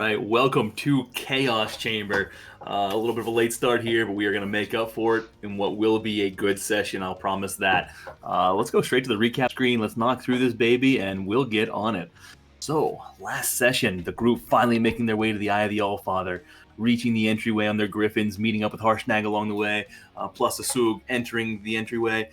Right, welcome to Chaos Chamber. A little bit of a late start here, but we are going to make up for it in what will be a good session, I'll promise that. Let's go straight to the recap screen. Let's knock through this baby, and we'll get on it. So, last session, the group finally making their way to the Eye of the Allfather, reaching the entryway on their griffins, meeting up with Harshnag along the way, plus Asug entering the entryway,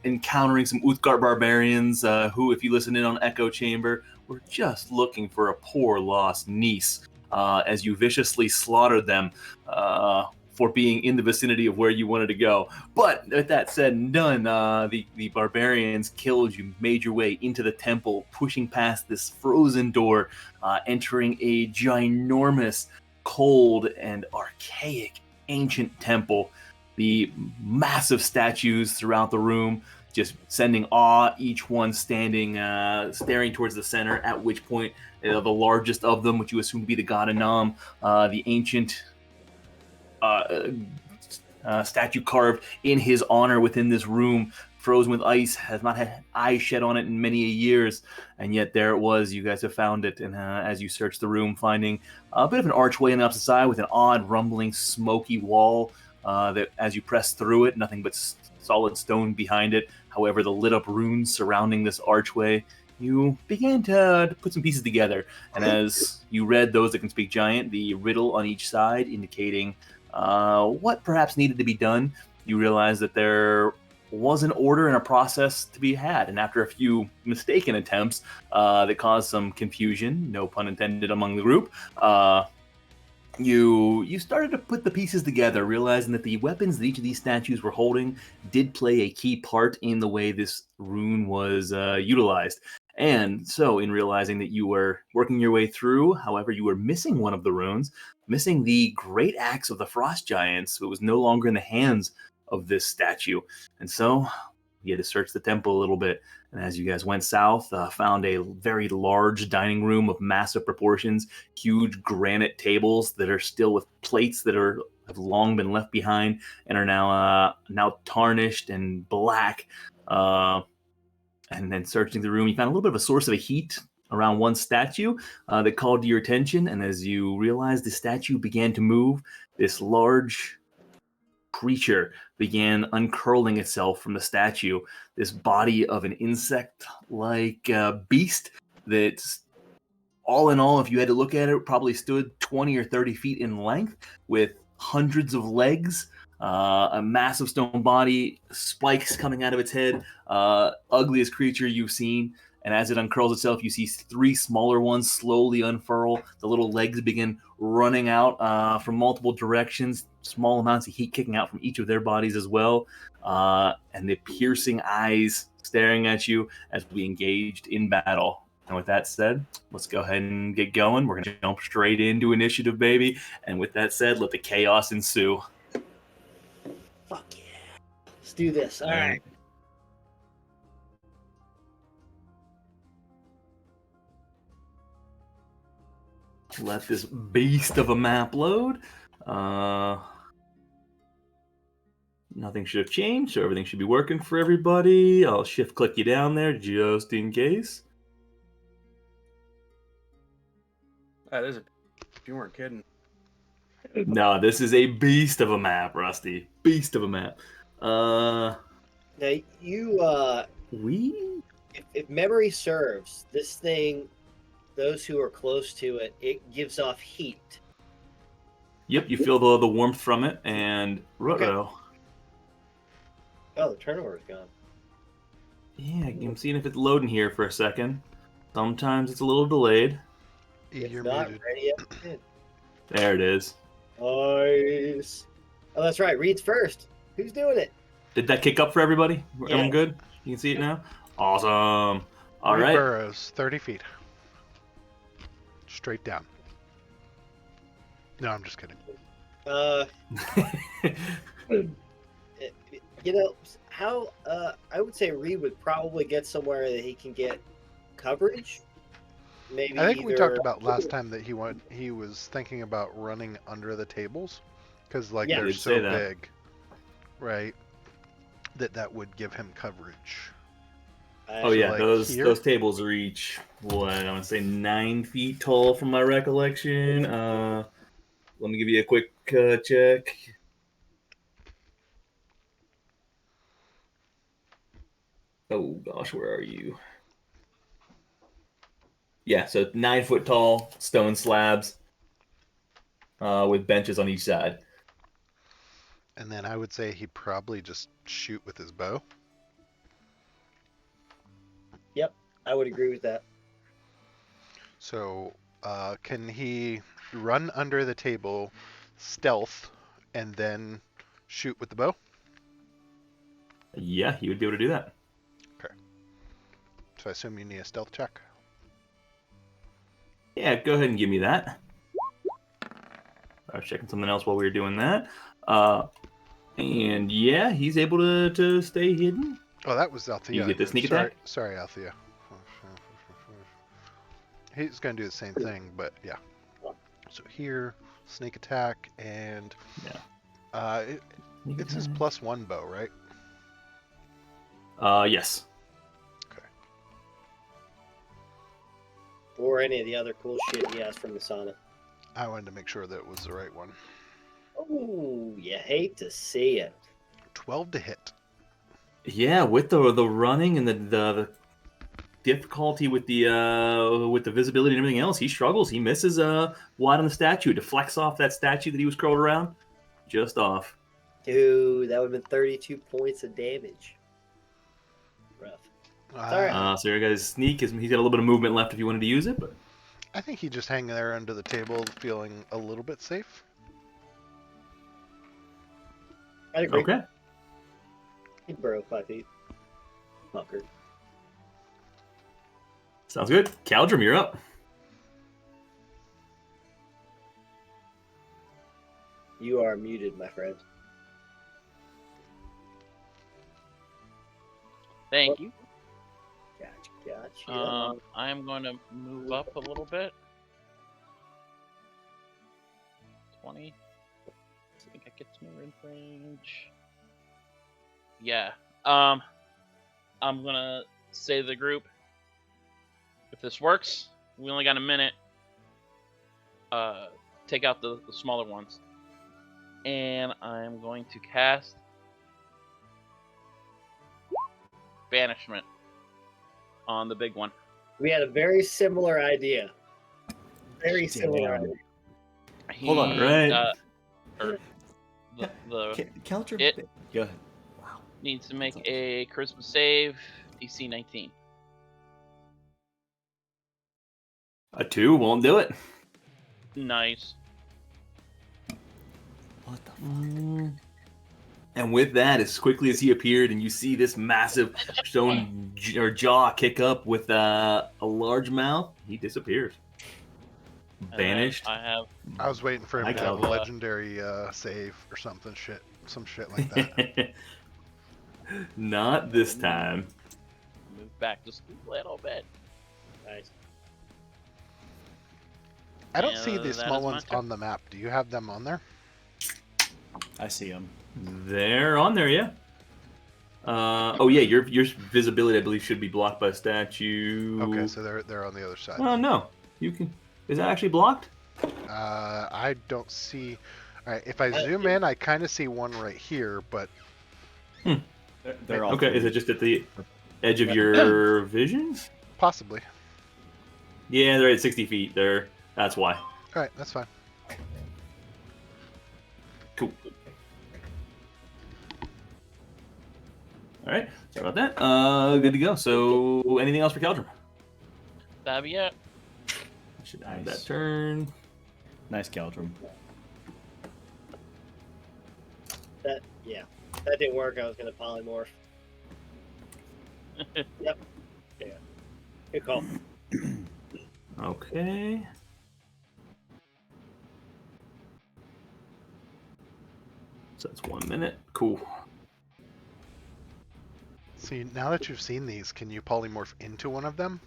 encountering some Uthgar barbarians who, if you listen in on Echo Chamber, were just looking for a poor lost niece as you viciously slaughtered them for being in the vicinity of where you wanted to go. But with that said and done, the barbarians killed you, made your way into the temple, pushing past this frozen door, entering a ginormous, cold, and archaic ancient temple. The massive statues throughout the room, just sending awe, each one standing, staring towards the center, at which point the largest of them, which you assume to be the god Anam, the ancient statue carved in his honor within this room, frozen with ice, has not had ice shed on it in many years, and yet there it was. You guys have found it, and as you search the room, finding a bit of an archway on the opposite side with an odd, rumbling, smoky wall that, as you press through it, nothing but solid stone behind it. However, the lit up runes surrounding this archway, you began to put some pieces together. And as you read those that can speak giant, the riddle on each side indicating what perhaps needed to be done, you realize that there was an order and a process to be had. And after a few mistaken attempts that caused some confusion, no pun intended, among the group, you started to put the pieces together, realizing that the weapons that each of these statues were holding did play a key part in the way this rune was utilized. And so, in realizing that you were working your way through, however, you were missing one of the runes, missing the great axe of the frost giants. It was no longer in the hands of this statue. And so, you had to search the temple a little bit. And as you guys went south, found a very large dining room of massive proportions, huge granite tables that are still with plates that have long been left behind and are now tarnished and black. And then searching the room, you found a little bit of a source of heat around one statue that called to your attention. And as you realized the statue began to move, this large creature began uncurling itself from the statue, this body of an insect-like beast that, all in all, if you had to look at it, probably stood 20 or 30 feet in length with hundreds of legs, a massive stone body, spikes coming out of its head, ugliest creature you've seen. And as it uncurls itself, you see three smaller ones slowly unfurl. The little legs begin running out from multiple directions, small amounts of heat kicking out from each of their bodies as well. And the piercing eyes staring at you as we engaged in battle. And with that said, let's go ahead and get going. We're going to jump straight into initiative, baby. And with that said, let the chaos ensue. Fuck yeah. Let's do this. All right. Let this beast of a map load. Nothing should have changed, so everything should be working for everybody. I'll shift click you down there just in case. That is if you weren't kidding. No, this is a beast of a map, Rusty. Beast of a map. Now you if memory serves, this thing, those who are close to it, it gives off heat. Yep, you feel the warmth from it, and Okay. Oh, the turnover is gone. Yeah, I'm seeing if it's loading here for a second. Sometimes it's a little delayed. It's You're not muted. ready yet. There it is. Nice. Oh, that's right. Reed's first. Who's doing it? Did that kick up for everybody? Yeah. Everyone good? You can see it now? Awesome. All Reed right. Burrows, 30 feet. Straight down. No, I'm just kidding. You know how? I would say Reed would probably get somewhere that he can get coverage. Maybe. I think we talked about last time that he was thinking about running under the tables because Yeah, they're did so say that. big, right? That would give him coverage. Oh yeah, like here? those tables reach what I want to say 9 feet tall from my recollection. Let me give you a quick check. Oh gosh, where are you? Yeah, so 9 foot tall stone slabs with benches on each side. And then I would say he probably just shoot with his bow. Yep, I would agree with that. So, can he run under the table, stealth, and then shoot with the bow? Yeah, he would be able to do that. Okay. So I assume you need a stealth check. Yeah, go ahead and give me that. I was checking something else while we were doing that. And yeah, he's able to stay hidden. Oh, that was Althea. You get the sneak sorry, attack? Sorry, Althea. He's going to do the same thing, but yeah. So here, sneak attack, and it's his +1 bow, right? Yes. Okay. Or any of the other cool shit he has from the sauna. I wanted to make sure that it was the right one. Oh, you hate to see it. 12 to hit. Yeah, with the running and the difficulty with the visibility and everything else, he struggles. He misses wide on the statue, deflects off that statue that he was curled around, just off. Dude, that would have been 32 points of damage. Rough. Sorry. So your guy's sneak he's got a little bit of movement left if you wanted to use it, but I think he just hang there under the table, feeling a little bit safe. I agree. okay. He'd burrow 5 feet. Fucker. Sounds good. Chamb3r, you're up. You are muted, my friend. Thank you. Gotcha. I am going to move up a little bit. 20. I think I get to mid range. Yeah. I'm gonna say to the group, if this works, we only got a minute. Take out the smaller ones, and I'm going to cast Banishment on the big one. We had a very similar idea. Very similar idea. Hold on, right? Chamb3r. It- Go ahead. Needs to make a charisma save, DC 19. A 2 won't do it. Nice. What the fuck? And with that, as quickly as he appeared, and you see this massive stone jaw kick up with a large mouth, he disappears. And Banished. I I was waiting for him I to have a got- legendary save or something, some shit like that. Not this time. move back just a little bit. Nice. I don't And see the that small is my ones turn. on the map. Do you have them on there? I see him. They're on there, yeah. Oh yeah, your visibility, I believe, should be blocked by a statue. Okay, so they're on the other side. Oh no, you can. Is that actually blocked? I don't see. All right, if I zoom in, I kind of see one right here, but They're all Okay, is it just at the edge of your vision? possibly. Yeah, they're at 60 feet. That's why. All right, that's fine. Cool. All right, sorry about that. Good to go. So, anything else for Chamb3r? That'd be it. Should have Nice. that turn. Nice, Chamb3r. That didn't work. I was gonna polymorph. Yep. Yeah. Good call. Okay. So that's 1 minute. Cool. See, now that you've seen these, can you polymorph into one of them?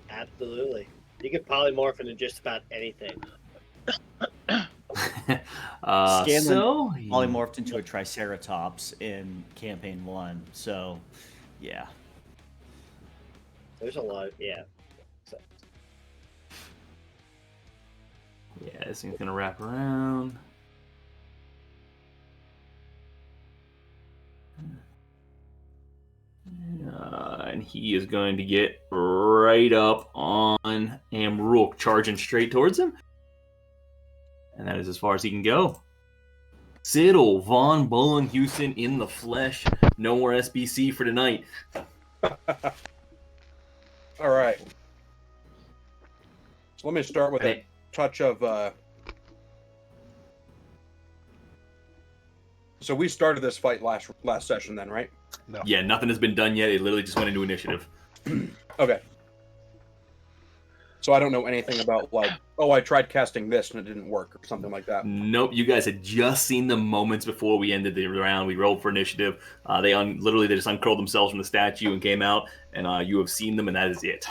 Absolutely. You could polymorph into just about anything. Scanlan so polymorphed into a Triceratops in Campaign 1, so yeah. There's a lot. Yeah. So, yeah, this thing's gonna wrap around. And he is going to get right up on Amrook, charging straight towards him. And that is as far as he can go. Siddle, Von Bullen, Houston in the flesh. No more SBC for tonight. All right. So let me start with a touch of. So we started this fight last session, then, right? No. Yeah, nothing has been done yet. It literally just went into initiative. Okay. So I don't know anything about, like, oh, I tried casting this and it didn't work or something like that. Nope, you guys had just seen them moments before we ended the round. We rolled for initiative. They just uncurled themselves from the statue and came out, and you have seen them, and that is it.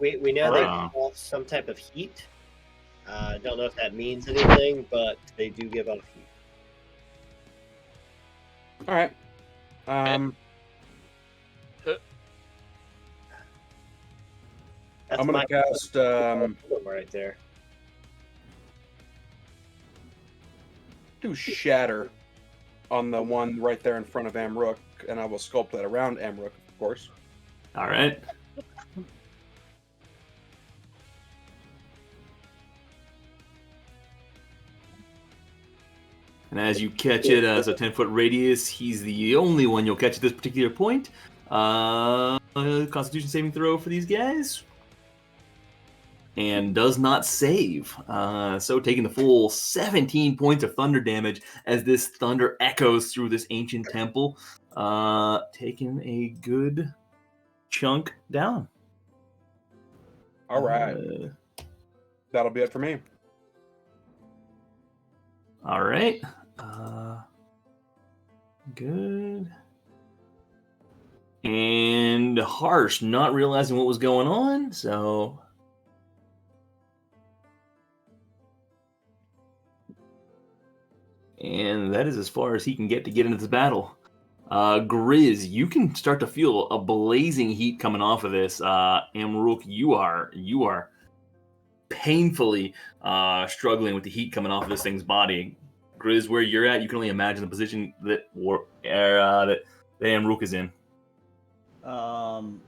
we know they give off some type of heat. Don't know if that means anything, but they do give off heat. All right. That's I'm going to cast... right there. Do Shatter on the one right there in front of Amrook, and I will sculpt that around Amrook, of course. All right. And as you catch it as a 10-foot radius, he's the only one you'll catch at this particular point. Constitution saving throw for these guys. And does not save. So taking the full 17 points of thunder damage as this thunder echoes through this ancient temple. Taking a good chunk down. All right. That'll be it for me. All right. Good. And Harsh, not realizing what was going on, so... And that is as far as he can get into this battle. Grizz, you can start to feel a blazing heat coming off of this. Amrook, you are painfully struggling with the heat coming off of this thing's body. Grizz, where you're at, you can only imagine the position that Amrook is in. Okay.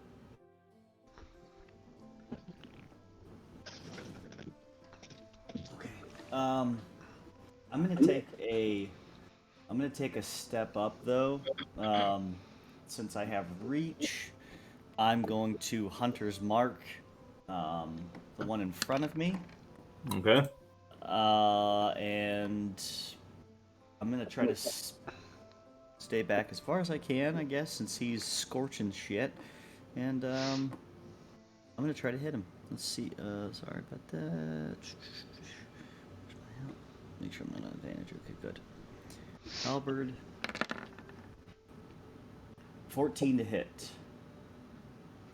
I'm gonna take a step up though. Since I have reach, I'm going to Hunter's Mark, the one in front of me. Okay. And I'm gonna try to stay back as far as I can, I guess, since he's scorching shit. And I'm gonna try to hit him. Let's see. Sorry about that. Make sure I'm not on advantage. Okay, good. Halberd. 14 to hit.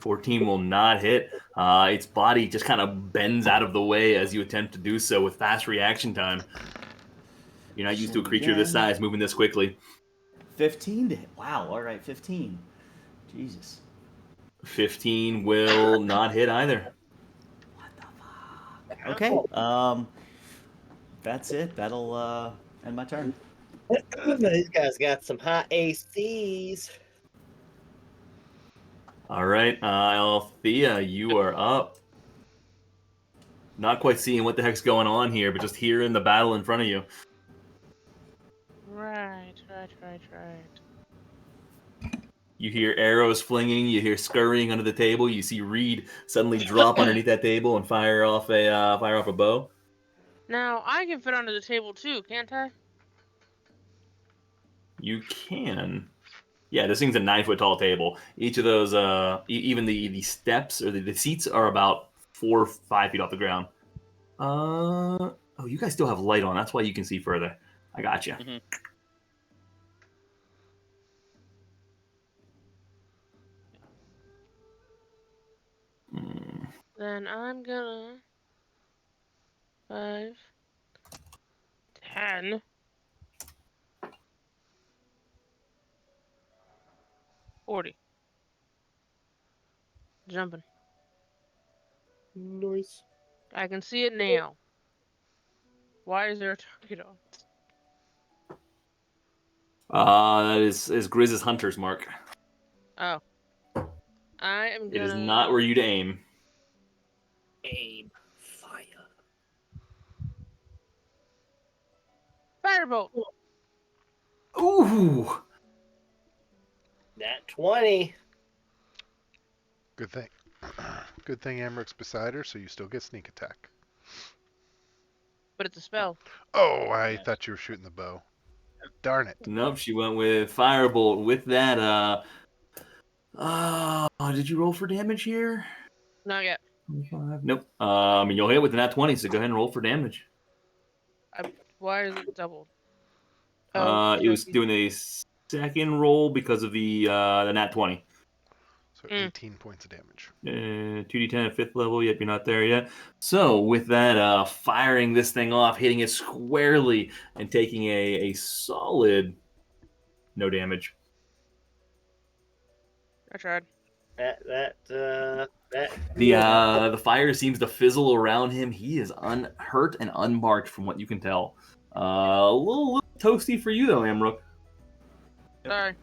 14 will not hit. Its body just kind of bends out of the way as you attempt to do so with fast reaction time. You're not used to a creature this size moving this quickly. 15 to hit. Wow, alright, 15. Jesus. 15 will not hit either. What the fuck? Okay, that's it. That'll end my turn. These guys got some hot ACs. All right, Althea, you are up. Not quite seeing what the heck's going on here, but just hearing the battle in front of you. Right. You hear arrows flinging, you hear scurrying under the table, you see Reed suddenly drop underneath that table and fire off a bow. Now, I can fit under the table too, can't I? You can. Yeah, this thing's a 9-foot tall table. Each of those, even the steps or the seats are about 4 or 5 feet off the ground. Oh, you guys still have light on. That's why you can see further. I got you. Mm-hmm. Then I'm gonna 5, 10. $40. Jumping. Nice. I can see it now. Why is there a target on? That is Grizz's hunter's mark. Oh. I am It is gonna not where you'd aim. Aim. Fire. firebolt. Ooh! Nat 20. Good thing. Good thing Amrook's beside her, so you still get sneak attack. But it's a spell. Oh, I Yeah. thought you were shooting the bow. Darn it. Nope, she went with firebolt. With that, did you roll for damage here? Not yet. 25? Nope. You'll hit with the nat 20, so go ahead and roll for damage. Why is it doubled? It was doing a second roll because of the nat 20. So 18 points of damage. 2d10 at 5th level. Yep, you're not there yet. So with that, firing this thing off, hitting it squarely, and taking a solid no damage. I tried. That. The fire seems to fizzle around him. He is unhurt and unmarked from what you can tell. A little toasty for you though, Amrook. Sorry.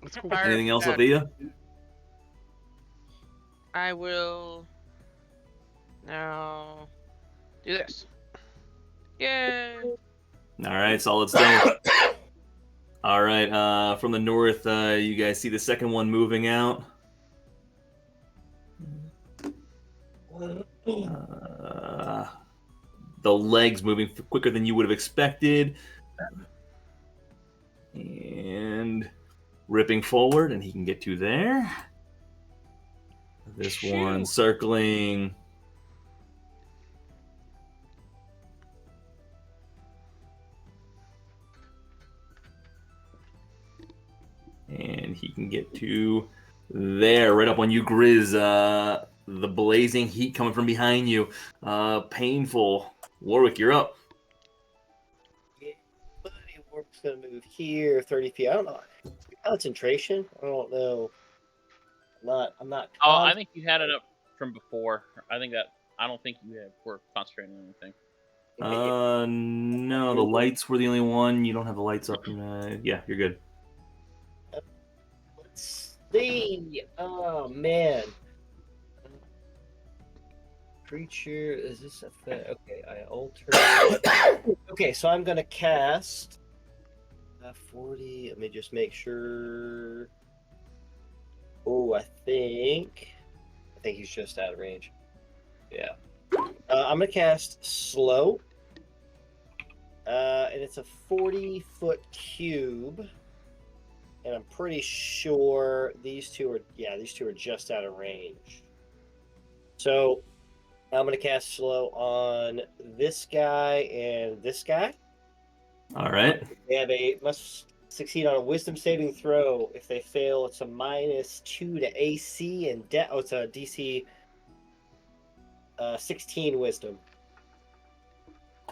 That's cool. Fire Anything else, bad. Althea? I will now do this. Yay! All right, solid stone. All right, from the north, you guys see the second one moving out. The legs moving quicker than you would have expected. And ripping forward, and he can get to there. This one circling. And he can get to there, right up on you, Grizz. The blazing heat coming from behind you. Painful. Warwick, you're up. Yeah, buddy, Warp's gonna move here, 30 feet. I don't know. Concentration? I don't know. I'm not. Oh, I think you had it up from before. I don't think you were concentrating on anything. No, the lights were the only one. You don't have the lights up. Yeah, you're good. Let's see. Oh man. Creature, is this a thing? Okay, I alter. Okay, so I'm gonna cast 40. Let me just make sure. Oh, I think he's just out of range. Yeah. I'm gonna cast slow. And it's a 40-foot cube. And I'm pretty sure these two are just out of range. So I'm going to cast slow on this guy and this guy. All right. They must succeed on a wisdom saving throw. If they fail, it's a -2 to AC and it's a DC 16 wisdom.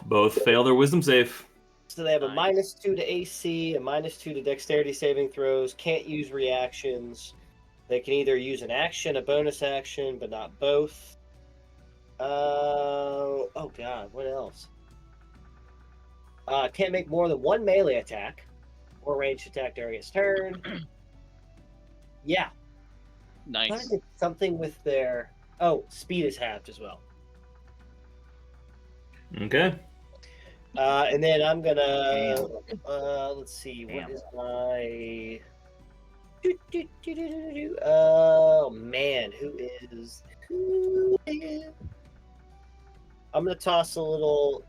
Both fail their wisdom save. So they have a Nice. -2 to AC, a -2 to dexterity saving throws, can't use reactions. They can either use an action, a bonus action, but not both. Oh god, what else? Can't make more than one melee attack or ranged attack during its turn. Yeah. Nice. Something with their speed is halved as well. Okay. And then I'm gonna let's see, what is my oh man, who is I'm gonna toss a little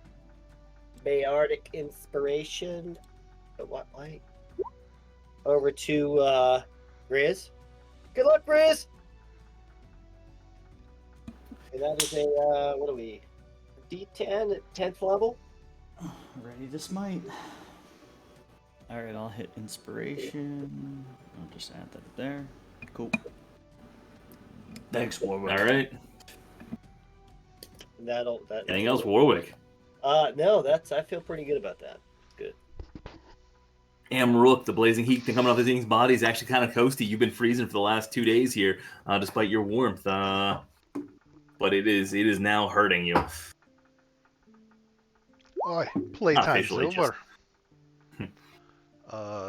Bayardic inspiration. What light? Over to Grizz. Good luck, Grizz! And that is a what are we? D10 at 10th level? Ready to smite. Alright, I'll hit inspiration. I'll just add that there. Cool. Thanks, Warwick. All right. That Anything else, Warwick? No, I feel pretty good about that. Good. Amrook, the blazing heat coming off this thing's body is actually kind of toasty. You've been freezing for the last 2 days here, despite your warmth. But it is now hurting you. Oi, Not playtime's officially, over.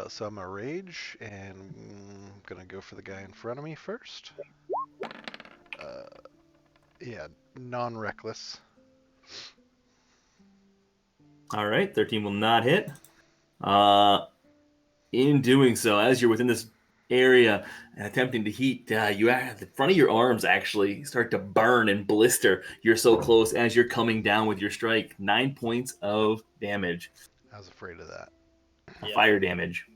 So I'm a rage, and I'm gonna go for the guy in front of me first. Yeah, non-reckless. All right, 13 will not hit. In doing so, as you're within this area and attempting to heat, the front of your arms actually start to burn and blister. You're so close as you're coming down with your strike. 9 points of damage. I was afraid of that. Yeah. Fire damage.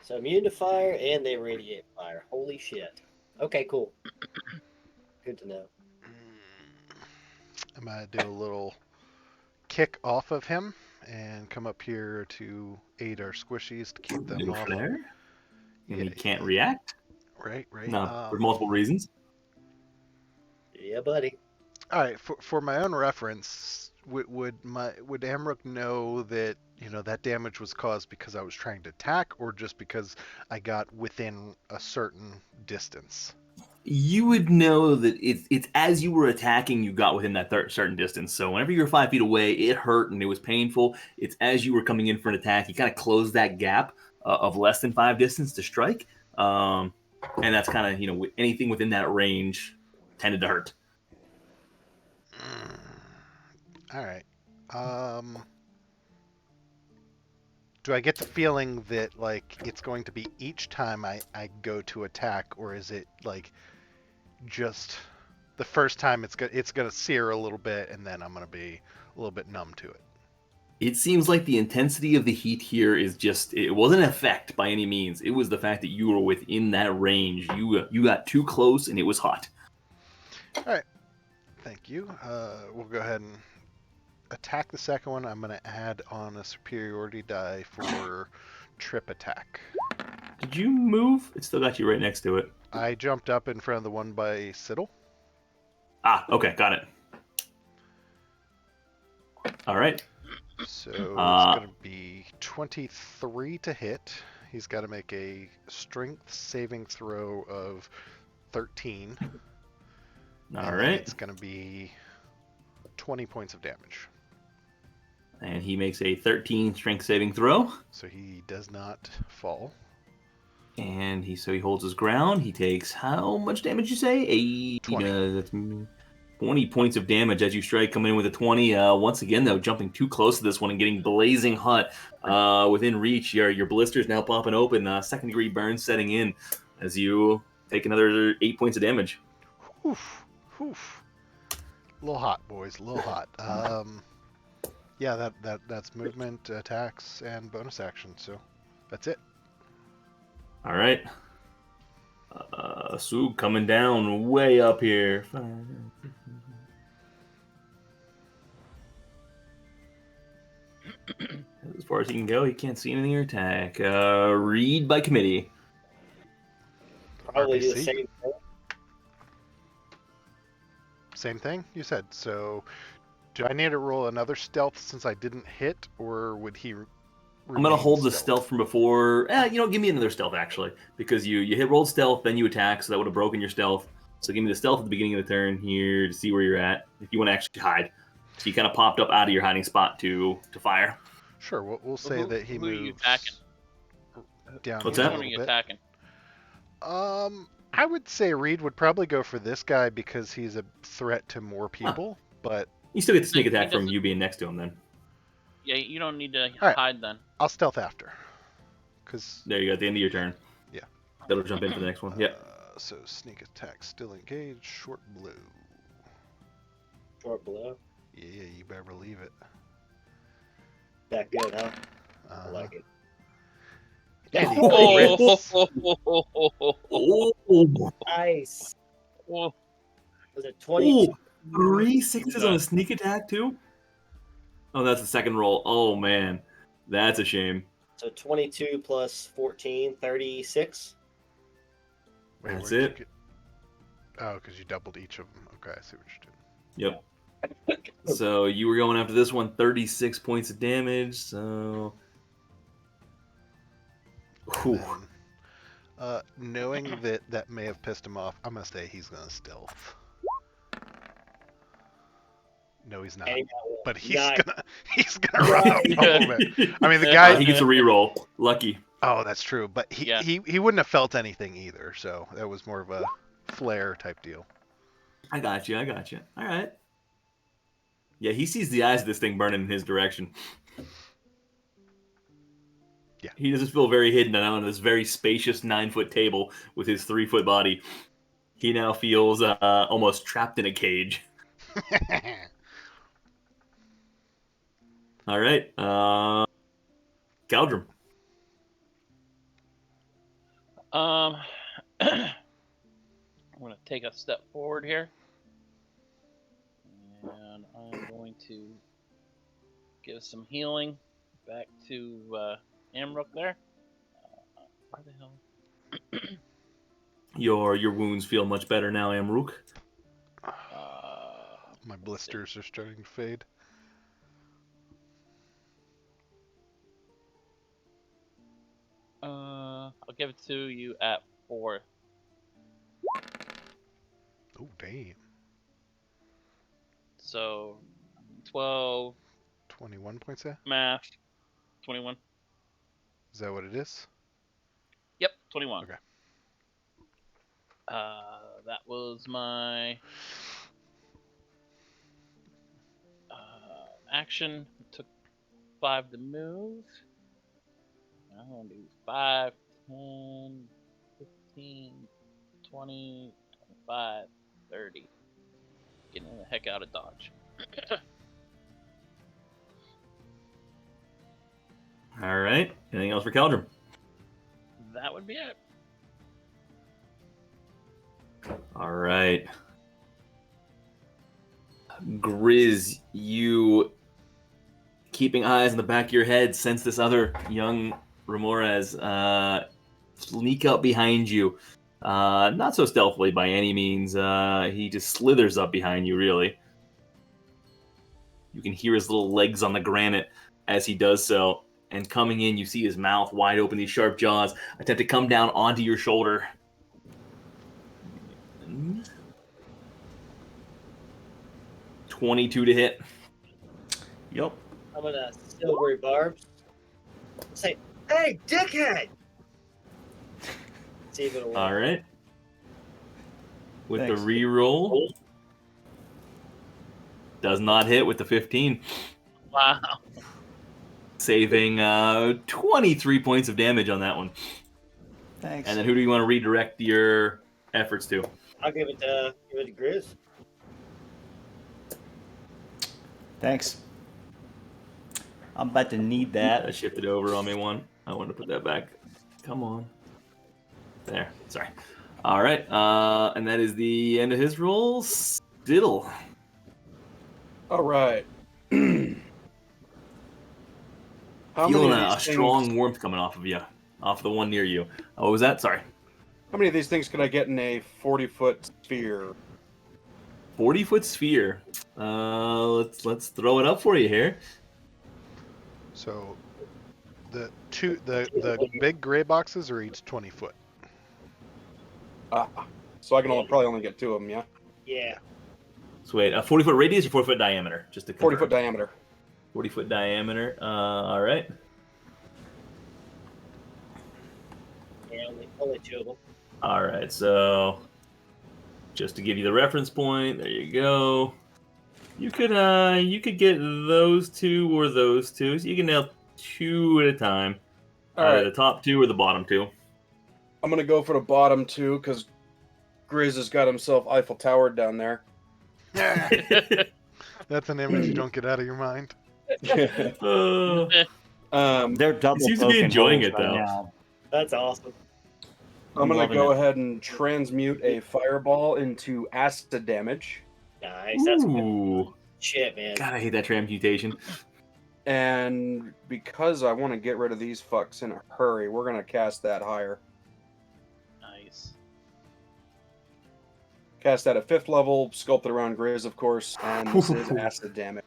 So immune to fire, and they radiate fire. Holy shit. Okay, cool. Good to know. I'm gonna do a little kick off of him and come up here to aid our squishies to keep them New off. flare. And he Yeah, can't react. right. No, for multiple reasons. Yeah, buddy. All right, for my own reference, would Amrook know that that damage was caused because I was trying to attack, or just because I got within a certain distance? You would know that it's as you were attacking, you got within that certain distance. So whenever you were 5 feet away, it hurt and it was painful. It's as you were coming in for an attack, you kind of closed that gap of less than 5 distance to strike. And that's kind of, anything within that range tended to hurt. All right. Do I get the feeling that like it's going to be each time I go to attack, or is it like just the first time it's gonna sear a little bit and then I'm gonna be a little bit numb to it? It seems like the intensity of the heat here is it wasn't an effect by any means. It was the fact that you were within that range. You got too close and it was hot. All right. Thank you. We'll go ahead and attack the second one. I'm going to add on a superiority die for trip attack. Did you move? It still got you right next to it. I jumped up in front of the one by Siddle. Ah, okay, got it. All right. So it's going to be 23 to hit. He's got to make a strength saving throw of 13. All right. It's going to be 20 points of damage. And he makes a 13 strength saving throw. So he does not fall. And he holds his ground. He takes how much damage you say? 20. That's 20 points of damage as you strike, coming in with a 20. Once again, though, jumping too close to this one and getting blazing hot within reach. Your blisters now popping open. Second degree burn setting in as you take another 8 points of damage. Oof. Oof. A little hot, boys. A little hot. Yeah, that's movement, attacks, and bonus action. So that's it. All right. Sug coming down way up here. As far as he can go, he can't see anything or attack. Read by committee. Probably the RBC? same thing. Same thing you said. So do I need to roll another stealth since I didn't hit, or would he? I'm gonna hold the stealth from before. Give me another stealth actually, because you hit rolled stealth, then you attack, so that would have broken your stealth. So give me the stealth at the beginning of the turn here to see where you're at if you want to actually hide. So you kind of popped up out of your hiding spot to fire. Sure, we'll say that he who are moves you attacking? down What's here that? a Who are you little bit. attacking? I would say Reed would probably go for this guy because he's a threat to more people, but You still get to sneak He attack from doesn't- you being next to him then. Yeah, you don't need to Alright. hide then. I'll stealth after. Because There you go, at the end of your turn. Yeah. That'll jump in for the next one. Yep. So sneak attack still engaged, short blow. Short blow. Yeah, you better believe it. That good, huh? I Uh, like it. and he Oh, crits. Oh, Nice. oh, Was it 20? Ooh, 3 sixes on a sneak attack too? Oh, that's the second roll. Oh man, that's a shame. So 22 plus 14, 36. Wait, That's where'd you it. get- Oh, because you doubled each of them. Okay, I see what you did. Yep. So you were going after this one, 36 points of damage. So, And then, knowing that that may have pissed him off, I'm gonna say he's gonna stealth. No, he's not. And he got one. But he's Nice. gonna run up a little bit. I mean, the guy. he gets a reroll. Lucky. Oh, that's true. But Yeah. he wouldn't have felt anything either. So that was more of a flare type deal. I got you. All right. Yeah, he sees the eyes of this thing burning in his direction. Yeah. He doesn't feel very hidden on this very spacious 9-foot table with his 3-foot body. He now feels almost trapped in a cage. All right. Caldrum. I'm gonna take a step forward here, and I'm going to give some healing back to Amrook there. Where the hell? Your wounds feel much better now, Amrook. My blisters are starting to fade. I'll give it to you at 4. Oh, damn. So 12 21 points there? math, 21. Is that what it is? Yep, 21. Okay. That was my action. It took 5 to move. I'm going to do 5, 10, 15, 20, 25, 30. Getting the heck out of Dodge. All right. Anything else for Caldrum? That would be it. All right. Grizz, you, keeping eyes in the back of your head, sense this other young Ramores sneak up behind you. Not so stealthily by any means. He just slithers up behind you, really. You can hear his little legs on the granite as he does so. And coming in, you see his mouth wide open, these sharp jaws attempt to come down onto your shoulder. 22 to hit. Yep. I'm gonna silvery barbs. Say, hey, dickhead! See if it'll work. All right. With Thanks. the reroll, does not hit with the 15, Wow. saving 23 points of damage on that one. Thanks. And then who do you want to redirect your efforts to? I'll give it to Grizz. Thanks. I'm about to need that. That shifted over on me one. I wanted to put that back. Come on. There. Sorry. All right. And that is the end of his roll. Diddle. All right. How Feeling many of a these things- strong warmth coming off of you, off the one near you. Oh, what was that? Sorry. How many of these things can I get in a 40-foot sphere? 40-foot sphere. Let's throw it up for you here. So the big gray boxes are each 20 foot. So I can probably only get 2 of them, yeah? Yeah. So wait, a 40-foot radius or 40-foot diameter? Just to 40-foot diameter. 40-foot diameter. All right. Yeah, only 2 of them. All right. So just to give you the reference point, there you go. You could get those 2 or those 2. So you can nail 2 at a time. All Either right. the top 2 or the bottom 2. I'm going to go for the bottom 2 because Grizz has got himself Eiffel Towered down there. That's an image you don't get out of your mind. They're double. seems to be poking enjoying holes it, though. now. That's awesome. I'm going to loving go it. ahead and transmute a fireball into acid damage. Nice. That's good Ooh. shit, man. God, I hate that transmutation. And because I want to get rid of these fucks in a hurry, we're going to cast that higher. Nice. Cast that at 5th level, sculpted around Grizz, of course, and this is acid damage.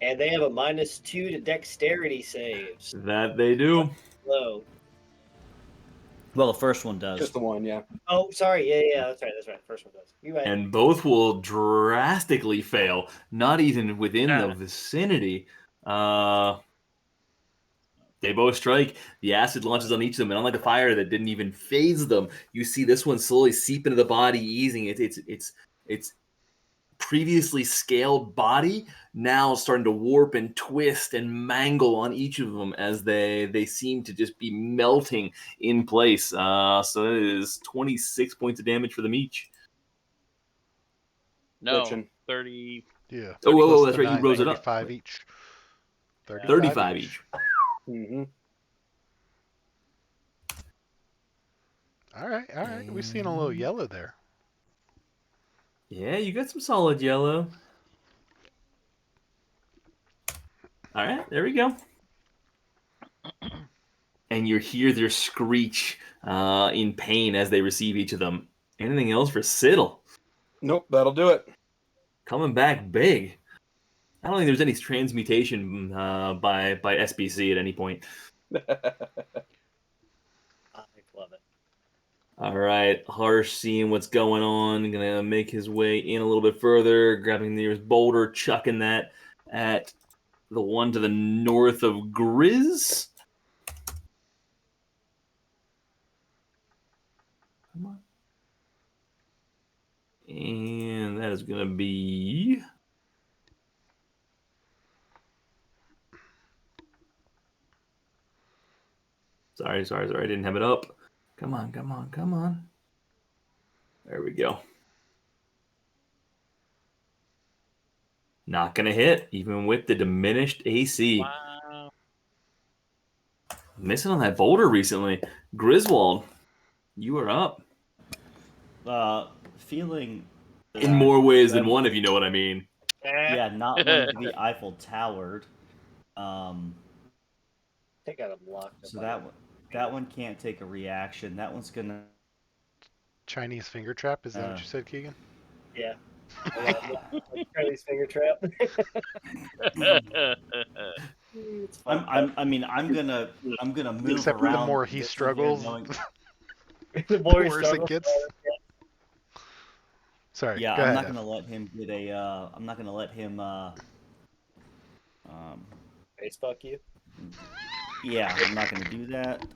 And they have a -2 to dexterity saves. That they do. Low. Well, the first one does. Just the one, yeah. Oh, sorry. Yeah. That's right. First one does. You right. And both will drastically fail, not even within the Ah. vicinity. They both strike. The acid launches on each of them, and unlike the fire that didn't even phase them, you see this one slowly seep into the body, easing its previously scaled body now starting to warp and twist and mangle on each of them as they seem to just be melting in place. So it is 26 points of damage for them each. No, Glitching. 30. Yeah. Oh, whoa, Plus that's the right. You 9, rose it up. 35 each. 35 each. Mm-hmm. All right. We've seen a little yellow there. Yeah, you got some solid yellow. All right, there we go. And you hear their screech in pain as they receive each of them. Anything else for Siddle? Nope, that'll do it. Coming back big. I don't think there's any transmutation by SBC at any point. I love it. All right, Harsh seeing what's going on, gonna make his way in a little bit further, grabbing the nearest boulder, chucking that at the one to the north of Grizz. Come on. And that is gonna be... Sorry, I didn't have it up. Come on. There we go. Not gonna hit, even with the diminished AC. Wow. Missing on that boulder recently. Griswold, you are up. Feeling In more ways than one, if you know what I mean. yeah, not wanting to be Eiffel Towered. I think I got them locked. So that one can't take a reaction. That one's gonna Chinese finger trap, is that what you said, Keegan? Yeah. Chinese finger trap. It's fun. I'm gonna move Except for around. the more he this one here, struggles, knowing- The the more he worse it struggles, gets. Sorry, yeah, go I'm ahead, not F. gonna let him get a. I'm not gonna let him. face fuck you. Yeah, I'm not gonna do that.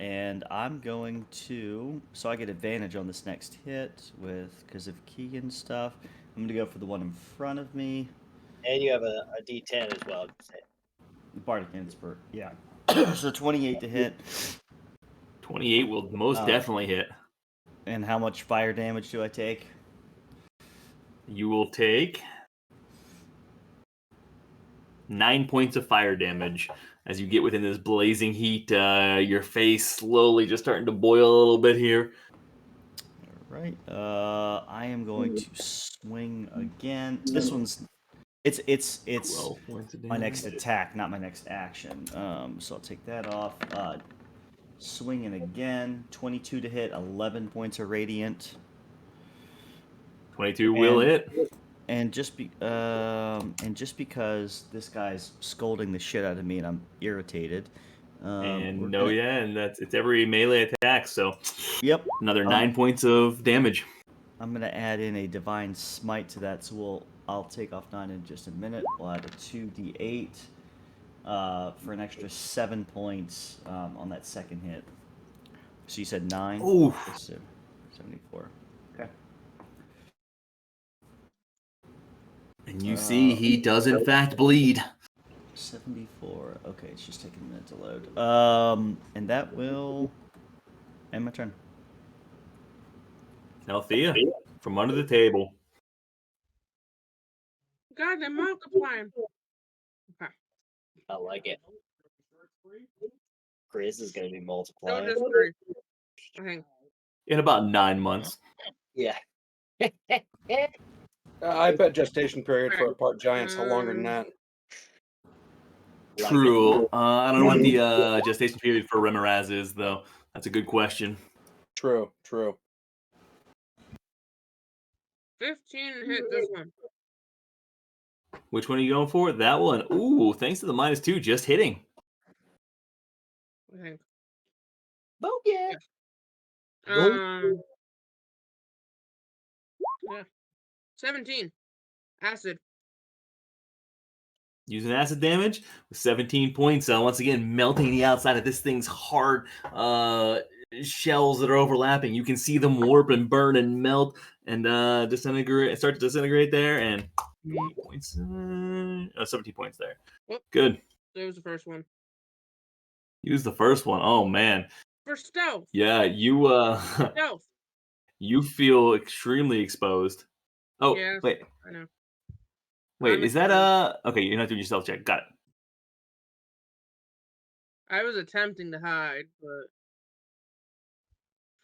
And I'm going to. So I get advantage on this next hit because of Keegan stuff. I'm gonna go for the one in front of me. And you have a D10 as well. Bardic Inspire. Yeah. So 28 to hit. 28 will most definitely hit. And how much fire damage do I take? You will take 9 points of fire damage as you get within this blazing heat. Your face slowly just starting to boil a little bit here. All right. I am going to swing again. This one's it's 12 points of my next damage. attack, not my next action. So I'll take that off. Swinging again. 22 to hit. 11 points of radiant. 22 will hit. And just because this guy's scolding the shit out of me and I'm irritated. And it's every melee attack, so Yep. another 9 points of damage. I'm gonna add in a divine smite to that, so I'll take off 9 in just a minute. We'll add a 2d8 for an extra 7 points on that second hit. So you said 9? Ooh. 74. Okay. And you see he does in fact bleed. 74. Okay, it's just taking a minute to load. And that will end my turn. Althea, from under the table. God, they're multiplying. I like it. Grizz is going to be No, multiplying. just 3. I think. In about 9 months. Yeah. I bet gestation period for a part giant's longer than that. True. I don't know what the gestation period for Remoraz is, though. That's a good question. True. 15 hit this one. Which one are you going for? That one. Ooh, thanks to the -2, just hitting. Okay. Oh yeah. Um. Yeah. 17. Acid. Using acid damage with 17 points. Once again, melting the outside of this thing's hard shells that are overlapping. You can see them warp and burn and melt and disintegrate. Start to disintegrate there, and 8 points. 17 points there. Whoop. Good. That was the first one. Use the first one. Oh man. For stealth. Yeah, you Stealth. you feel extremely exposed. Oh, Yeah. wait. I know. Wait, I'm is that exposed. okay, you're not doing your stealth check. Got it. I was attempting to hide, but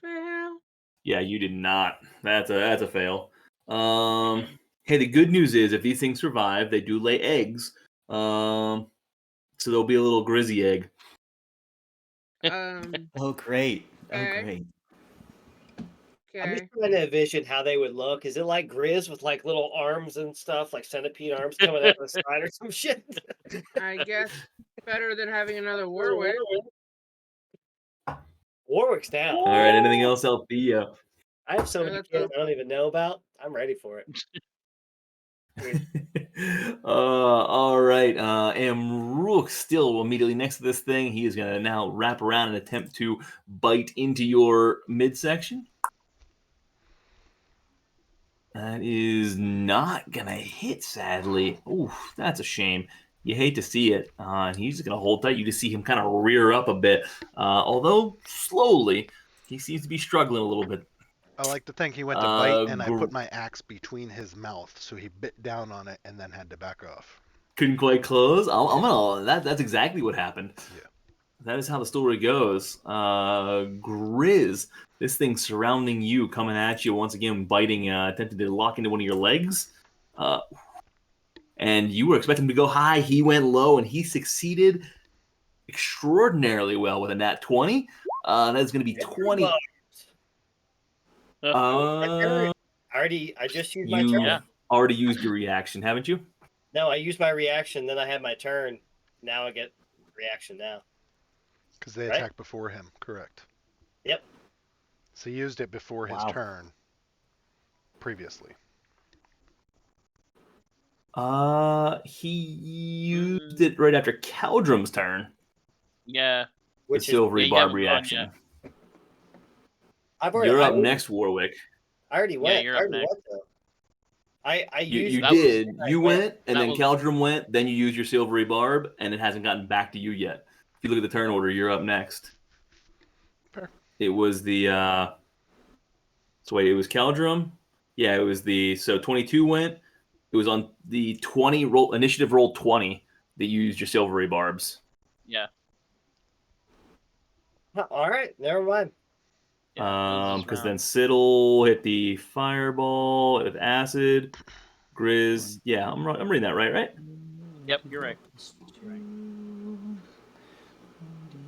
fail. Yeah, you did not. That's a fail. Hey, the good news is if these things survive, they do lay eggs. So there'll be a little grizzy egg. Oh, great. Oh, Okay. great. I'm Okay. just trying to envision how they would look. Is it like Grizz with like little arms and stuff, like centipede arms coming out of the side or some shit? I guess better than having another Warwick. Warwick's down. All right, anything else, Althea? I have so Yeah, many that's kids all. I don't even know about. I'm ready for it. All right. Amrook still immediately next to this thing. He is going to now wrap around and attempt to bite into your midsection. That is not going to hit, sadly. Ooh, that's a shame. You hate to see it. And he's just going to hold tight. You just see him kind of rear up a bit. Although slowly, he seems to be struggling a little bit. I like to think he went to bite, and I put my axe between his mouth, so he bit down on it and then had to back off. Couldn't quite close. That's exactly what happened. Yeah. That is how the story goes. Grizz, this thing surrounding you, coming at you once again, biting, attempting to lock into one of your legs. And you were expecting him to go high. He went low, and he succeeded extraordinarily well with a nat 20. That is going to be 20. I just used my turn. You've already used your reaction, haven't you? No, I used my reaction, then I had my turn. Now I get reaction now. Because they Right? attacked before him, correct. Yep. So he used it before his Wow. turn previously. He used it right after Caldrum's turn. Yeah. The Which is silvery yeah, you barb haven't gone reaction. I've already. You're I up already- next, Warwick. I already went. you're I up already next. went though. I You used. that was- did. I You went, and that then was- Caldrum went. Then you used your silvery barb, and it hasn't gotten back to you yet. If you look at the turn order, you're up next. Fair. It was the. So wait, it was Caldrum. Yeah, it was the. So 22 went. It was on the 20 roll initiative roll 20 that you used your silvery barbs. Yeah. All right, never mind. Yeah, Because then Siddle hit the fireball with acid. Grizz. Yeah, I'm reading that right? Yep, you're right.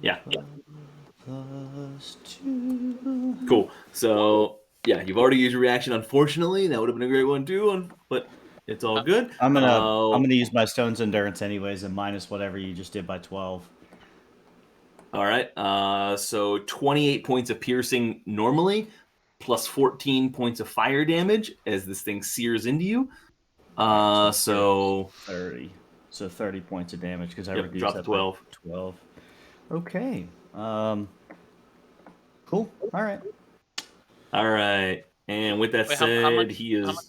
Yeah. +2. Cool. So yeah, you've already used your reaction. Unfortunately, that would have been a great one too. But it's all good. I'm gonna use my Stone's Endurance anyways, and minus whatever you just did by 12. All right. So 28 points of piercing normally, plus 14 points of fire damage as this thing sears into you. So 30. So 30 points of damage because I Yep, reduced drop that to 12. by 12. Okay. Cool. All right. All right. And with that Wait, said, how much- he is How much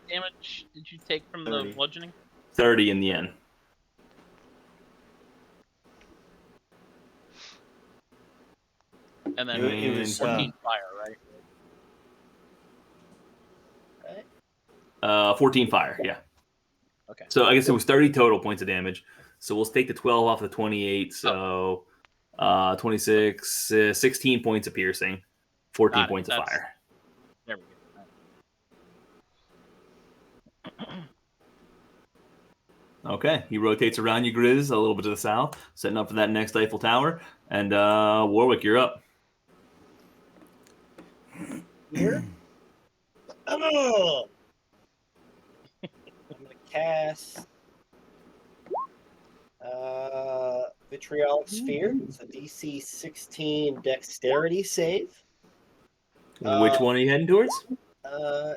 damage did you take from 30. the bludgeoning? 30 in the end. And then It was 14 fire, right? 14 fire. Yeah. Okay. So I guess it was 30 total points of damage. So we'll take the 12 off the 28. So 26, 16 points of piercing, 14 Got it. points of That's- fire. There we go. Okay, he rotates around you, Grizz, a little bit to the south, setting up for that next Eiffel Tower. And Warwick, you're up. Here. Oh, cast Vitriolic Sphere. It's a DC 16 Dexterity save. Which one are you heading towards?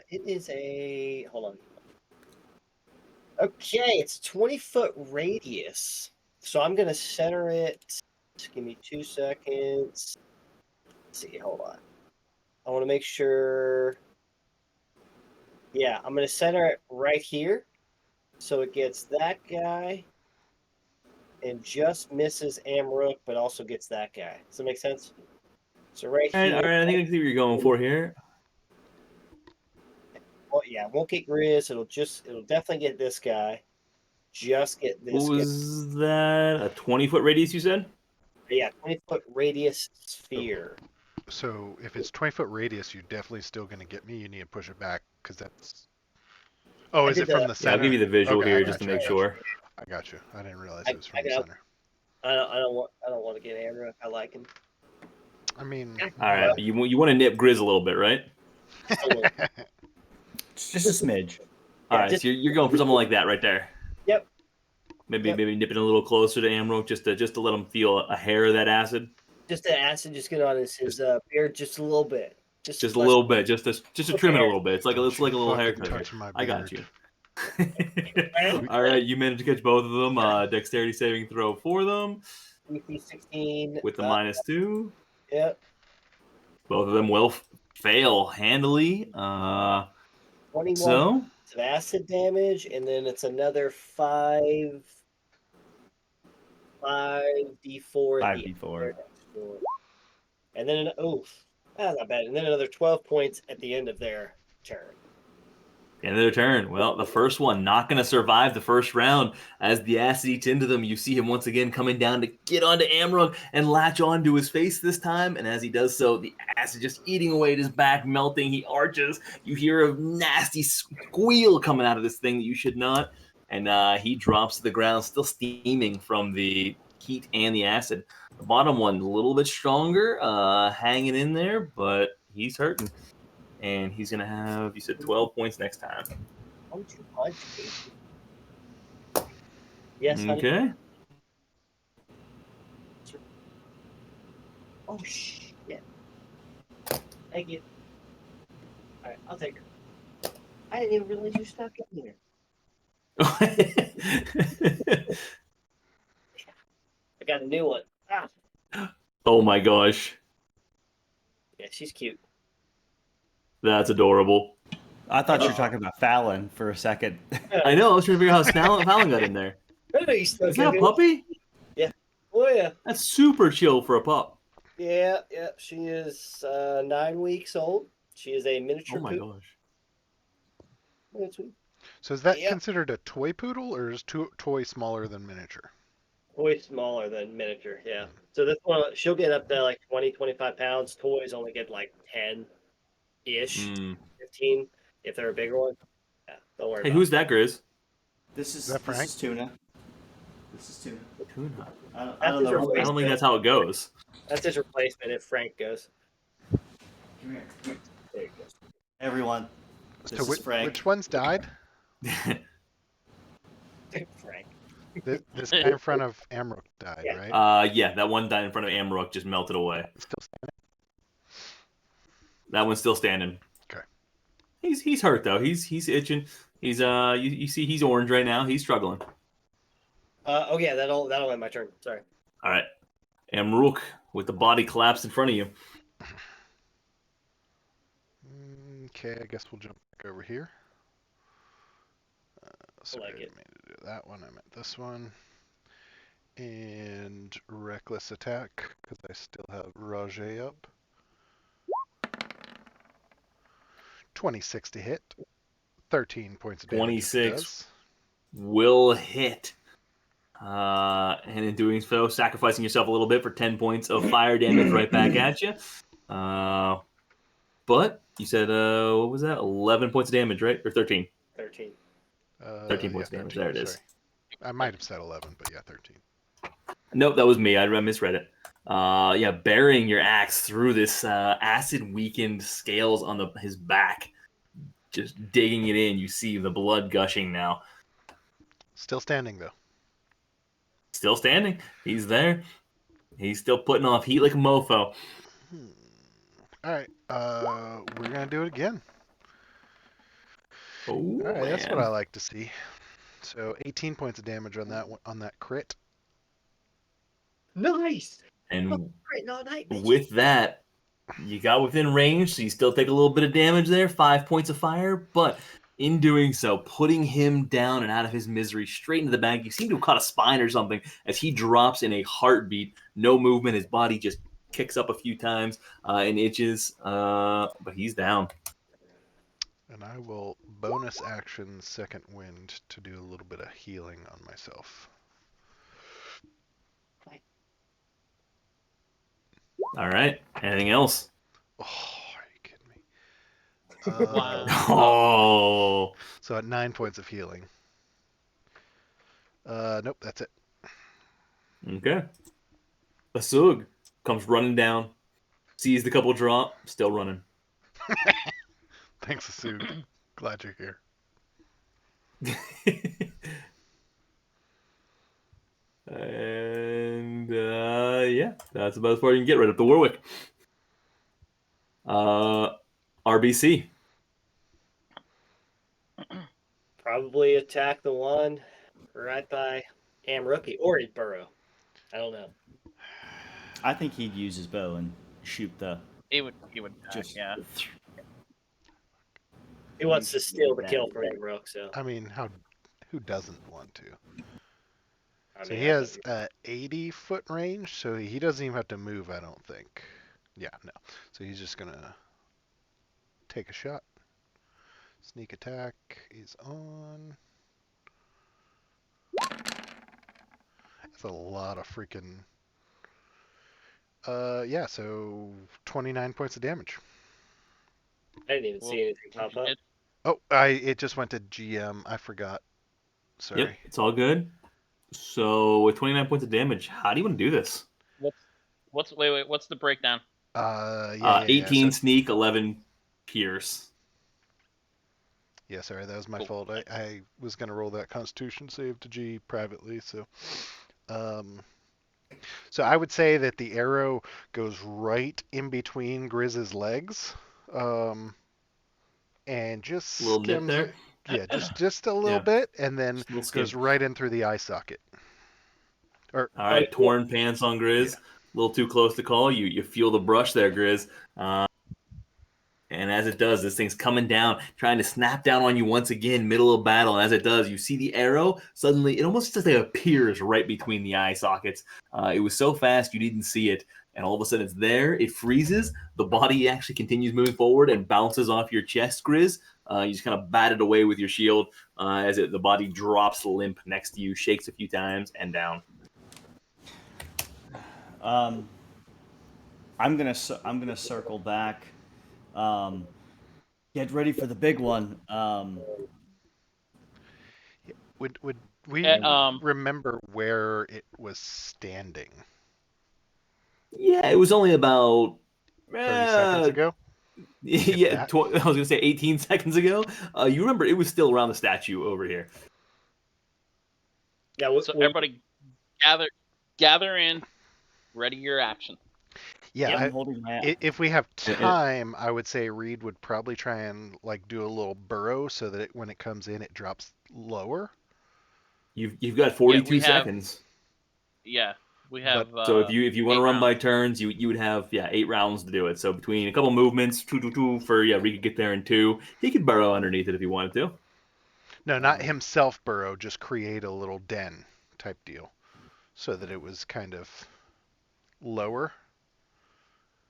It is a hold on. Okay, it's 20-foot radius. So I'm gonna center it. Just give me 2 seconds. Let's see, hold on. I want to make sure. Yeah, I'm gonna center it right here, so it gets that guy, and just misses Amrook, but also gets that guy. Does that make sense? So right All right, here. all right. I think I see what you're going for here. Well, yeah, it won't get Grizz. It'll definitely get this guy. Just get this What guy. was that? A 20-foot radius, you said? Yeah, 20-foot radius sphere. So if it's 20-foot radius, you're definitely still going to get me. You need to push it back because that's. Oh, I is did it from the- the Yeah, center? I'll give you the visual Okay, here I just to got you, make I got you. sure. I got you. I didn't realize I- it was from I the got- center. I don't want to get Amrook. I like him. I mean, All right, but you want to nip Grizz a little bit, right? Just a little. It's just a smidge. All Yeah, right, just- so you're going for something like that right there. Yep. Maybe Yep. maybe nipping a little closer to Amrook just to let him feel a hair of that acid. Just the acid, just get on his beard just a little bit. Just a little bit, just to trim it a little bit. It's like a Don't little you fucking haircut. touch here. my I got you. beard. All right, you managed to catch both of them. Dexterity saving throw for them DC 16 with the -2. Yep. Both of them will fail handily. 21 So of acid damage, and then it's another 5d4 at the end 5d4. of their and then that's not bad. And then another 12 points at the end of their turn. end of their turn. Well, the first one not going to survive the first round. As the acid eats into them, you see him once again coming down to get onto Amrook and latch onto his face this time. And as he does so, the acid just eating away at his back, melting. He arches. You hear a nasty squeal coming out of this thing that you should not. And he drops to the ground, still steaming from the heat and the acid. The bottom one, a little bit stronger, hanging in there, but he's hurting. And he's going to have, you said 12 points next time. Why don't you punch me? Yes, honey. Okay. Oh, shit. Thank you. All right, I'll take her. I didn't even realize you stuck in here. I got a new one. Oh my gosh. Yeah, she's cute. That's adorable. I thought you were talking about Fallon for a second. I know. I was trying to figure out how Fallon got in there. Is that a puppy? Oh, yeah. That's super chill for a pup. Yeah. She is 9 weeks old. She is a miniature Oh my poodle. gosh. That's sweet. So is that Yep. considered a toy poodle, or is toy smaller than miniature? Way smaller than miniature, yeah. So this one, she'll get up to like 20, 25 pounds. Toys only get like 10-ish, 15 if they're a bigger one. Yeah, don't worry Hey, about who's that, Grizz? This is that Frank? This is Tuna. This is Tuna. Tuna. I That's don't his know. I don't think that's how it goes. That's his replacement if Frank goes. Come here. There he goes. Everyone. This So is Frank. which one's died? Frank. This guy in front of Amrook died, Yeah. right? Yeah, that one died in front of Amrook, just melted away. Still standing. That one's still standing. Okay. He's hurt though. He's itching. He's you see he's orange right now. He's struggling. Oh yeah, that'll end my turn. Sorry. All right. Amrook with the body collapsed in front of you. Okay, I guess we'll jump back over here. Sorry, like I it. didn't mean to do that one. I meant this one. And reckless attack, because I still have Rajay up. 26 to hit. 13 points of damage. 26. Will hit. And in doing so, sacrificing yourself a little bit for 10 points of fire damage right back at you. But you said, what was that? 11 points of damage, right? Or 13? 13. 13 points of damage. There it is. Sorry. I might have said 11, but yeah, 13. Nope, that was me. I misread it. Yeah, burying your axe through this acid-weakened scales on his back. Just digging it in. You see the blood gushing now. Still standing though. Still standing. He's there. He's still putting off heat like a mofo. All right. We're gonna do it again. Oh, All right, that's what man. I like to see. So 18 points of damage on that one, on that crit. Nice. And Great, no night, bitch. with that, you got within range, so you still take a little bit of damage there, 5 points of fire, but in doing so, putting him down and out of his misery straight into the bag. You seem to have caught a spine or something as he drops in a heartbeat. No movement. His body just kicks up a few times and itches, but he's down. And I will bonus action second wind to do a little bit of healing on myself. All right. Anything else? Oh, are you kidding me? Wow. Oh. So at 9 points of healing. Nope, that's it. Okay. Asug comes running down, sees the couple drop, still running. Thanks, Asug. Glad you're here. And yeah, that's about as far as you can get right up to Warwick. RBC. Probably attack the one right by Amrookie or his burrow. I don't know. I think he'd use his bow and shoot the. He would attack, Just- yeah. He wants to steal the kill from Amrook, so I mean, who doesn't want to? I So mean, he has 80-foot range, so he doesn't even have to move, I don't think. Yeah, no. So he's just gonna take a shot. Sneak attack is on. That's a lot of freaking. Yeah, so 29 points of damage. I didn't even see anything pop up. Oh, it just went to GM. I forgot. Sorry. Yep, it's all good. So with 29 points of damage, how do you want to do this? What's the breakdown? Yeah. 18 So, sneak, 11 pierce. yeah, sorry, that was my Cool. fault. I was gonna roll that Constitution save to G privately, so. So I would say that the arrow goes right in between Grizz's legs, and just A little nip skims there. Yeah, just a little Yeah. bit, and then Just a little skim. goes right in through the eye socket. All right, torn pants on Grizz. A little too close to call. You feel the brush there, Grizz. And as it does, this thing's coming down, trying to snap down on you once again, middle of battle. And as it does, you see the arrow. Suddenly, it almost just like appears right between the eye sockets. It was so fast, you didn't see it. And all of a sudden, it's there. It freezes. The body actually continues moving forward and bounces off your chest, Grizz. You just kind of bat it away with your shield as the body drops limp next to you, shakes a few times, and down. I'm gonna circle back. Get ready for the big one. Would we remember where it was standing? Yeah, it was only about 30 seconds ago? Yeah, I was gonna say 18 seconds ago. You remember it was still around the statue over here. Yeah, So everybody gather in, ready your action. Yeah, I'm holding my. if we have time, I would say Reed would probably try and like do a little burrow so that when it comes in, it drops lower. You've got 42 we have- seconds. Yeah, we have. So if you want to 8 run by rounds. turns, you would have 8 rounds to do it. So between a couple movements, 2 for Reed could get there in 2. He could burrow underneath it if he wanted to. No, not himself burrow, just create a little den type deal, so that it was kind of lower.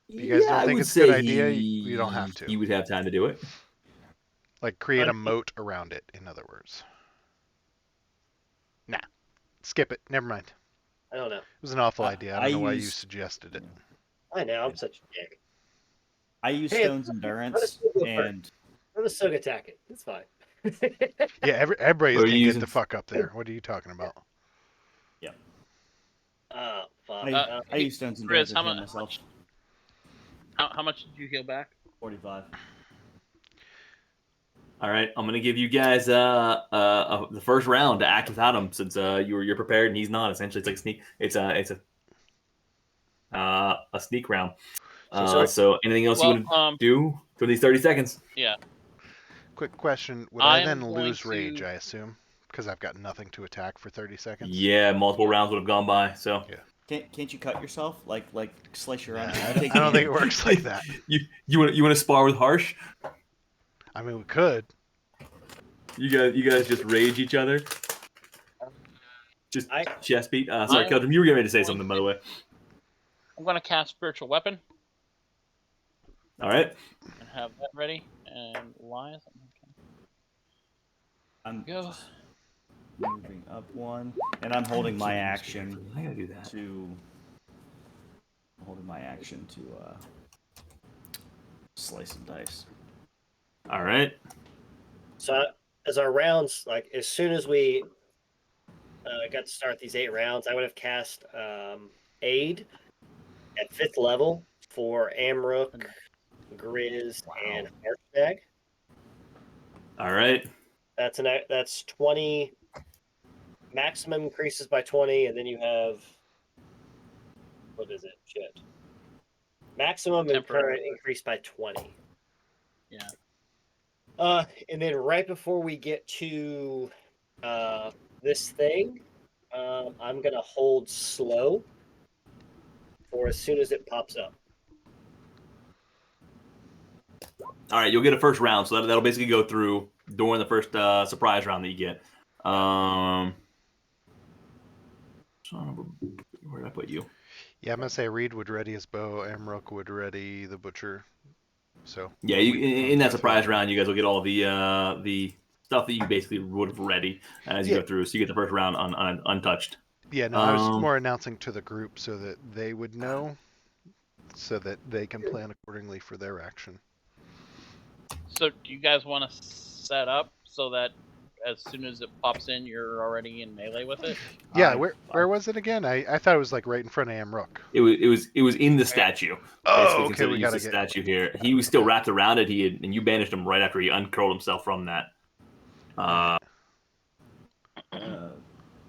You guys don't think it's a good idea? You don't have to. He would have time to do it. Like create a moat around it, in other words. Nah, skip it. Never mind. I don't know. It was an awful idea. I don't know why you used- suggested it. I know. I'm such a dick. I use Hey, Stone's Endurance, and I'm a Sug attack it. It's fine. Yeah, everybody's What are gonna you get using? the fuck up there. What are you talking about? Oh, fuck. I use Stone's Chris, Endurance to heal myself. How much did you heal back? 45. All right, I'm gonna give you guys the first round to act without him, since you're prepared and he's not. Essentially, it's like sneak. It's a sneak round. So anything else you Well, want to do for these 30 seconds? yeah. Quick question: would I I am then going lose rage? to- I assume because I've got nothing to attack for 30 seconds. Yeah, multiple rounds would have gone by. So Can't you cut yourself? Like slice your own? Nah, I don't think it works like that. you want to spar with Harsh? I mean, we could. You guys just rage each other. Just chest beat. Sorry, I'm Keldrum, you were getting ready to say going something, by the way. I'm going to cast Spiritual Weapon All right. and have that ready. And Elias, I'm go. just moving up one, and I'm holding my action I gotta do that. to slice and dice. All right. So as our rounds, like as soon as we got to start these 8 rounds, I would have cast Aid at 5th level for Amrook, Grizz, and Archbag. All right. That's 20. Maximum increases by 20, and then you have, what is it? Shit. Maximum and current increase by 20. Yeah. And then right before we get to this thing, I'm gonna hold slow for as soon as it pops up. All right, you'll get a first round, so that'll basically go through during the first surprise round that you get. Where did I put you? Yeah, I'm gonna say Reed would ready his bow, Amrook would ready the butcher. So Yeah, in that surprise round, you guys will get all the stuff that you basically would have ready as you go through. So you get the first round untouched. Yeah, no, I was more announcing to the group so that they would know, so that they can plan accordingly for their action. So do you guys want to set up so that as soon as it pops in, you're already in melee with it? Yeah, where was it again? I thought it was like right in front of Amrook. It was in the statue. Oh, okay, we gotta use the statue here. He was still wrapped around it. And you banished him right after he uncurled himself from that.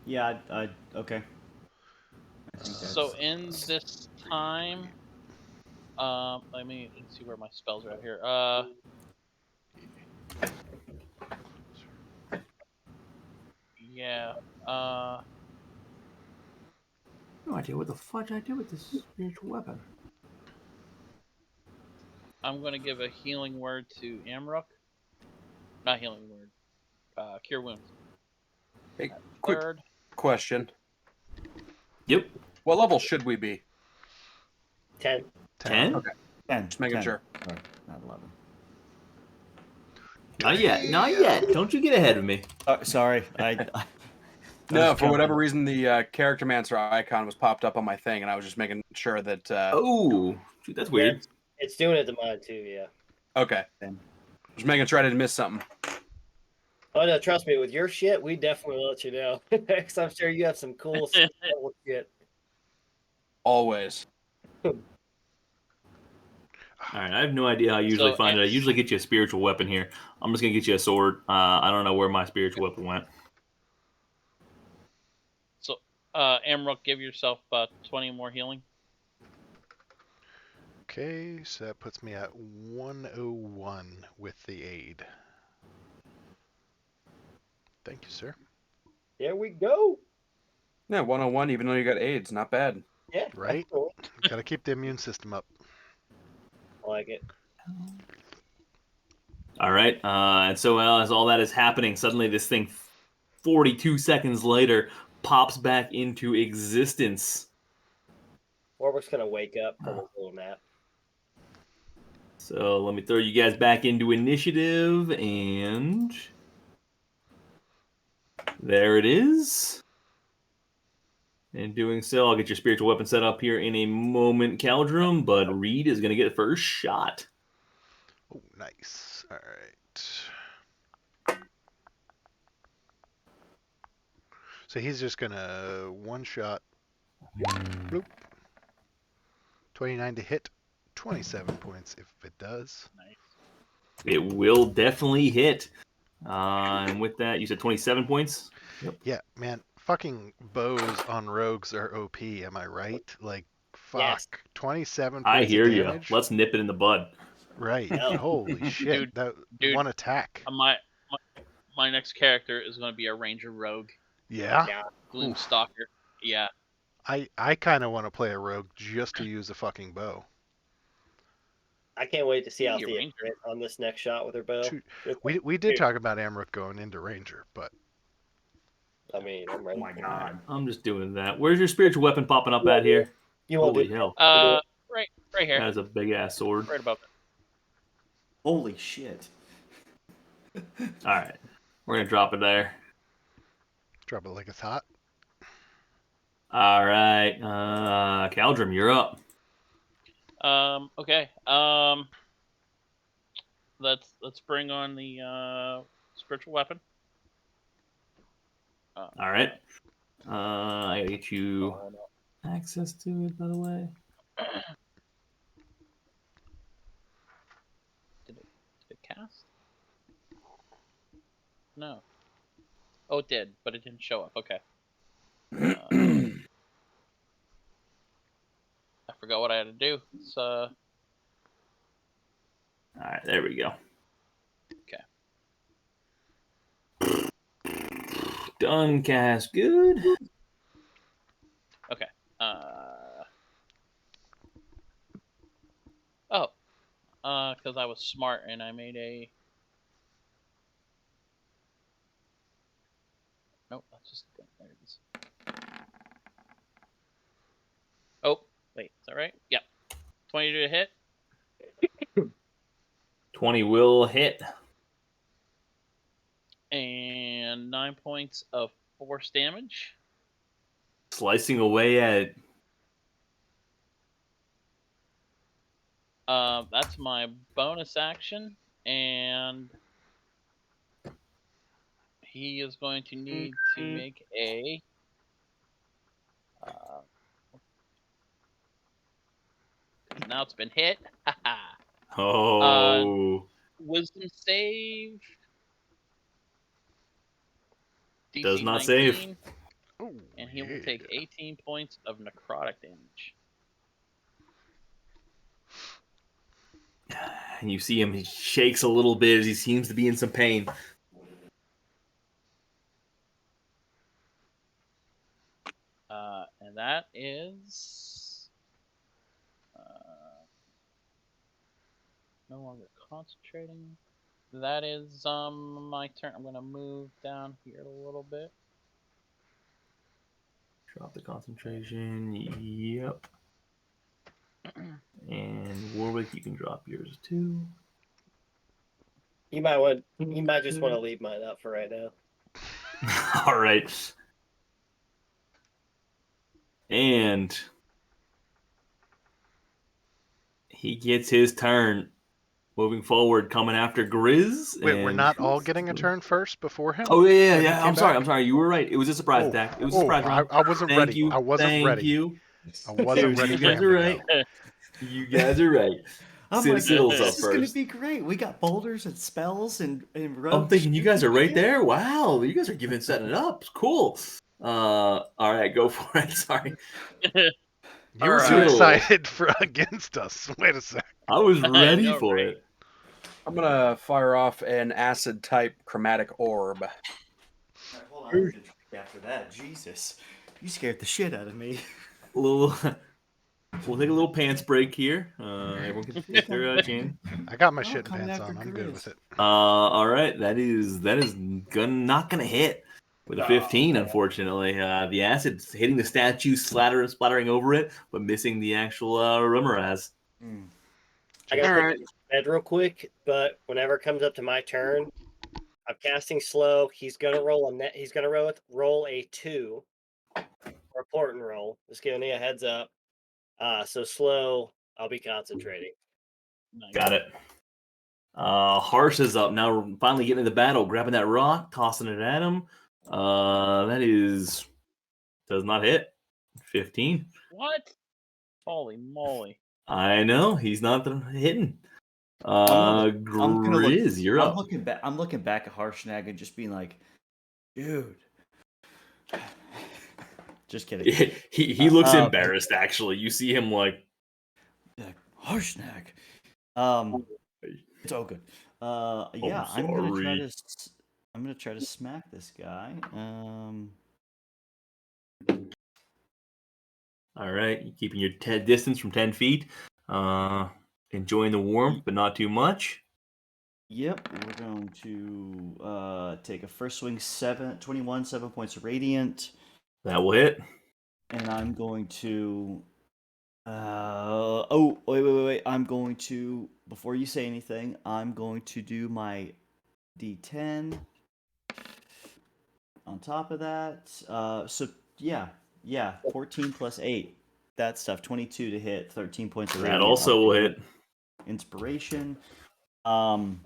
Yeah, okay. So in this time, let me see where my spells are at here. Yeah. No idea what the fudge I did with this spiritual weapon. I'm gonna give a healing word to Amrook. Not healing word. Cure wounds. Hey, quick Third. question. Yep. What level should we be? 10. 10? Okay. 10. Just making 10. sure. Sorry, not 11. Not yet. Not yet. Don't you get ahead of me. Sorry, No, for whatever reason, the Character-Mancer icon was popped up on my thing, and I was just making sure that... Oh, dude, that's weird. It's doing it to mine too, yeah. Okay. Just making sure I didn't miss something. Oh no, trust me, with your shit, we definitely will let you know. Because I'm sure you have some cool shit. Always. All right, I have no idea how I usually find it. I usually get you a spiritual weapon here. I'm just going to get you a sword. I don't know where my spiritual weapon went. So, Amrook, give yourself 20 more healing. Okay, so that puts me at 101 with the aid. Thank you, sir. There we go. Yeah, 101, even though you got AIDS. Not bad. Yeah. Right? Cool. Gotta keep the immune system up. I like it. All right, and so as all that is happening, suddenly this thing, 42 seconds later, pops back into existence. Warwick's gonna wake up from his little nap. So let me throw you guys back into initiative, and there it is. In doing so, I'll get your spiritual weapon set up here in a moment, Caldrum, but Reed is going to get the first shot. Oh, nice. All right. So he's just gonna one-shot. Bloop. 29 to hit. 27 points if it does. Nice. It will definitely hit. And with that, you said 27 points? Yep. Yeah, man, fucking bows on rogues are OP, am I right? Like, fuck. Yes. 27 I points hear of you. damage? Let's nip it in the bud. Right. Yeah. Holy shit. Dude, that dude, one attack. My next character is going to be a ranger rogue, Yeah? Yeah. Gloomstalker. Yeah. I kind of want to play a rogue just to use a fucking bow. I can't wait to see how Be a Thea ranger. hit on this next shot with her bow. We did talk about Amrook going into ranger, but I mean, I'm ready. Oh my god. I'm just doing that. Where's your spiritual weapon popping up at here? You won't Holy do hell. Right here. That is a big ass sword. Right above it. Holy shit. Alright. We're going to drop it there. drop it like it's hot. Alright. Caldrum, you're up. Okay. Let's bring on the spiritual weapon. Alright. I gotta get you Oh, no. access to it, by the way. Did it cast? No. Oh, it did, but it didn't show up. Okay. I forgot what I had to do. It's Alright, there we go. okay. Done, cast. Good. Okay. Because I was smart and I made a. Nope, that's just there it is. Oh, wait, is that right? Yep. 22 to hit. 20 will hit. And 9 points of force damage. Slicing away at. That's my bonus action, and he is going to need to make a. Now it's been hit. Oh. Wisdom save. DC Does not 19, save. Ooh, and he will take 18 points of necrotic damage. And you see him, he shakes a little bit as he seems to be in some pain. And that is no longer concentrating. That is my turn. I'm gonna move down here a little bit. Drop the concentration. Yep. And Warwick, you can drop yours too. You might just want to leave mine up for right now. All right. And he gets his turn. Moving forward, coming after Grizz. Wait, we're and not all getting a turn first before him? Oh yeah, When he yeah. came I'm sorry. back? I'm sorry. You were right. It was a surprise attack. It was a surprise round. I wasn't Thank ready. you. I wasn't Thank ready. you. I wasn't ready You for guys him are to right. go. You guys are right. I'm Sid like, Siddle's up this is gonna first. be great. We got boulders and spells and rogues. I'm thinking you guys are right there. Wow, you guys are setting it up. Cool. All right, go for it. Sorry. You were too Alright. excited for against us. Wait a sec. I was ready know, for right? it. I'm gonna fire off an acid type chromatic orb. All right, hold on. After that, Jesus, you scared the shit out of me. We'll take a little pants break here. Everyone can take their chin. I got my Oh, shit coming pants after on. I'm good Grizz. with it. All right, that is not gonna hit with a 15. Unfortunately, the acid's hitting the statue, splattering over it, but missing the actual Remoraz. I gotta take a bed real quick, but whenever it comes up to my turn, I'm casting slow. He's gonna roll a net. He's gonna roll a 2 or a important roll. Just giving you a heads up. So slow. I'll be concentrating. Nice. Got it. Harsh is up now. Finally getting into the battle, grabbing that rock, tossing it at him. Does not hit. 15. What? Holy moly! I know he's not hitting. I'm gonna look. Grizz, you're I'm up. looking back. I'm looking back at Harshnag and just being like, dude. Just kidding. He looks embarrassed. Actually, you see him like Harshnag. It's all good. Yeah, I'm gonna try sorry. to. I'm gonna try to smack this guy. All right, you keeping your distance from 10 feet. Enjoying the warmth, but not too much. Yep, we're going to take a first swing 21, 7 points of radiant, That will hit. and I'm going to. Wait. I'm going to. Before you say anything, I'm going to do my D10 on top of that. So yeah, 14 plus 8. That stuff, 22 to hit, 13 points of That radiant. also will hit. Inspiration. Hold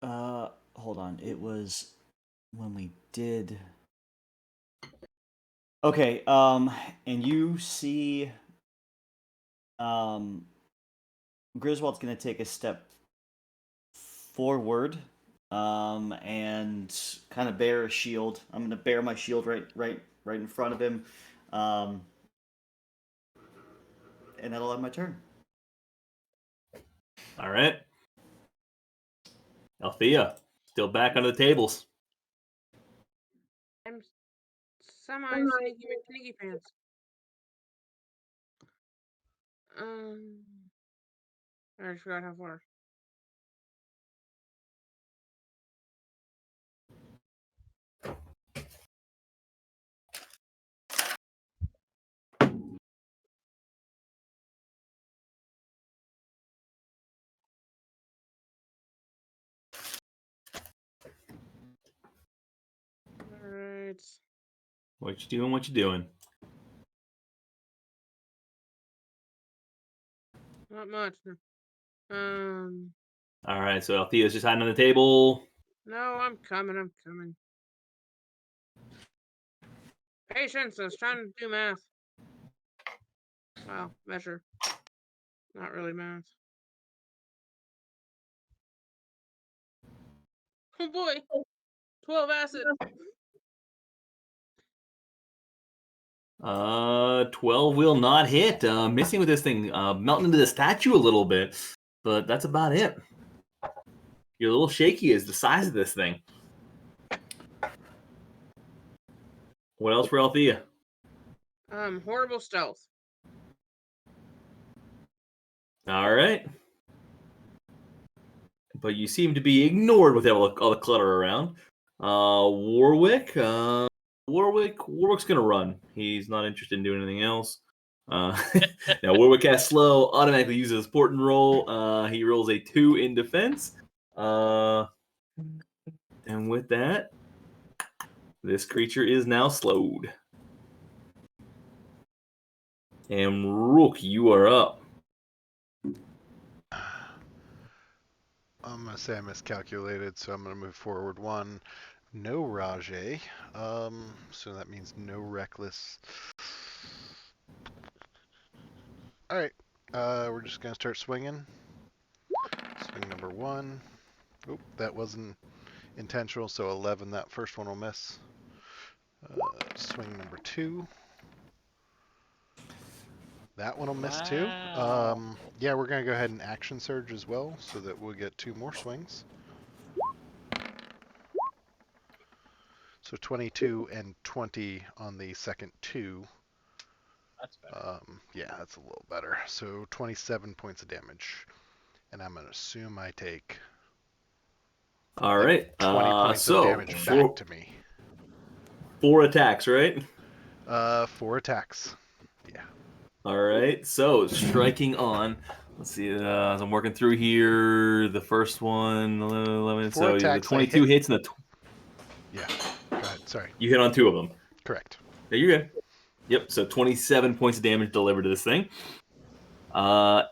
on. It was when we did. Okay. And you see, Griswold's gonna take a step forward, and kind of bear a shield. I'm gonna bear my shield right in front of him, and that'll end my turn. All right. Althea, still back under the tables. I'm semi-sneaky McSneaky pants. I forgot how far. Alright. What you doing? What you doing? Not much. All right, so Althea's just hiding on the table. No, I'm coming. Patience, I was trying to do math. Wow, measure. Not really math. Oh boy! 12 acid! 12 will not hit. Missing with this thing, melting into the statue a little bit, but that's about it. You're a little shaky as the size of this thing. What else for Althea? Horrible stealth. All right. But you seem to be ignored with all the clutter around. Warwick's gonna run. He's not interested in doing anything else. Now Warwick has slow, automatically uses a support and roll. He rolls a 2 in defense. And with that, this creature is now slowed. And Rook, you are up. I'm gonna say I miscalculated, so I'm gonna move forward 1. No Rajay. So that means no reckless. All right. We're just gonna start swinging. Swing number 1. Oop, that wasn't intentional, so 11. That first one will miss. Swing number 2. That one will miss too. Wow. Yeah, we're gonna go ahead and action surge as well, so that we'll get 2 more swings. So 22 and 20 on the second 2. That's better. Yeah, that's a little better. So 27 points of damage, and I'm gonna assume I take. All right. 20 points of damage back to me. 4 attacks, right? 4 attacks. Yeah. All right. So striking on. Let's see. As I'm working through here, the first one, 11. 4 So the attacks, 22 hits and the. Yeah. Go ahead. Sorry. You hit on 2 of them. Correct. Yeah, you're good. Yep. So 27 points of damage delivered to this thing.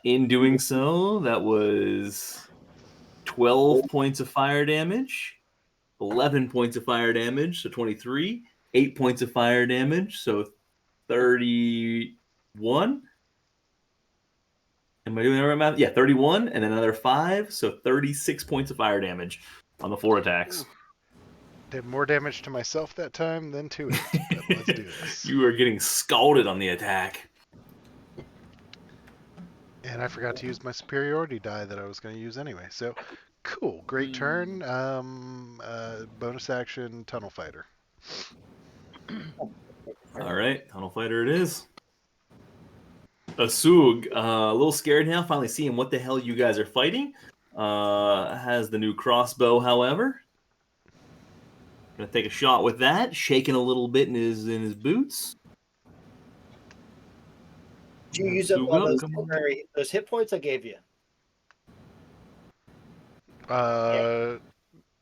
In doing so, that was 12 points of fire damage, 11 points of fire damage, so 23, 8 points of fire damage, so 31, Am I doing the right math? Yeah, 31, and then another 5, so 36 points of fire damage on the 4 attacks. Did more damage to myself that time than to it. But let's do this. You are getting scalded on the attack. And I forgot to use my superiority die that I was going to use anyway. So, cool. Great turn. Bonus action, Tunnel Fighter. All right, Tunnel Fighter it is. Asug, a little scared now, finally seeing what the hell you guys are fighting. Has the new crossbow, however. Gonna take a shot with that, shaking a little bit in his boots. Did you use up Asug all those come on. those hit points I gave you?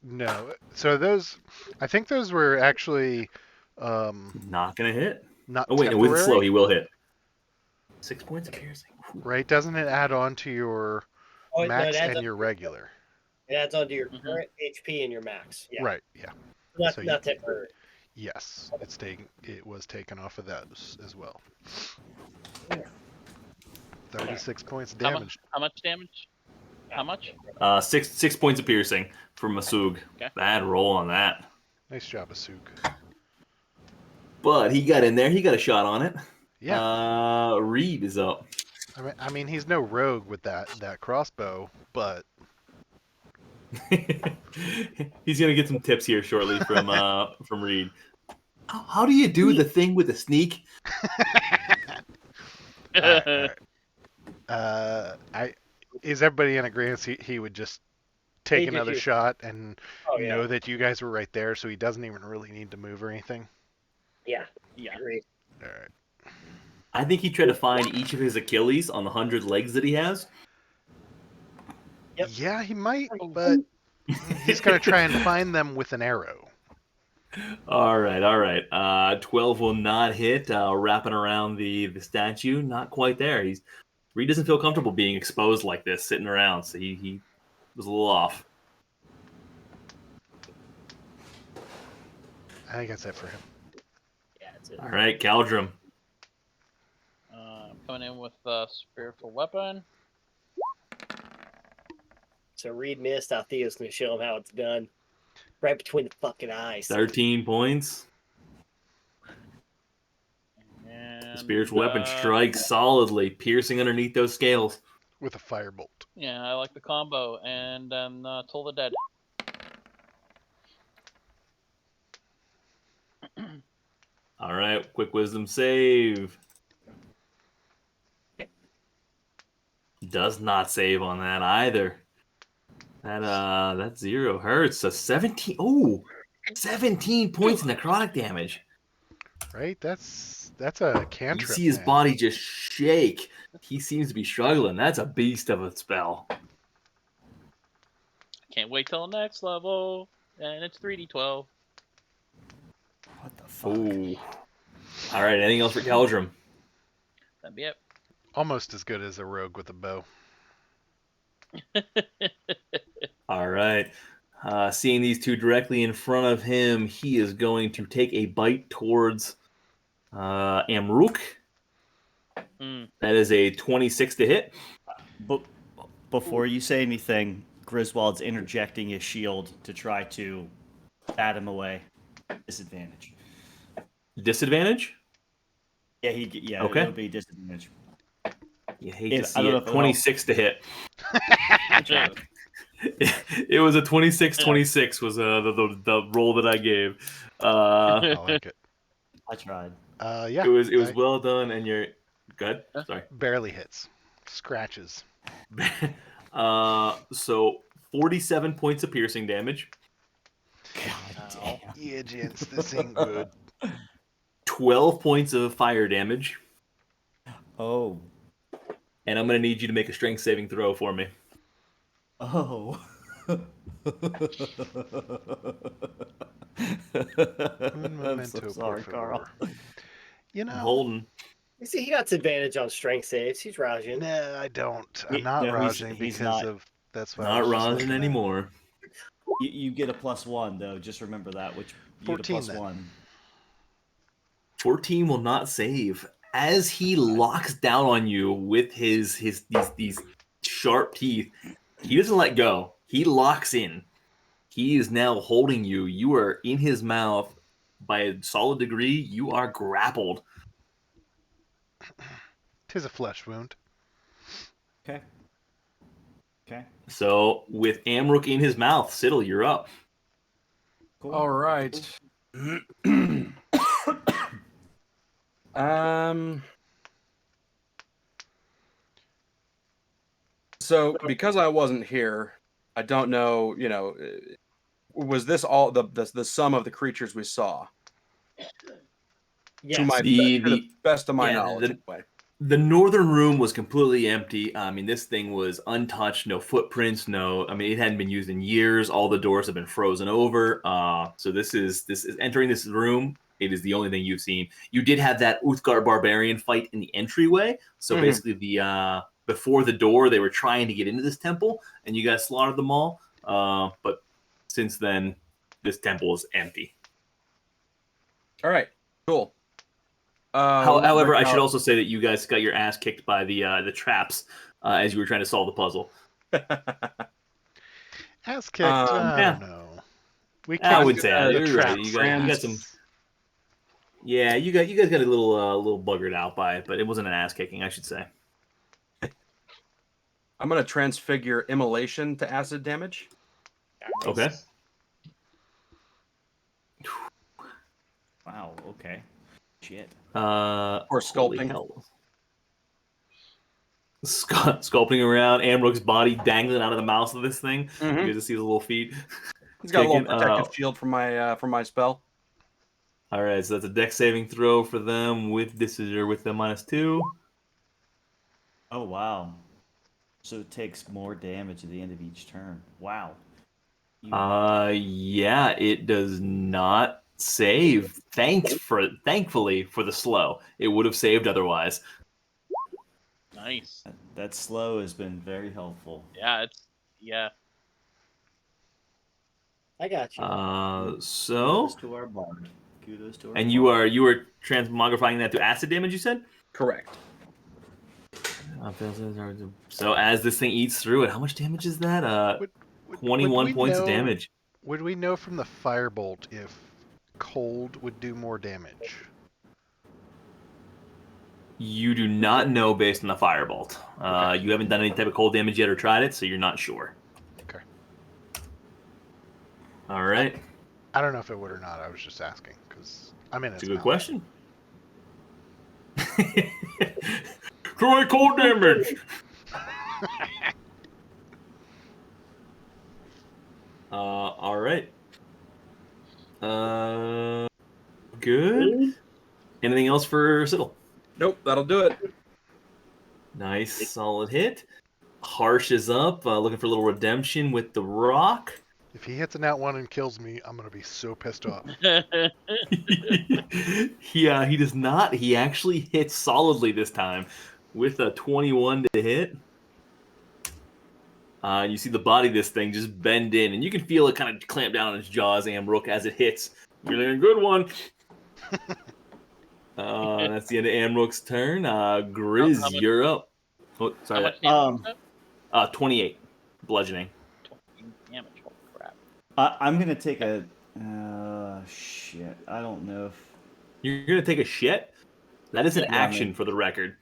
No. So those, I think those were actually Not gonna hit. not Oh wait, no, temporary, with slow he will hit. 6 points of piercing. right? Doesn't it add on to your Oh, no, max it adds and up- your regular? It adds on to your Mhm. current HP and your max. Yeah. Right. Yeah. Not, So not temporary. Yes, it was taken off of those as well. 36 points of damage. How much damage? How much? 6 points of piercing from Asug. Okay. Bad roll on that. Nice job, Asug. But he got in there. He got a shot on it. Yeah. Reed is up. I mean, he's no rogue with that crossbow, but He's gonna get some tips here shortly from Reed. How do you do the thing with the sneak? all right. Is everybody in agreement? He would just take He just another used- shot and Oh yeah. know that you guys were right there, so he doesn't even really need to move or anything. Yeah. Yeah. Agreed. All right. I think he tried to find each of his Achilles on the 100 legs that he has. Yep. Yeah, he might, but he's gonna try and find them with an arrow. All right. 12 will not hit. Wrapping around the statue, not quite there. Reed doesn't feel comfortable being exposed like this, sitting around. So he was a little off. I think that's it for him. Yeah, that's it. All right, Caldrum. Coming in with a spiritual weapon. So Reed missed. Althea's gonna show him how it's done. Right between the fucking eyes. 13 points. And, Spiritual weapon strikes solidly, piercing underneath those scales. With a firebolt. Yeah, I like the combo. And then Toll the Dead. All right, quick wisdom save. Does not save on that either. That 0 hurts. So 17. Oh, 17 points of necrotic damage. Right? That's a cantrip. You see his man. body just shake. He seems to be struggling. That's a beast of a spell. Can't wait till next level. And it's 3d12. What the fuck? Oh. All right, anything else for Caldrum? That'd be it. Almost as good as a rogue with a bow. All right. Seeing these two directly in front of him, he is going to take a bite towards Amruk. Mm. That is a 26 to hit. But before you say anything, Griswold's interjecting his shield to try to bat him away. Disadvantage. Disadvantage? Yeah, Okay. it'll be disadvantage. You hate It's- to I see don't know it. if it'll 26 to hit. Yeah. It was a 26-26 was the roll that I gave. I like it. I tried. Yeah. It was I- well done, and you're good. Sorry. barely hits. Scratches. So 47 points of piercing damage, God damn. Yeah, gents, this ain't good. 12 points of fire damage, Oh. and I'm gonna need you to make a strength saving throw for me. Oh. I'm memento, so por sorry, Carl. favor. You I'm know, holding. You see, he got advantage on strength saves. He's Rajin. nah, I don't. I'm He- not no, he's- Rajing he's because not. of that's what I Not was just Rajin looking at. anymore. You get a +1 though. Just remember that. Which you get a 14 then. +1. 14 will not save as he locks down on you with these sharp teeth, he doesn't let go. He locks in. He is now holding you. You are in his mouth by a solid degree. You are grappled. 'Tis a flesh wound. Okay. Okay. So with Amrook in his mouth, Siddle, you're up. Cool. All right. So because I wasn't here, I don't know. Was this all the sum of the creatures we saw? Yes. To the best of my knowledge, anyway. The northern room was completely empty. I mean, this thing was untouched, no footprints, no. I mean, it hadn't been used in years. All the doors have been frozen over. So this is entering this room. It is the only thing you've seen. You did have that Uthgar barbarian fight in the entryway. So basically, before the door, they were trying to get into this temple, and you guys slaughtered them all. But since then, this temple is empty. All right, cool. However, I should also say that you guys got your ass kicked by the traps as you were trying to solve the puzzle. Ass kicked. I yeah. don't know. We I wouldn't kicked say that. the You're right. trap You got some. friends. Yeah, you guys got a little buggered out by it, but it wasn't an ass kicking, I should say. I'm gonna transfigure immolation to acid damage. Okay. Wow. Okay. Shit. Or sculpting. Sculpting around Amrook's body dangling out of the mouth of this thing. Mhm. You guys see his little feet. He's got a little protective shield from my spell. All right, so that's a dex saving throw for them with the -2. Oh wow. So it takes more damage at the end of each turn. Wow. Yeah, it does not save. Thankfully for the slow, it would have saved otherwise. Nice. That slow has been very helpful. Yeah. I got you. So Kudos to our bard. Kudos to our and bard. you are transmogrifying that to acid damage, you said? Correct. So as this thing eats through it, how much damage is that? 21 points of damage. Would we know from the firebolt if cold would do more damage? You do not know based on the firebolt. Okay. You haven't done any type of cold damage yet or tried it, so you're not sure. Okay. All right. I don't know if it would or not. I was just asking because I'm in its It's a good mouth. question. Try cold damage. All right. Good. Anything else for Siddle? Nope, that'll do it. Nice, solid hit. Harsh is up, looking for a little redemption with the rock. If he hits an out one and kills me, I'm gonna be so pissed off. He does not. He actually hits solidly this time with a 21 to hit. You see the body of this thing just bend in, and you can feel it kind of clamp down on its jaws, Amrook, as it hits. You're doing a good one. That's the end of Amrook's turn. Grizz, you're up. Oh, sorry. How much damage was that? 28 bludgeoning. 20 damage. Holy crap. I'm gonna take a shit. I don't know if You're gonna take a shit? That is an Yeah, action man. for the record.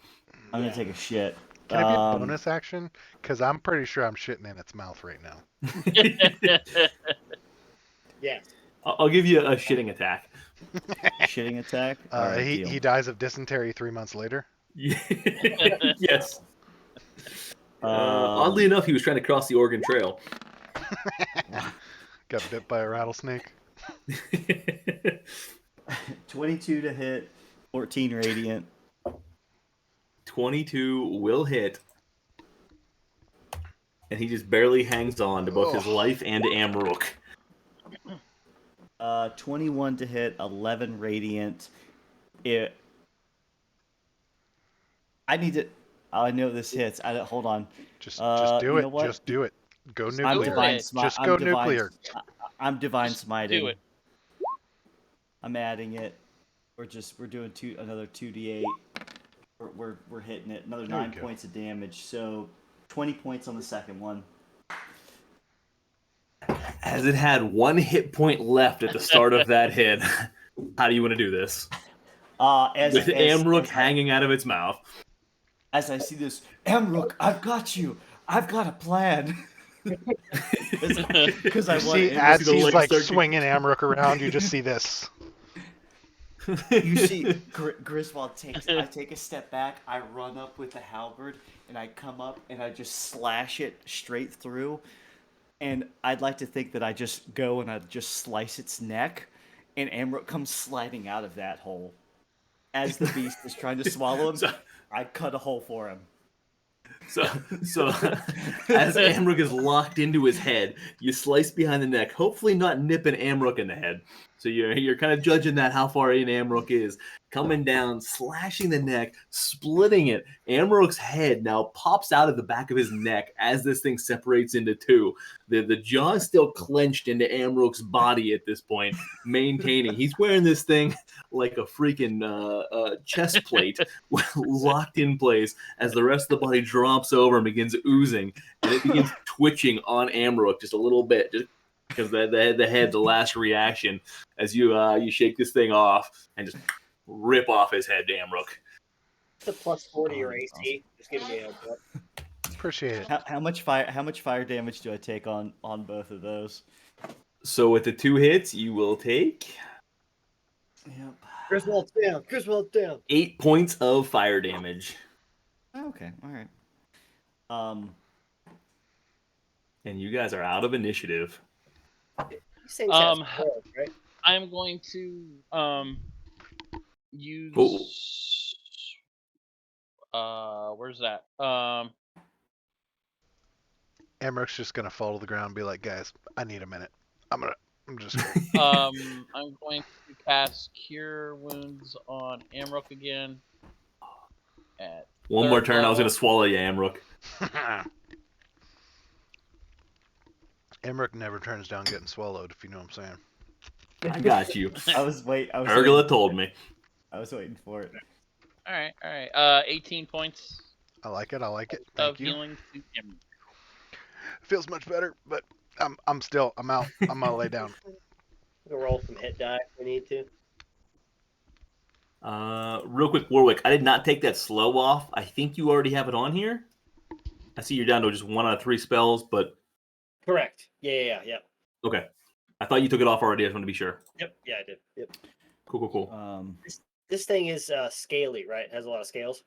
I'm gonna take a shit. Can it be a bonus action? Because I'm pretty sure I'm shitting in its mouth right now. Yes. I'll give you a shitting attack. Shitting attack. All right, deal. He dies of dysentery 3 months later. Yes. Oddly enough, he was trying to cross the Oregon Trail. Got bit by a rattlesnake. 22 to hit, 14 radiant. 22 will hit. And he just barely hangs on to both his life and to Amrook. 21 to hit, 11 radiant. I need to. I know this hits. Hold on. Just do you it. know what? Just do it. Go I'm nuclear. divine smite. Just go nuclear. I'm divine smiting. Do it. I'm adding it. We're doing another 2d8. We're hitting it. Another There you 9 go. points of damage. So 20 points on the second one. As it had 1 hit point left at the start of that hit, how do you want to do this? With Amrook hanging out of its mouth. As I see this, Amrook, I've got you. I've got a plan. Because I You want see, Amrook as see the he's legs like start to- swinging Amrook around, you just see this. You see, Griswold I take a step back, I run up with the halberd, and I come up and I just slash it straight through. And I'd like to think that I just go and I just slice its neck, and Amrook comes sliding out of that hole. As the beast is trying to swallow him, I cut a hole for him. So as Amrook is locked into his head, you slice behind the neck, hopefully not nipping Amrook in the head. So you're kind of judging that how far in Amrook is. Coming down, slashing the neck, splitting it. Amrook's head now pops out of the back of his neck as this thing separates into two. The jaw is still clenched into Amrook's body at this point, maintaining. He's wearing this thing like a freaking chest plate locked in place as the rest of the body drops over and begins oozing, and it begins twitching on Amrook just a little bit, just because the head, the last reaction as you shake this thing off and just rip off his head to Amrook. It's a plus 40 your that's AC. Just giving you a heads up. Appreciate it. How much fire damage do I take on both of those? So with the 2 hits, you will take Yep. Griswold's down. Griswold's down. 8 points of fire damage. Okay, all right. And you guys are out of initiative. These things have Um, skills, right? I'm going to use where's that? Amrook's just gonna fall to the ground and be like, guys, I need a minute. I'm just I'm going to cast Cure Wounds on Amrook again. At One more third turn, I was level. going to swallow you, Amrook. Amrook never turns down getting swallowed, if you know what I'm saying. I got you. Urgula told me. I was waiting for it. All right. 18 points I like it. of Thank you. healing to Amrook. Feels much better, but I'm out. I'm gonna lay down. We'll roll some hit die if we need to. Real quick, Warwick, I did not take that slow off. I think you already have it on here. I see you're down to just 1 out of 3 spells, but Correct. Yeah. okay. I thought you took it off already. I just want to be sure. Yep. Yeah, I did. Yep. Cool. This thing is scaly, right? It has a lot of scales.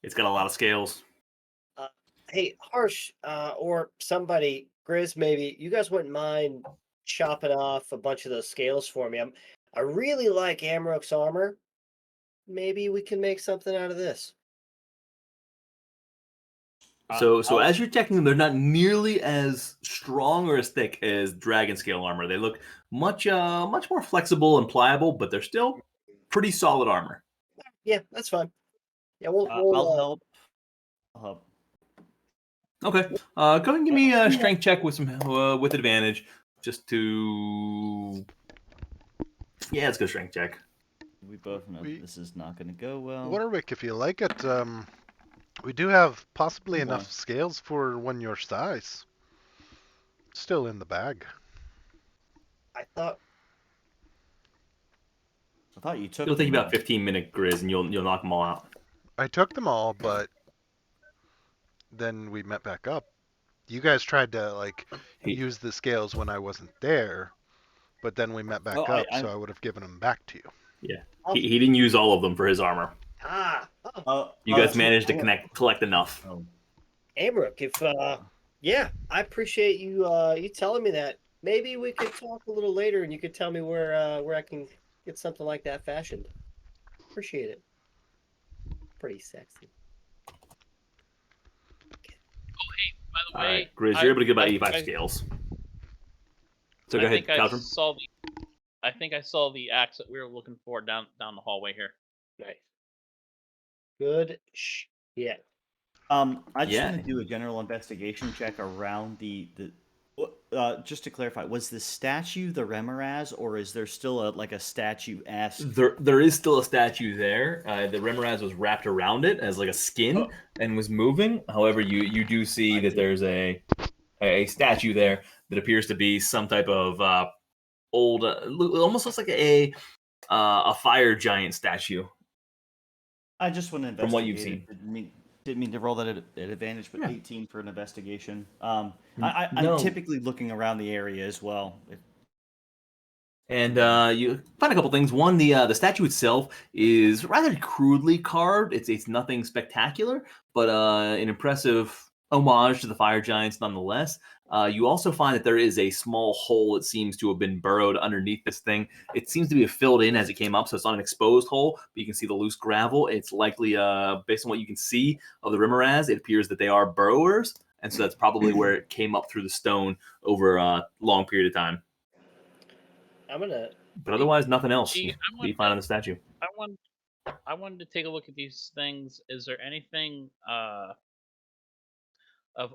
It's got a lot of scales. Hey, Harsh, or somebody, Grizz, maybe you guys wouldn't mind chopping off a bunch of those scales for me. I really like Amrook's armor. Maybe we can make something out of this. So as you're checking them, they're not nearly as strong or as thick as dragon scale armor. They look much more flexible and pliable, but they're still pretty solid armor. Yeah, that's fine. Yeah, we'll I'll help. I'll help. Okay. Go ahead and give me a strength check with with advantage, just to. Yeah, it's a good strength check. We both know this is not going to go well. Warwick, if you like it, we do have possibly Come on. enough scales for one your size. Still in the bag. I thought you took. It'll take you them about 15-minute grizz, and you'll knock them all out. I took them all, but then we met back up. You guys tried to use the scales when I wasn't there, but then we met back up, so I would have given them back to you. Yeah, he didn't use all of them for his armor. You guys managed to collect enough. Amrook, if yeah, I appreciate you you telling me that. Maybe we could talk a little later, and you could tell me where I can get something like that fashioned. Appreciate it. Pretty sexy. By the All way, right, Grizz, you're able to get about I 85 think scales. So go ahead, Calvin. I think I saw the axe that we were looking for down the hallway here. Nice. Good shit. I just want to do a general investigation check around the just to clarify, was the statue the Remoraz, or is there still a statue-esque? There is still a statue there. The Remoraz was wrapped around it as like a skin and was moving. However, you do see that there's a statue there that appears to be some type of old, almost looks like a fire giant statue. I just want to investigate. From what you've seen. Didn't mean to roll that at advantage, but 18 for an investigation. I'm No. typically looking around the area as well. And you find a couple things. One, the statue itself is rather crudely carved. It's nothing spectacular, but an impressive homage to the fire giants nonetheless. You also find that there is a small hole that seems to have been burrowed underneath this thing. It seems to be filled in as it came up, so it's not an exposed hole, but you can see the loose gravel. It's likely, based on what you can see of the Remoraz, it appears that they are burrowers, and so that's probably where it came up through the stone over a long period of time. But otherwise, nothing else. Gee, Be fine on the statue. I wanted to take a look at these things. Is there anything of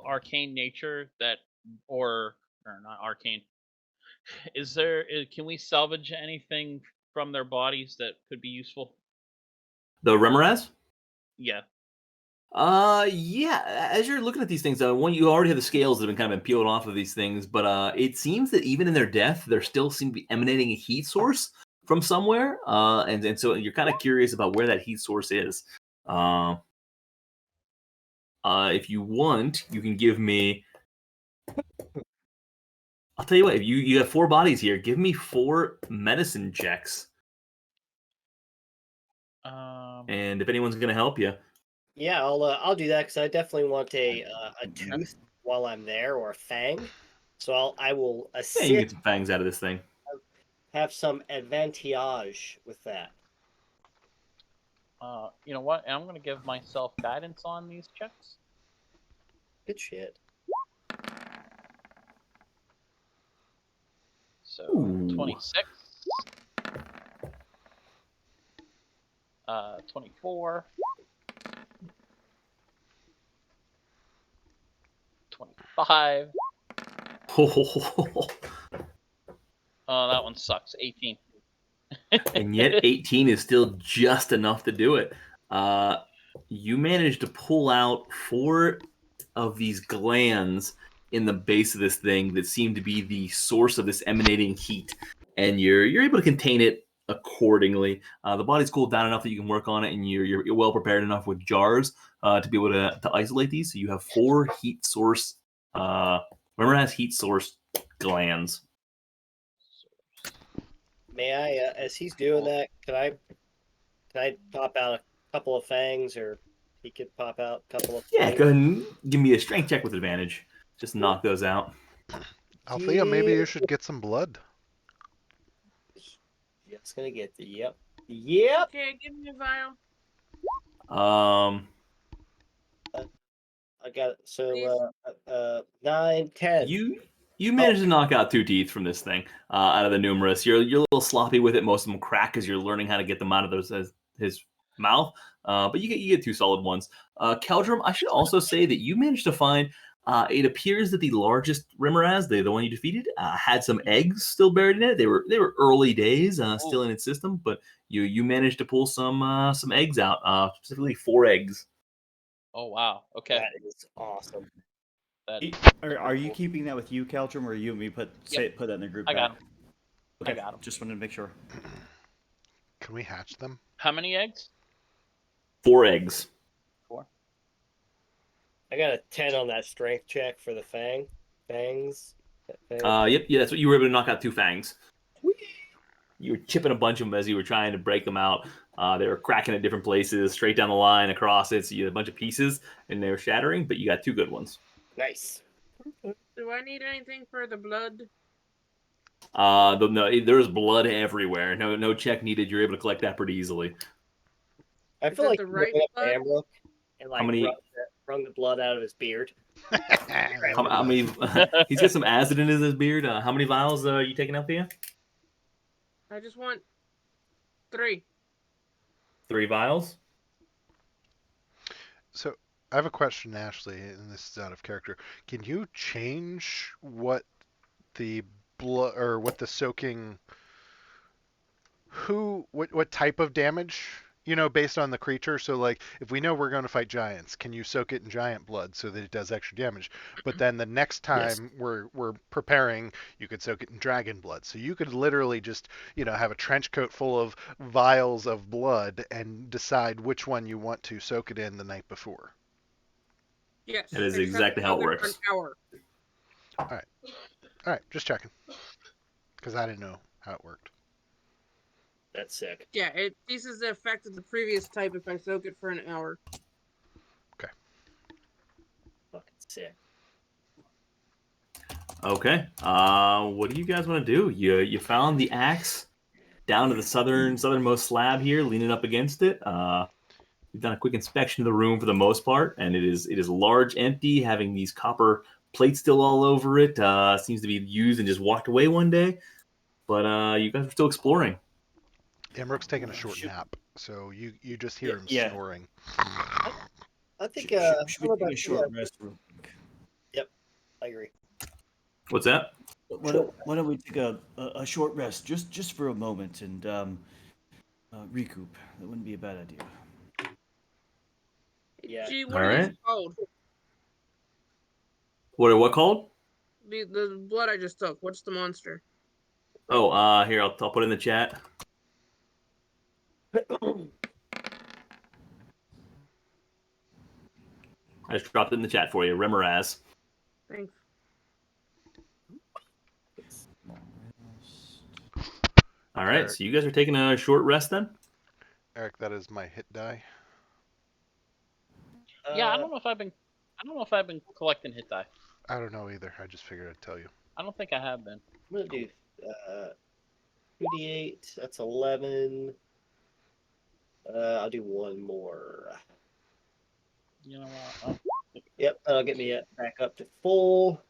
arcane nature that, or not arcane? Can we salvage anything from their bodies that could be useful? The Remoraz? Yeah. Yeah. As you're looking at these things, one, you already have the scales that have been kind of peeled off of these things, but it seems that even in their death, there still seem to be emanating a heat source from somewhere. And so you're kind of curious about where that heat source is. If you want, you can give me. I'll tell you what. If you have 4 bodies here, give me 4 medicine checks. And if anyone's going to help you. Yeah, I'll do that because I definitely want a tooth while I'm there, or a fang. So I will assist. Yeah, you can get some fangs out of this thing. Have some advantage with that. You know what? I'm going to give myself guidance on these checks. Good shit. So Ooh. 26. 24. 25. Oh, that one sucks. 18. And yet 18 is still just enough to do it. You managed to pull out 4 of these glands in the base of this thing that seem to be the source of this emanating heat, and you're able to contain it accordingly. The body's cooled down enough that you can work on it, and you're well prepared enough with jars to be able to isolate these. So you have 4 heat source. Remember, it has heat source glands. May I, as he's doing that, can I pop out a couple of fangs, or he could pop out a couple of fangs? Yeah, go ahead and give me a strength check with advantage. Just knock those out. Althea, maybe you should get some blood. Just gonna get the yep. Okay, give me a vial. I got so 9, 10. You managed to knock out 2 teeth from this thing out of the numerous. You're a little sloppy with it. Most of them crack as you're learning how to get them out of his mouth. But you get 2 solid ones. Chamb3r, I should also say that you managed to find. It appears that the largest Remoraz, the one you defeated, had some eggs still buried in it. They were early days, still in its system, but you managed to pull some eggs out, specifically 4 eggs. Oh, wow. Okay. That is awesome. Are you keeping that with you, Chamb3r, or you and me put that in the group? I got chat? him. Okay, I got him. just wanted to make sure. Can we hatch them? How many eggs? 4 eggs. 4. I got a 10 on that strength check for the fangs. Yep, yeah, that's what you were able to knock out 2 fangs. You were chipping a bunch of them as you were trying to break them out. They were cracking at different places, straight down the line, across it. So you had a bunch of pieces, and they were shattering, but you got 2 good ones. Nice. Do I need anything for the blood? No, there's blood everywhere. No check needed. You're able to collect that pretty easily. I Is feel that like the he right went up to blood? Amrook and How many- wrung the blood out of his beard. How many? He's got some acid in his beard. How many vials are you taking out there? I just want 3. 3 vials. So I have a question, Ashley, and this is out of character. Can you change what the blood or what the soaking what type of damage, based on the creature. So like if we know we're going to fight giants, can you soak it in giant blood so that it does extra damage? But then the next Yes. time we're preparing, you could soak it in dragon blood. So you could literally just, have a trench coat full of vials of blood and decide which one you want to soak it in the night before. Yes. That is I just have to exactly how it soak for works. an hour. All right, just checking. Because I didn't know how it worked. That's sick. Yeah, it ceases the effect of the previous type if I soak it for an hour. Fucking sick. Okay. What do you guys want to do? You found the axe down to the southernmost slab here, leaning up against it. We've done a quick inspection of the room for the most part, and it is large, empty, having these copper plates still all over it. Seems to be used and just walked away one day. But you guys are still exploring. Amrook's taking a short nap, so you just hear him Yeah. snoring. I think Should we take a short rest? I agree. What's that? Why don't we take a short rest just for a moment and recoup? That wouldn't be a bad idea. Yeah. Gee, what All are these right. called? What called? The blood I just took. What's the monster? Oh, here, I'll put it in the chat. I just dropped it in the chat for you. Remoraz. Thanks. All right, so you guys are taking a short rest then? Eric, that is my hit die. Yeah, I don't know if I've been collecting hit die. I don't know either. I just figured I'd tell you. I don't think I have been. I'm gonna do 2d8. That's 11. I'll do one more. You know what? Yep, that'll get me back up to full.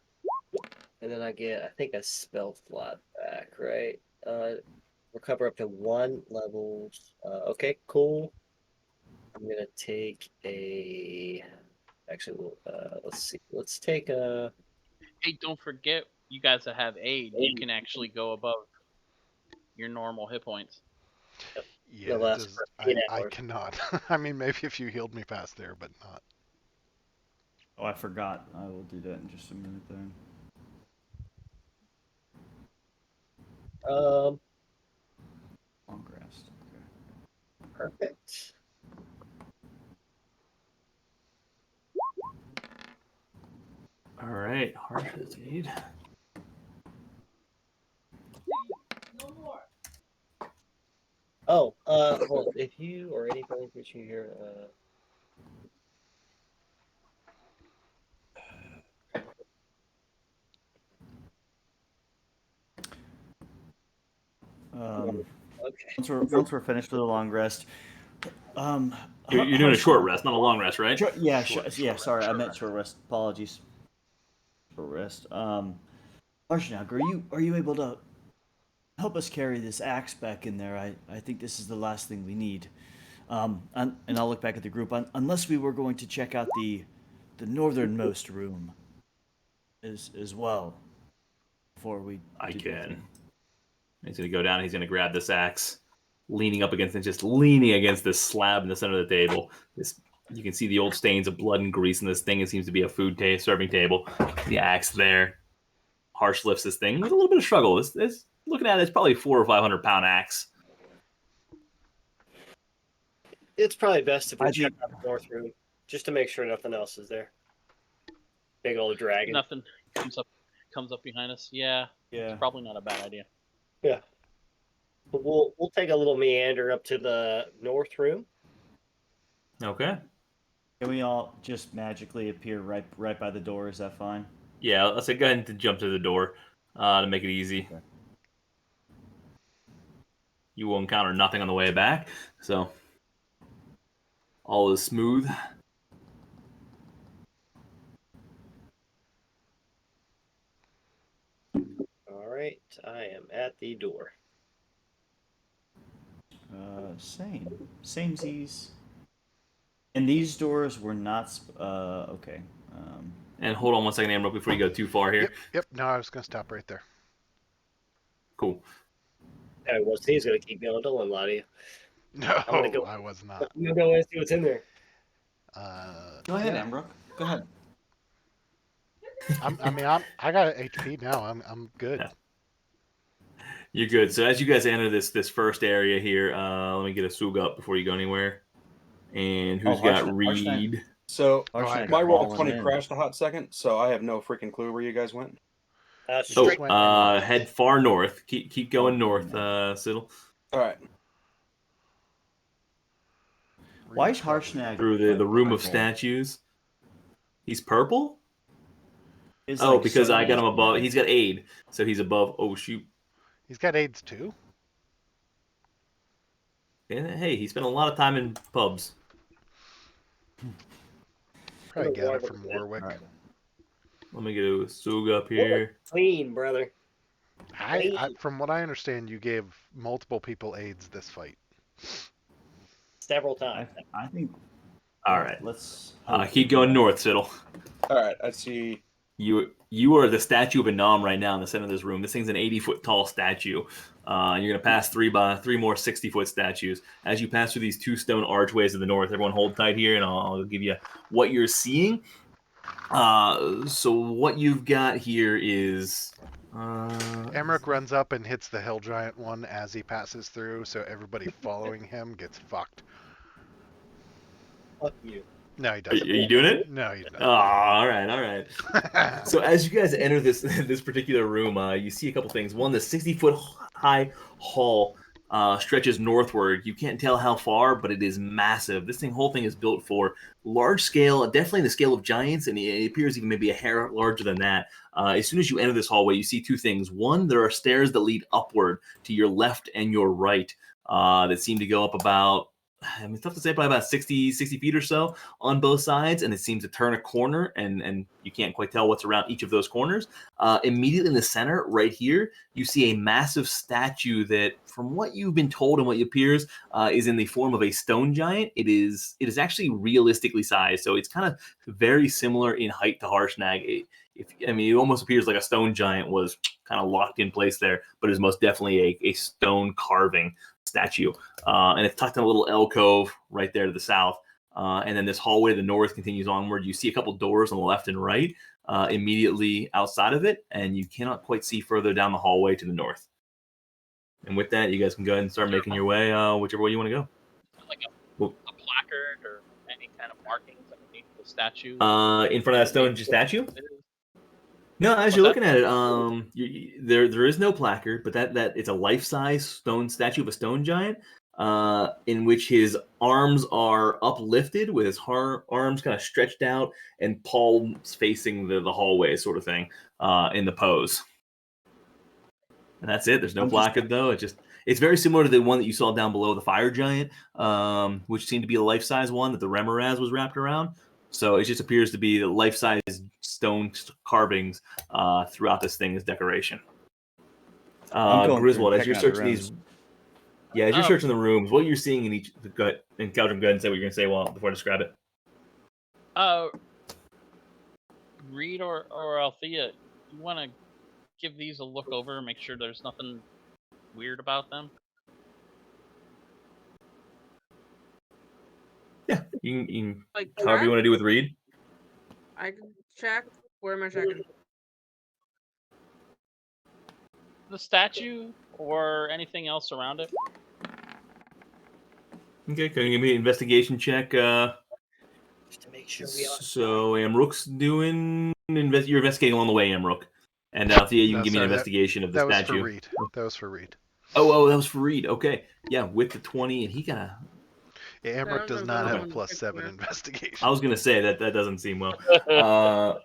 And then I think, a spell slot back, right? Recover up to 1 level. Okay, cool. I'm gonna take a. Actually, let's see. Let's take a. Hey, don't forget, you guys that have aid, you can actually go above your normal hit points. Yeah, No, it that's does, for 8 I hours. cannot. I mean, maybe if you healed me past there, but not. Oh, I forgot. I will do that in just a minute then. Long rest. Okay. Perfect. All right, harsh aid. Oh, well, if you or anybody that you hear, okay. Once we're finished with the long rest, You're doing a short rest, not a long rest, right? Sorry, I meant short rest. Apologies. Short rest. Harshnag, are you able to help us carry this axe back in there? I think this is the last thing we need. And I'll look back at the group. Unless we were going to check out the northernmost room as well before we. I can. He's gonna go down. He's gonna grab this axe, leaning against this slab in the center of the table. You can see the old stains of blood and grease in this thing. It seems to be a serving table. The axe there. Harsh lifts this thing with a little bit of struggle. This looking at it, it's probably 400 or 500 pound axe. It's probably best if we check out the north room just to make sure nothing else is there. Big old dragon. Nothing comes up behind us. Yeah. It's probably not a bad idea. Yeah. But we'll take a little meander up to the north room. Okay. Can we all just magically appear right by the door? Is that fine? Yeah, let's say go ahead and jump to the door to make it easy. Okay. You will encounter nothing on the way back, so all is smooth. All right, I am at the door. Samesies. And these doors were not. Okay. And hold on one second, Amro, before you go too far here. Yep. No, I was gonna stop right there. Cool. He's gonna keep going. Don't lie to you. No, I'm gonna go. I was not. I'm gonna go and see what's in there. Go ahead, Yeah. Amrook. Go ahead. I got HP now. I'm good. Yeah. You're good. So as you guys enter this first area here, let me get a Sug up before you go anywhere. And who's got Reed? So Harshnag my roll falling 20 in. crashed a hot second, so I have no freaking clue where you guys went. Straight. Head far north. Keep going north, Siddle. All right. Why is Harshnag Through the room of purple? statues. He's purple? Is, Oh, like, because I got him circles above. red? He's got aid, so he's above. Oh shoot! He's got AIDS too. Yeah, hey, he spent a lot of time in pubs. Probably got it from Warwick. All right. Let me get a Sug up here. Clean, brother. From what I understand, you gave multiple people AIDS this fight. Several times. I think. All right. Let's Keep going north, Siddle. All right. I see. You are the statue of Anam right now in the center of this room. This thing's an 80-foot tall statue. You're gonna pass three more 60-foot statues. As you pass through these two stone archways to the north, everyone hold tight here, and I'll give you what you're seeing. So what you've got here is. Emmerich runs up and hits the hill giant one as he passes through, so everybody following him gets fucked. Fuck you. No, he Are doesn't. you doing it? No, he's Oh, not. all right. So as you guys enter this particular room, you see a couple things. One, the 60-foot high hall stretches northward. You can't tell how far, but it is massive. This whole thing is built for large scale, definitely the scale of giants, and it appears even maybe a hair larger than that. As soon as you enter this hallway, you see two things. One, there are stairs that lead upward to your left and your right that seem to go up about, it's tough to say, probably about 60 feet or so on both sides, and it seems to turn a corner, and you can't quite tell what's around each of those corners. Immediately in the center, right here, you see a massive statue that, from what you've been told and what appears, is in the form of a stone giant. It is actually realistically sized, so it's kind of very similar in height to Harshnag. It almost appears like a stone giant was kind of locked in place there, but is most definitely a stone carving statue, and it's tucked in a little alcove right there to the south. And then this hallway to the north continues onward. You see a couple doors on the left and right immediately outside of it, and you cannot quite see further down the hallway to the north. And with that, you guys can go ahead and start making your way whichever way you want to go. Like a placard or any kind of markings underneath the statue. In front of that stone statue? No, as you're looking at it, there is no placard, but that it's a life-size stone statue of a stone giant, in which his arms are uplifted with his arms kind of stretched out and palms facing the hallway, sort of thing, in the pose. And that's it. There's no placard though. It's very similar to the one that you saw down below, the fire giant, which seemed to be a life-size one that the Remoraz was wrapped around. So it just appears to be the life-size stone carvings throughout this thing as decoration. Griswold, as you're searching these, as you're searching the rooms, what you're seeing in each, go ahead, and Caldrum, go ahead and say what you're going to say before I describe it. Reed or Althea, you want to give these a look over and make sure there's nothing weird about them? Yeah, you can Like, however you want to do with Reed. I can check. Where am I checking? The statue or anything else around it? Okay, can you give me an investigation check? Just to make sure we are. So Amrook's doing you're investigating along the way, Amrook. And Althea, you can give me an investigation of the statue. That was for Reed. Oh, that was for Reed. Okay. Yeah, with the 20, and he got a... Yeah, Emmerich does not have a +7 investigation. I was going to say that doesn't seem well.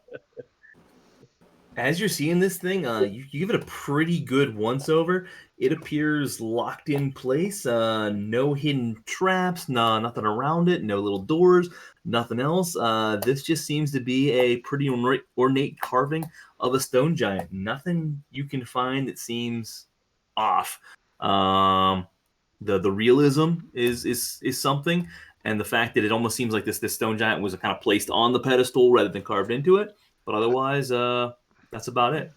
As you're seeing this thing, you give it a pretty good once-over. It appears locked in place. No hidden traps, nothing around it, no little doors, nothing else. This just seems to be a pretty ornate carving of a stone giant. Nothing you can find that seems off. The realism is something, and the fact that it almost seems like this stone giant was kind of placed on the pedestal rather than carved into it. But otherwise, that's about it.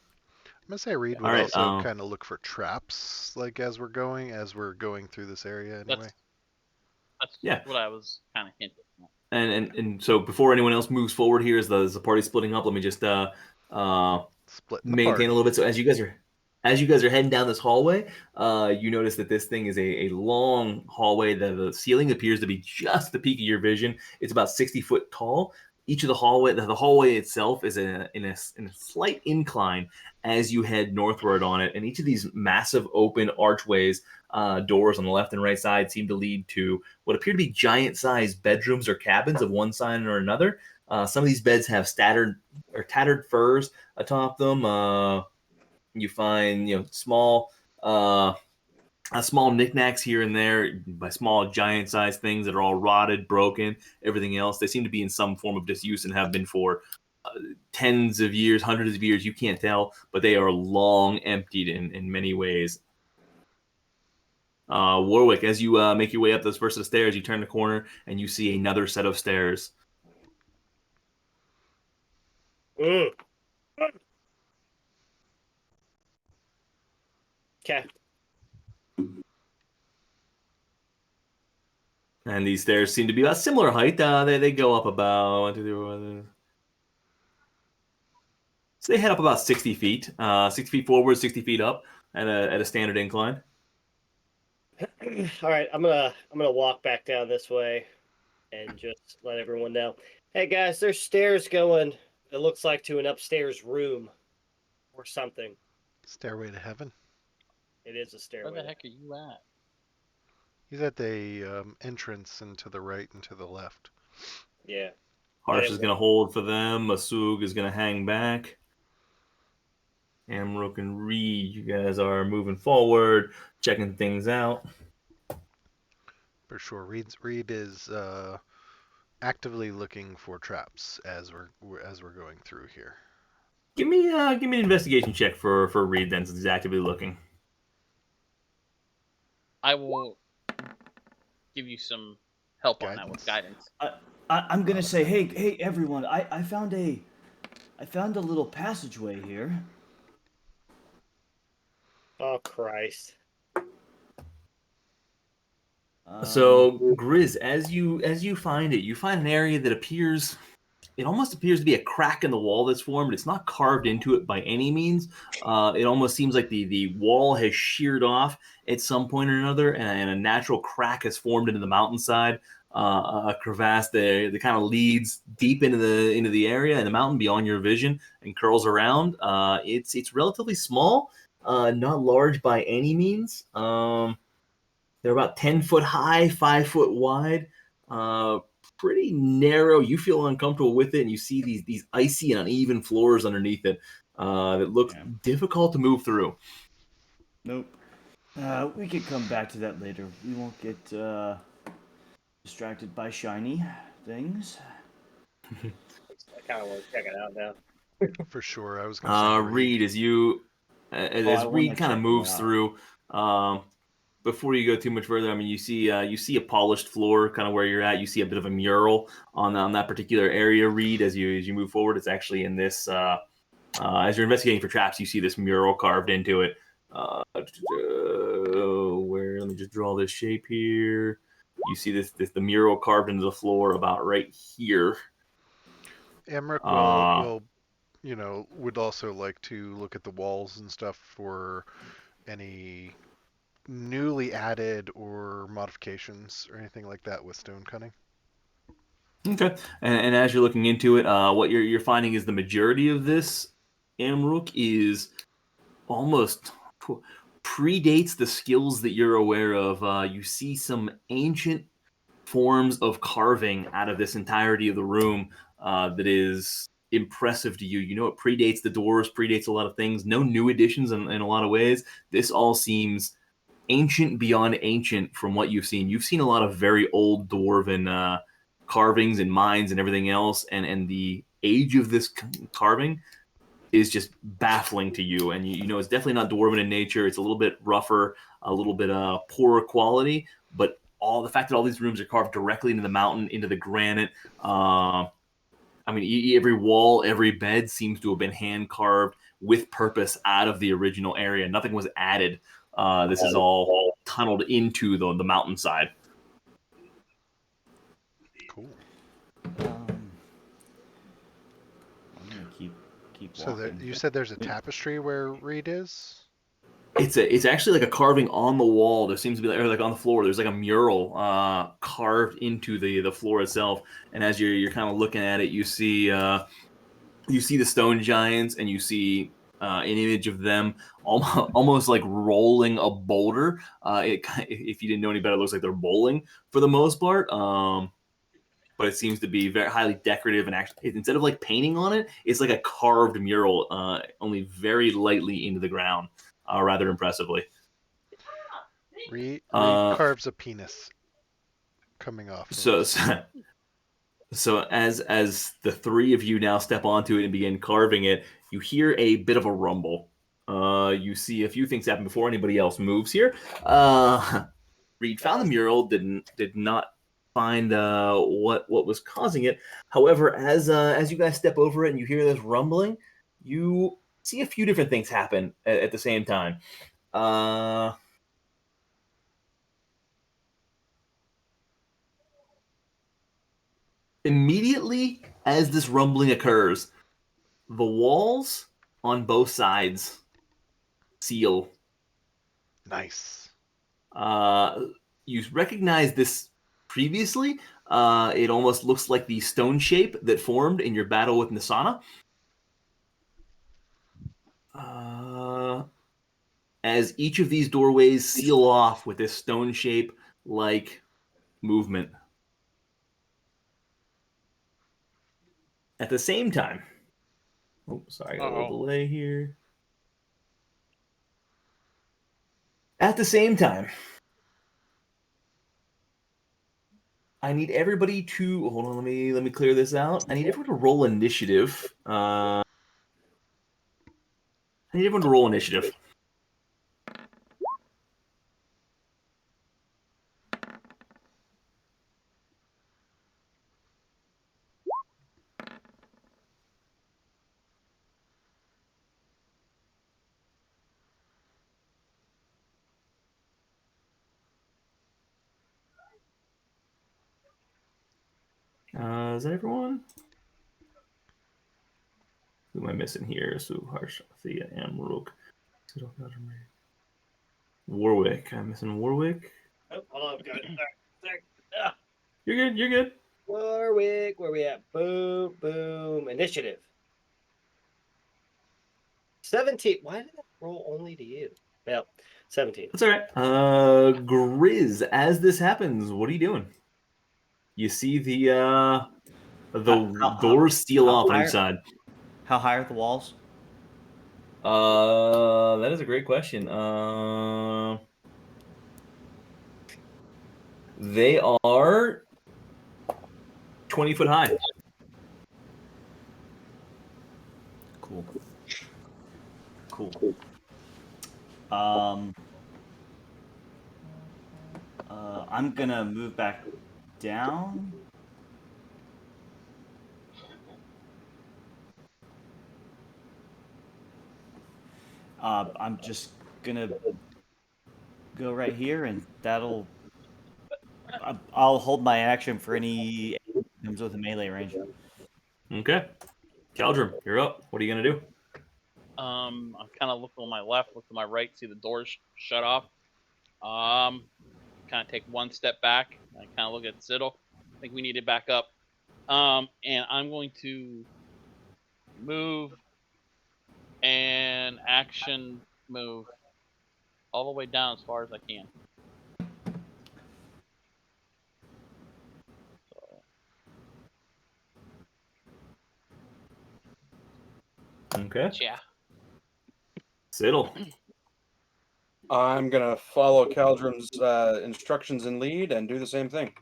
I'm gonna say Reed would All right, also kind of look for traps, like as we're going through this area anyway. That's Yeah. what I was kind of hinting at. And so before anyone else moves forward here, as the party splitting up, let me just Splitting the maintain a party. little bit. So as you guys are heading down this hallway, you notice that this thing is a long hallway. The ceiling appears to be just the peak of your vision. It's about 60 foot tall. Each of the hallway itself is in a slight incline as you head northward on it, and each of these massive open archways, doors on the left and right side, seem to lead to what appear to be giant-sized bedrooms or cabins of one side or another. Some of these beds have tattered furs atop them. You find small knickknacks here and there, by small giant-sized things that are all rotted, broken, everything else. They seem to be in some form of disuse and have been for tens of years, hundreds of years. You can't tell, but they are long emptied in many ways. Warwick, as you make your way up those first of the stairs, you turn the corner and you see another set of stairs. Okay. And these stairs seem to be about similar height. They go up about 1, 2, 3, 4, so they head up about 60 feet. 60 feet forward, 60 feet up at a standard incline. All right, I'm gonna walk back down this way and just let everyone know. Hey guys, there's stairs going. It looks like to an upstairs room or something. Stairway to heaven. It is a stairway. Where the heck are you at? He's at the entrance and to the right and to the left. Yeah. Harsh is going to hold for them. Masug is going to hang back. Amrook and Reed, you guys are moving forward, checking things out. For sure. Reed is actively looking for traps as we're going through here. Give me an investigation check for Reed then, since he's actively looking. I will give you some help on that with guidance. I'm gonna say, hey everyone, I found a little passageway here. Oh Christ. So Grizz, as you find it, you find an area that almost appears to be a crack in the wall that's formed. It's not carved into it by any means. It almost seems like the wall has sheared off at some point or another, and a natural crack has formed into the mountainside. A crevasse that kind of leads deep into the area and the mountain beyond your vision and curls around. It's relatively small, not large by any means. They're about 10 foot high, 5 foot wide. Pretty narrow. You feel uncomfortable with it, and you see these icy and uneven floors underneath it that look difficult to move through. Nope. We could come back to that later. We won't get distracted by shiny things. I kind of want to check it out now. For sure, I was going to say Reed, as Reed kind of moves through, before you go too much further, I mean, you see a polished floor, kind of where you're at. You see a bit of a mural on that particular area. Reed, as you move forward, it's actually in this. As you're investigating for traps, you see this mural carved into it. Let me just draw this shape here. You see the mural carved into the floor about right here. Emmerich will would also like to look at the walls and stuff for any newly added or modifications or anything like that with stone cutting. Okay, and as you're looking into it, what you're finding is the majority of this Amrook is almost predates the skills that you're aware of. You see some ancient forms of carving out of this entirety of the room that is impressive to you. You know, it predates the doors, predates a lot of things. No new additions in a lot of ways. This all seems ancient beyond ancient from what you've seen. You've seen a lot of very old dwarven carvings and mines and everything else, and the age of this carving is just baffling to you. And you know it's definitely not dwarven in nature. It's a little bit rougher, a little bit poorer quality, but the fact that all these rooms are carved directly into the mountain, into the granite. I mean, every wall, every bed seems to have been hand carved with purpose out of the original area. Nothing was added. This is all tunneled into the mountainside. Cool. I'm gonna keep So walking. you said there's a tapestry where Reed is? It's actually like a carving on the wall. There seems to be like on the floor. There's like a mural carved into the floor itself. And as you're kind of looking at it, you see the stone giants, and you see an image of them almost like rolling a boulder. If you didn't know any better, it looks like they're bowling for the most part. But it seems to be very highly decorative, and actually, instead of like painting on it, it's like a carved mural, only very lightly into the ground, rather impressively. Reed Uh, carves a penis coming off. So as the three of you now step onto it and begin carving it, you hear a bit of a rumble. You see a few things happen before anybody else moves here. Reed found the mural, did not find what was causing it. However, as you guys step over it and you hear this rumbling, you see a few different things happen at the same time. Immediately as this rumbling occurs, the walls on both sides seal. Nice. You recognize this previously. It almost looks like the stone shape that formed in your battle with Nisana. As each of these doorways seal off with this stone shape like movement. At the same time, sorry, I got a little delay here. At the same time, I need everybody to hold on. Let me clear this out. I need everyone to roll initiative. I need everyone to roll initiative. Is that everyone? Who am I missing here? So Harsh, Thea, Amrook, Warwick. I'm missing Warwick. Oh, hold on, sorry. You're good. You're good. Warwick, where we at? Boom, boom. Initiative. 17. Why did that roll only to you? Well, 17. That's all right. Grizz, as this happens, what are you doing? You see the doors seal off on each side. How high are the walls? That is a great question. They are 20 foot high. Cool. I'm gonna move back down. I'm just gonna go right here, and I'll hold my action for any comes with a melee range. Okay. Chamb3r, you're up. What are you gonna do? I'm kind of looking on my left, look to my right, see the doors shut off. Kind of take one step back. I kind of look at Siddle. I think we need to back up. And I'm going to move and action move all the way down as far as I can. Okay. Yeah. Siddle. I'm gonna follow Chamb3r's instructions and lead and do the same thing.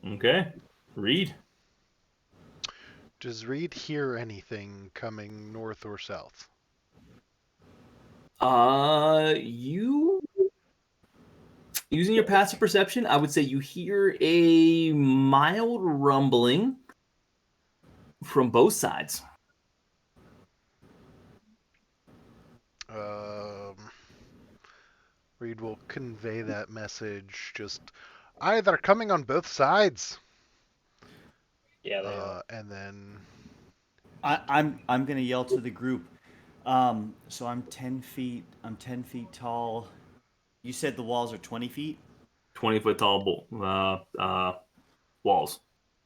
Okay. Reed. Does Reed hear anything coming north or south? You using your passive perception, I would say you hear a mild rumbling from both sides. Reed will convey that message. Just, they're coming on both sides. Yeah, they are. And then I'm gonna yell to the group. So I'm 10 feet. I'm 10 feet tall. You said the walls are 20 feet. 20-foot tall walls.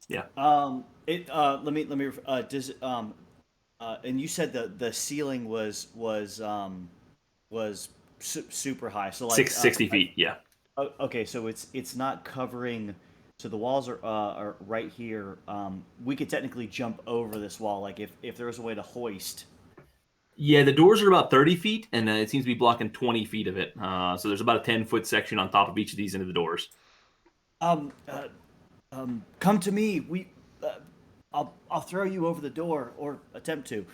Yeah. Let me does and you said the ceiling was super high. So like 60 feet. Yeah. Okay, so it's not covering. So the walls are right here. We could technically jump over this wall, like if there was a way to hoist. Yeah, the doors are about 30 feet, and it seems to be blocking 20 feet of it. So there's about a 10-foot section on top of each of these into the doors. Um, uh, come to me. I'll throw you over the door or attempt to.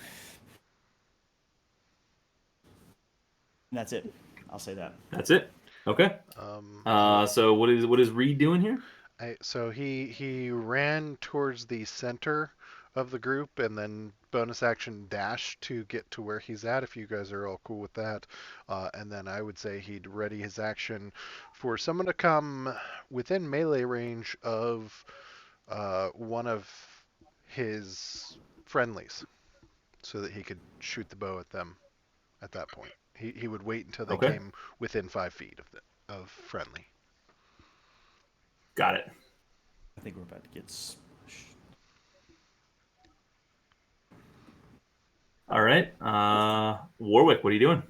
And that's it. I'll say that. That's it. Okay. So what is Reed doing here? So he ran towards the center of the group and then bonus action dash to get to where he's at, if you guys are all cool with that. And then I would say he'd ready his action for someone to come within melee range of one of his friendlies so that he could shoot the bow at them at that point. He would wait until they came within 5 feet of friendly. Got it. I think we're about to get smushed. All right. Warwick, what are you doing?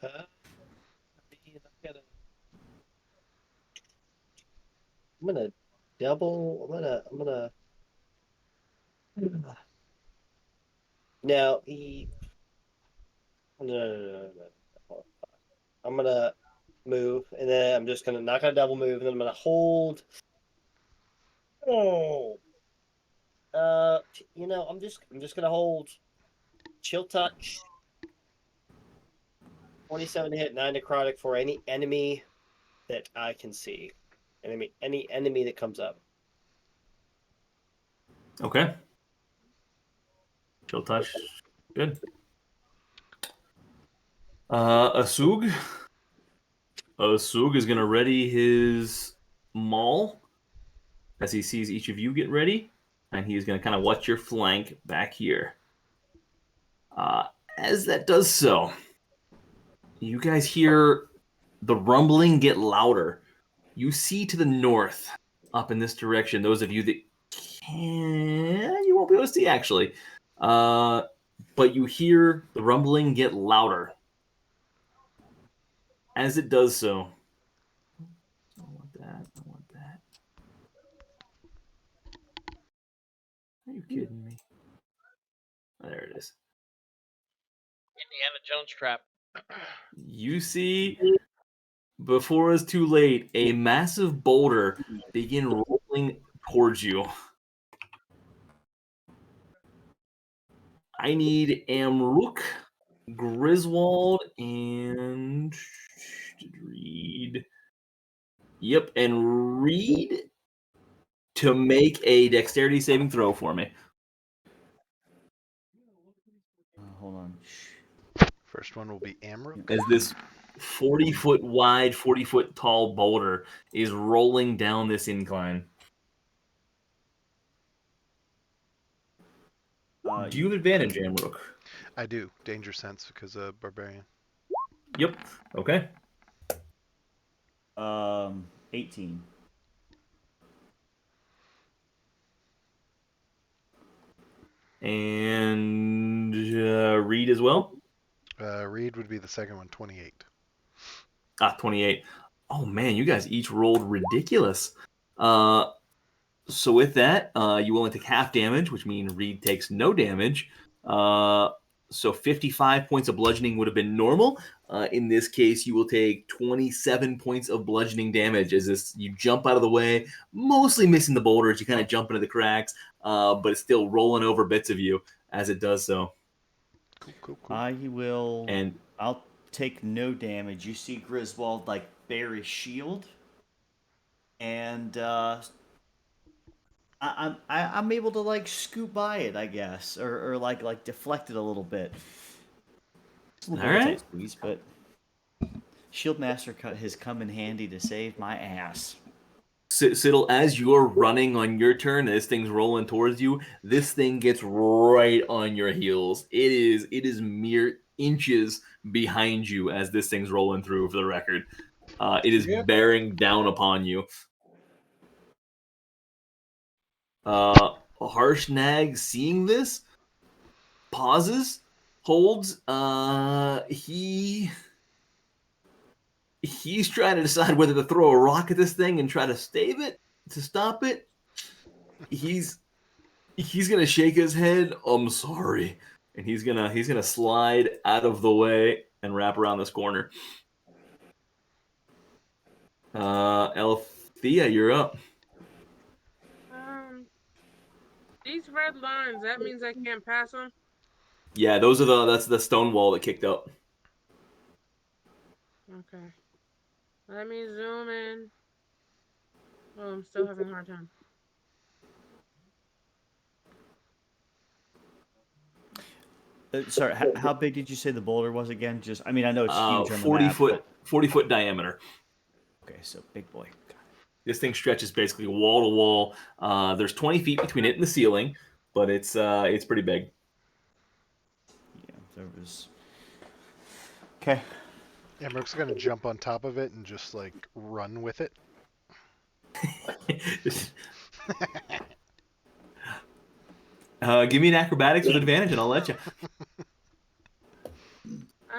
I'm gonna double. I'm gonna. Now he. No. I'm gonna move, and then I'm just gonna not gonna double move, and then I'm gonna hold. Oh. I'm just gonna hold. Chill touch. 27 to hit, 9 necrotic for any enemy that I can see. Any enemy that comes up. Okay. Chill touch. Good. Asug. Asug is gonna ready his maul as he sees each of you get ready, and he's gonna kind of watch your flank back here. As that does so, you guys hear the rumbling get louder. You see to the north, up in this direction, those of you that you won't be able to see actually. But you hear the rumbling get louder. As it does so, I want that. Are you kidding me? There it is. Indiana Jones trap. You see, before it's too late, a massive boulder begin rolling towards you. I need Amrook, Griswold, and Reed. Yep, and Reed to make a dexterity saving throw for me. Hold on. First one will be Amrook. As this 40-foot wide, 40-foot tall boulder is rolling down this incline. Do you have advantage, Amrook? I do. Danger sense because of barbarian. Yep. Okay. 18. And Reed as well? Reed would be the second one, 28. 28. Oh, man, you guys each rolled ridiculous. So with that, you only take half damage, which means Reed takes no damage. So 55 points of bludgeoning would have been normal. In this case, you will take 27 points of bludgeoning damage as you jump out of the way, mostly missing the boulders. You kind of jump into the cracks, but it's still rolling over bits of you as it does so. Cool. I will. And I'll take no damage. You see Griswold like bare his shield, and I'm able to like scoot by it, I guess, or like deflect it a little bit. It's a little All bit of a right. tight squeeze, but Shieldmaster cut has come in handy to save my ass. Siddle, as you're running on your turn, and this thing's rolling towards you, this thing gets right on your heels. It is mere inches behind you as this thing's rolling through, for the record. It is Yeah. bearing down upon you. Harshnag, seeing this, pauses, holds. He's trying to decide whether to throw a rock at this thing and try to stave it, to stop it. He's gonna shake his head. I'm sorry, and he's gonna slide out of the way and wrap around this corner. Althea, you're up. These red lines, that means I can't pass them? Yeah, that's the stone wall that kicked up. Okay. Let me zoom in. Oh, I'm still having a hard time. Sorry, how big did you say the boulder was again? Just, I mean, I know it's huge on the 40 map, foot 40-foot diameter. Okay, so big boy. This thing stretches basically wall to wall. There's 20 feet between it and the ceiling, but it's pretty big. Yeah, there was. Okay. Emmerich gonna jump on top of it and just like run with it. Give me an acrobatics with advantage, and I'll let you.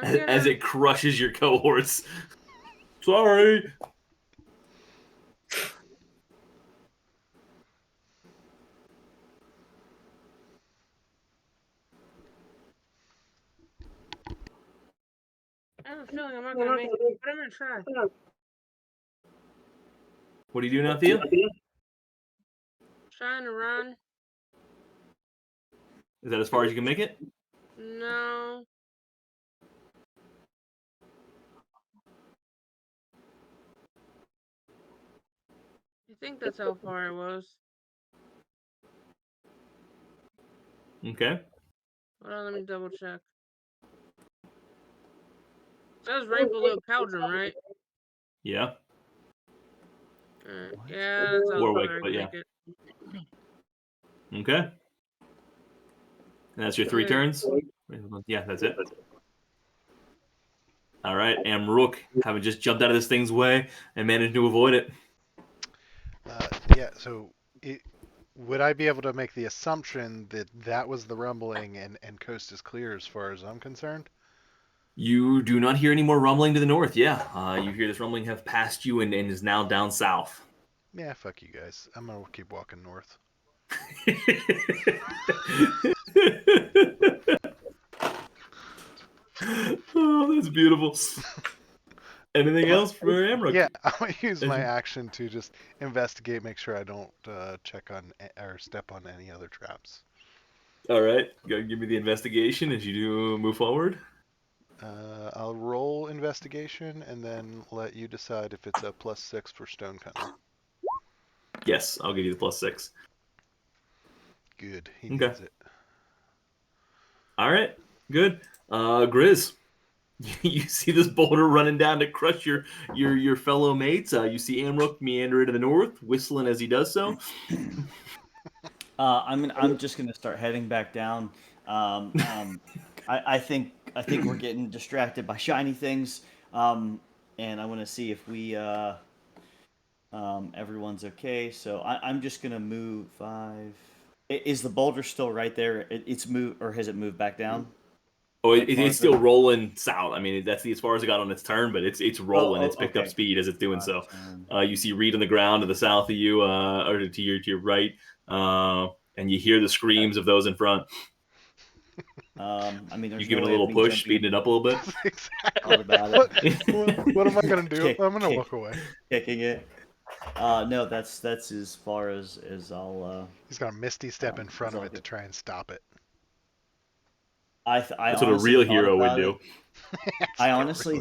As it crushes your cohorts. Sorry. I have a feeling I'm not gonna make it, but I'm gonna try. What are you doing out there? Trying to run. Is that as far as you can make it? No. I think that's how far it was. Okay. Hold on, let me double check. It says right below Caldrum, right? Yeah. Yeah, that's how Warwick, far I but can yeah. make it. Okay. And that's your 3 turns? Yeah, that's it. All right, Amrook, having just jumped out of this thing's way and managed to avoid it. Yeah, so would I be able to make the assumption that that was the rumbling and coast is clear as far as I'm concerned? You do not hear any more rumbling to the north. Yeah, you hear this rumbling have passed you and is now down south. Yeah, fuck you guys. I'm gonna keep walking north. Oh, that's beautiful. Anything else for Amrook? Yeah, I'm gonna use my action to just investigate, make sure I don't check on or step on any other traps. All right, go give me the investigation as you do move forward. I'll roll investigation and then let you decide if it's a +6 for stone cutting. Yes, I'll give you the +6. Good, he Okay. needs it. All right, good. Grizz, you see this boulder running down to crush your fellow mates. You see Amrook meander to the north, whistling as he does so. I'm just gonna start heading back down. I think we're getting distracted by shiny things, and I want to see if we everyone's okay. So I'm just gonna move 5. Is the boulder still right there? It's moved, or has it moved back down? Oh, Like it's still rolling south. I mean, that's as far as it got on its turn, but it's rolling. It's picked up okay. speed as it's doing so. Turn. You see Reed on the ground to the south of you, or to your right, and you hear the screams of those in front. I mean, there's You give it no a way of little me push, jumping speeding it up a little bit. Exactly. all about it. What am I gonna do? I'm gonna Kick. walk away. Kicking it. No, that's as far as I'll. He's gonna misty step in front that's of all it to good. try and stop it. I That's what a honestly real thought hero would about do. it. I honestly,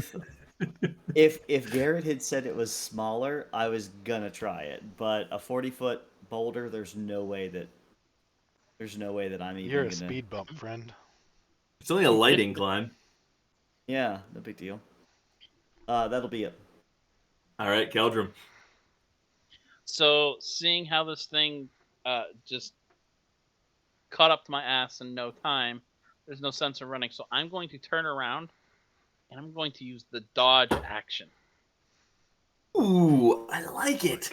if Garrett had said it was smaller, I was gonna try it. But a 40-foot boulder, there's no way that I'm even You're a gonna. speed bump, friend. It's only a light incline. Yeah, no big deal. That'll be it. All right, Keldrum. So, seeing how this thing just caught up to my ass in no time, there's no sense of running. So I'm going to turn around and I'm going to use the dodge action. Ooh, I like it.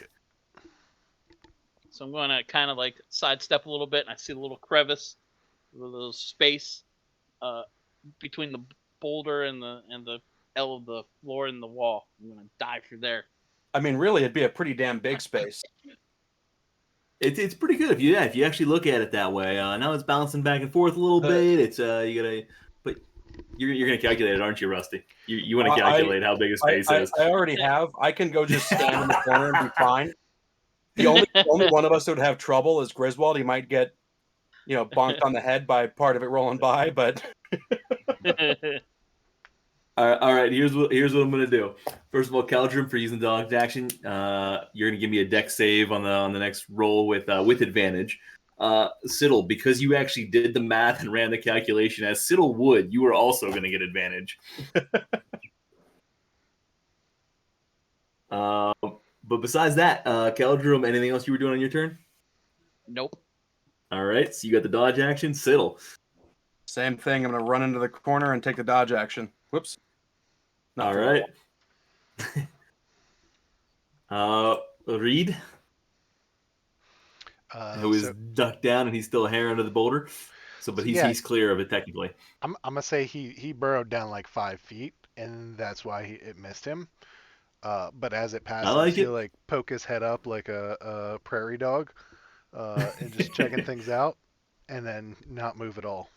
So I'm going to kind of like sidestep a little bit, and I see a little crevice, a little space between the boulder and the L of the floor and the wall. I'm going to dive through there. I mean, really, it'd be a pretty damn big space. It's pretty good if you actually look at it that way. Now it's bouncing back and forth a little bit. It's but you're gonna calculate it, aren't you, Rusty? You want to calculate how big a space is. I already have. I can go just stand in the corner and be fine. The only one of us that would have trouble is Griswold. He might get, bonked on the head by part of it rolling by, but. All right. Here's what I'm gonna do. First of all, Keldrum, for using dodge action, you're gonna give me a dex save on the next roll with advantage. Siddle, because you actually did the math and ran the calculation as Siddle would, you are also gonna get advantage. But besides that, Keldrum, anything else you were doing on your turn? Nope. All right. So you got the dodge action, Siddle. Same thing. I'm gonna run into the corner and take the dodge action. Whoops. All right. Reed, who is ducked down and he's still a hair under the boulder. But he's clear of it technically. I'm gonna say he burrowed down like 5 feet, and that's why it missed him. But as it passes, he'll like poke his head up like a prairie dog, and just checking things out, and then not move at all.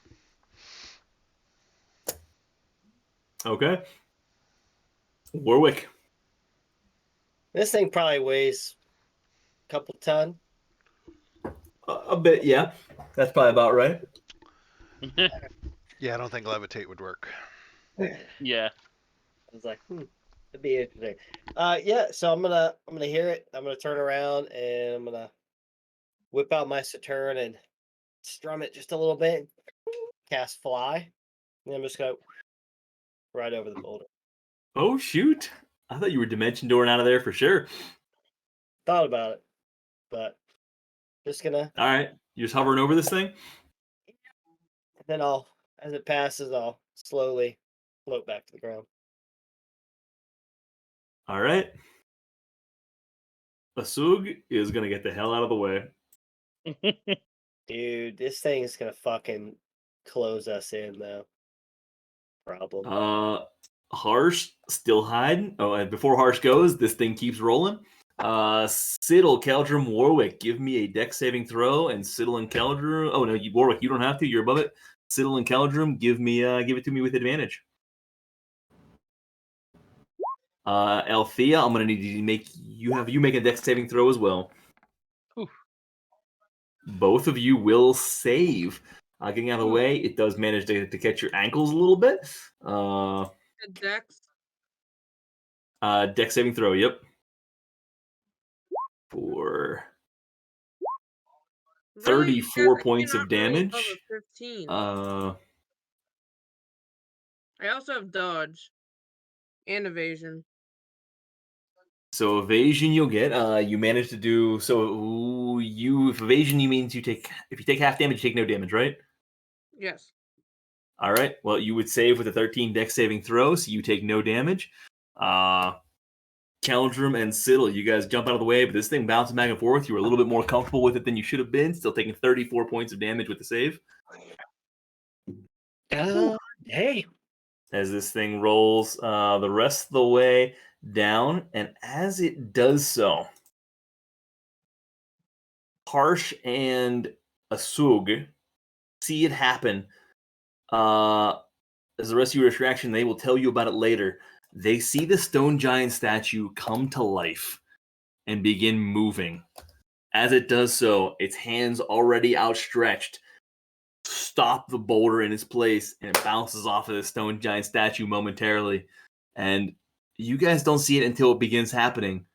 Okay. Warwick. This thing probably weighs a couple ton. A bit, yeah. That's probably about right. Yeah, I don't think levitate would work. Yeah. I was like, that'd be interesting. Yeah. So I'm gonna hear it. I'm gonna turn around and I'm gonna whip out my Saturn and strum it just a little bit. Cast fly. And I'm just gonna right over the boulder. Oh shoot! I thought you were dimension dooring out of there for sure. Thought about it, but just gonna. All right, you're just hovering over this thing. And then as it passes, I'll slowly float back to the ground. All right. Asug is gonna get the hell out of the way. Dude, this thing is gonna fucking close us in though. Problem. Harsh still hiding. Oh, and before Harsh goes, this thing keeps rolling. Siddle, Keldrum, Warwick, give me a dex saving throw, and Siddle and Keldrum. Oh no, Warwick, you don't have to. You're above it. Siddle and Keldrum, give it to me with advantage. Althea, I'm gonna need you to make a dex saving throw as well. Oof. Both of you will save. Getting out of the way, it does manage to catch your ankles a little bit. Dex. Dex saving throw, yep. For 34 points of damage. 15. I also have dodge and evasion. So evasion you'll get. You manage to do so. If evasion means if you take half damage, you take no damage, right? Yes. All right. Well, you would save with a 13 dex saving throw, so you take no damage. Keldrum and Siddle, you guys jump out of the way, but this thing bouncing back and forth. You were a little bit more comfortable with it than you should have been. Still taking 34 points of damage with the save. Hey. As this thing rolls the rest of the way down, and as it does so, Harsh and Asug see it happen. As the rest of your reaction, they will tell you about it later. They see the stone giant statue come to life and begin moving. As it does so, its hands already outstretched stop the boulder in its place, and it bounces off of the stone giant statue momentarily. And you guys don't see it until it begins happening.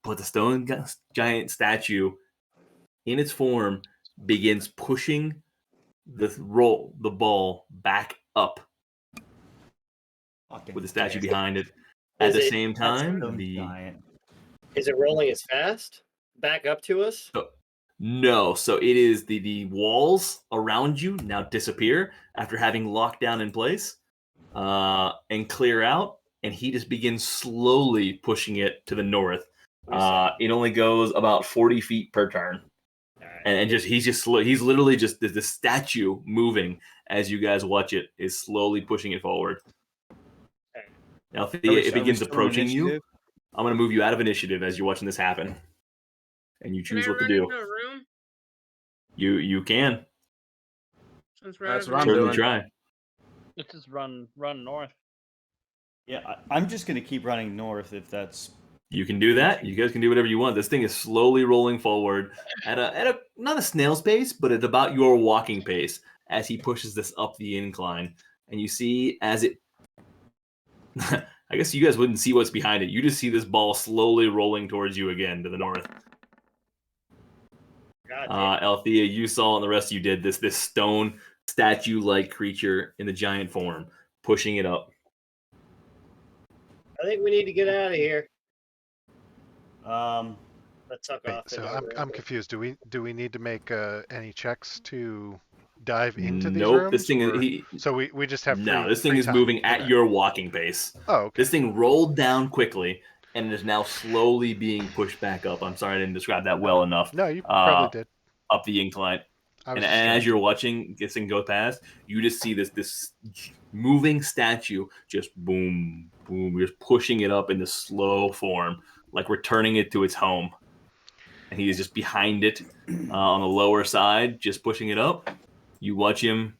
But the stone giant statue, in its form, begins pushing the ball back up with the statue behind it. At Is the it- same time, Stone the giant. Is it rolling as fast? Back up to us? no, so it is the walls around you now disappear after having locked down in place, and clear out, and he just begins slowly pushing it to the north. It only goes about 40 feet per turn. Alright. And he's literally just the statue moving as you guys watch it is slowly pushing it forward. Okay. Now, Are we- Thea, are it we begins still in approaching you. initiative? I'm going to move you out of initiative as you're watching this happen, and you Can choose I what to run do. into a room? You can Since we're That's out of what I'm certainly doing. try. Let's just run north. Yeah, I'm just gonna keep running north if that's. You can do that. You guys can do whatever you want. This thing is slowly rolling forward at a not a snail's pace, but at about your walking pace as he pushes this up the incline. And you see as it I guess you guys wouldn't see what's behind it. You just see this ball slowly rolling towards you again to the north. God damn. Althea, you saw and the rest of you did this stone statue-like creature in the giant form pushing it up. I think we need to get out of here. Let's suck Wait, off. so into I'm the- confused. Do we need to make any checks to dive into these Nope, rooms? this thing or- is So we just have no. free, This thing free is time. moving at Okay. your walking pace. Oh, okay. This thing rolled down quickly and is now slowly being pushed back up. I'm sorry I didn't describe that well enough. No, you probably did. Up the incline. I And was just as curious. you're watching this thing go past, you just see this moving statue just boom, boom, just pushing it up in this slow form, like returning it to its home. And he is just behind it on the lower side, just pushing it up. You watch him,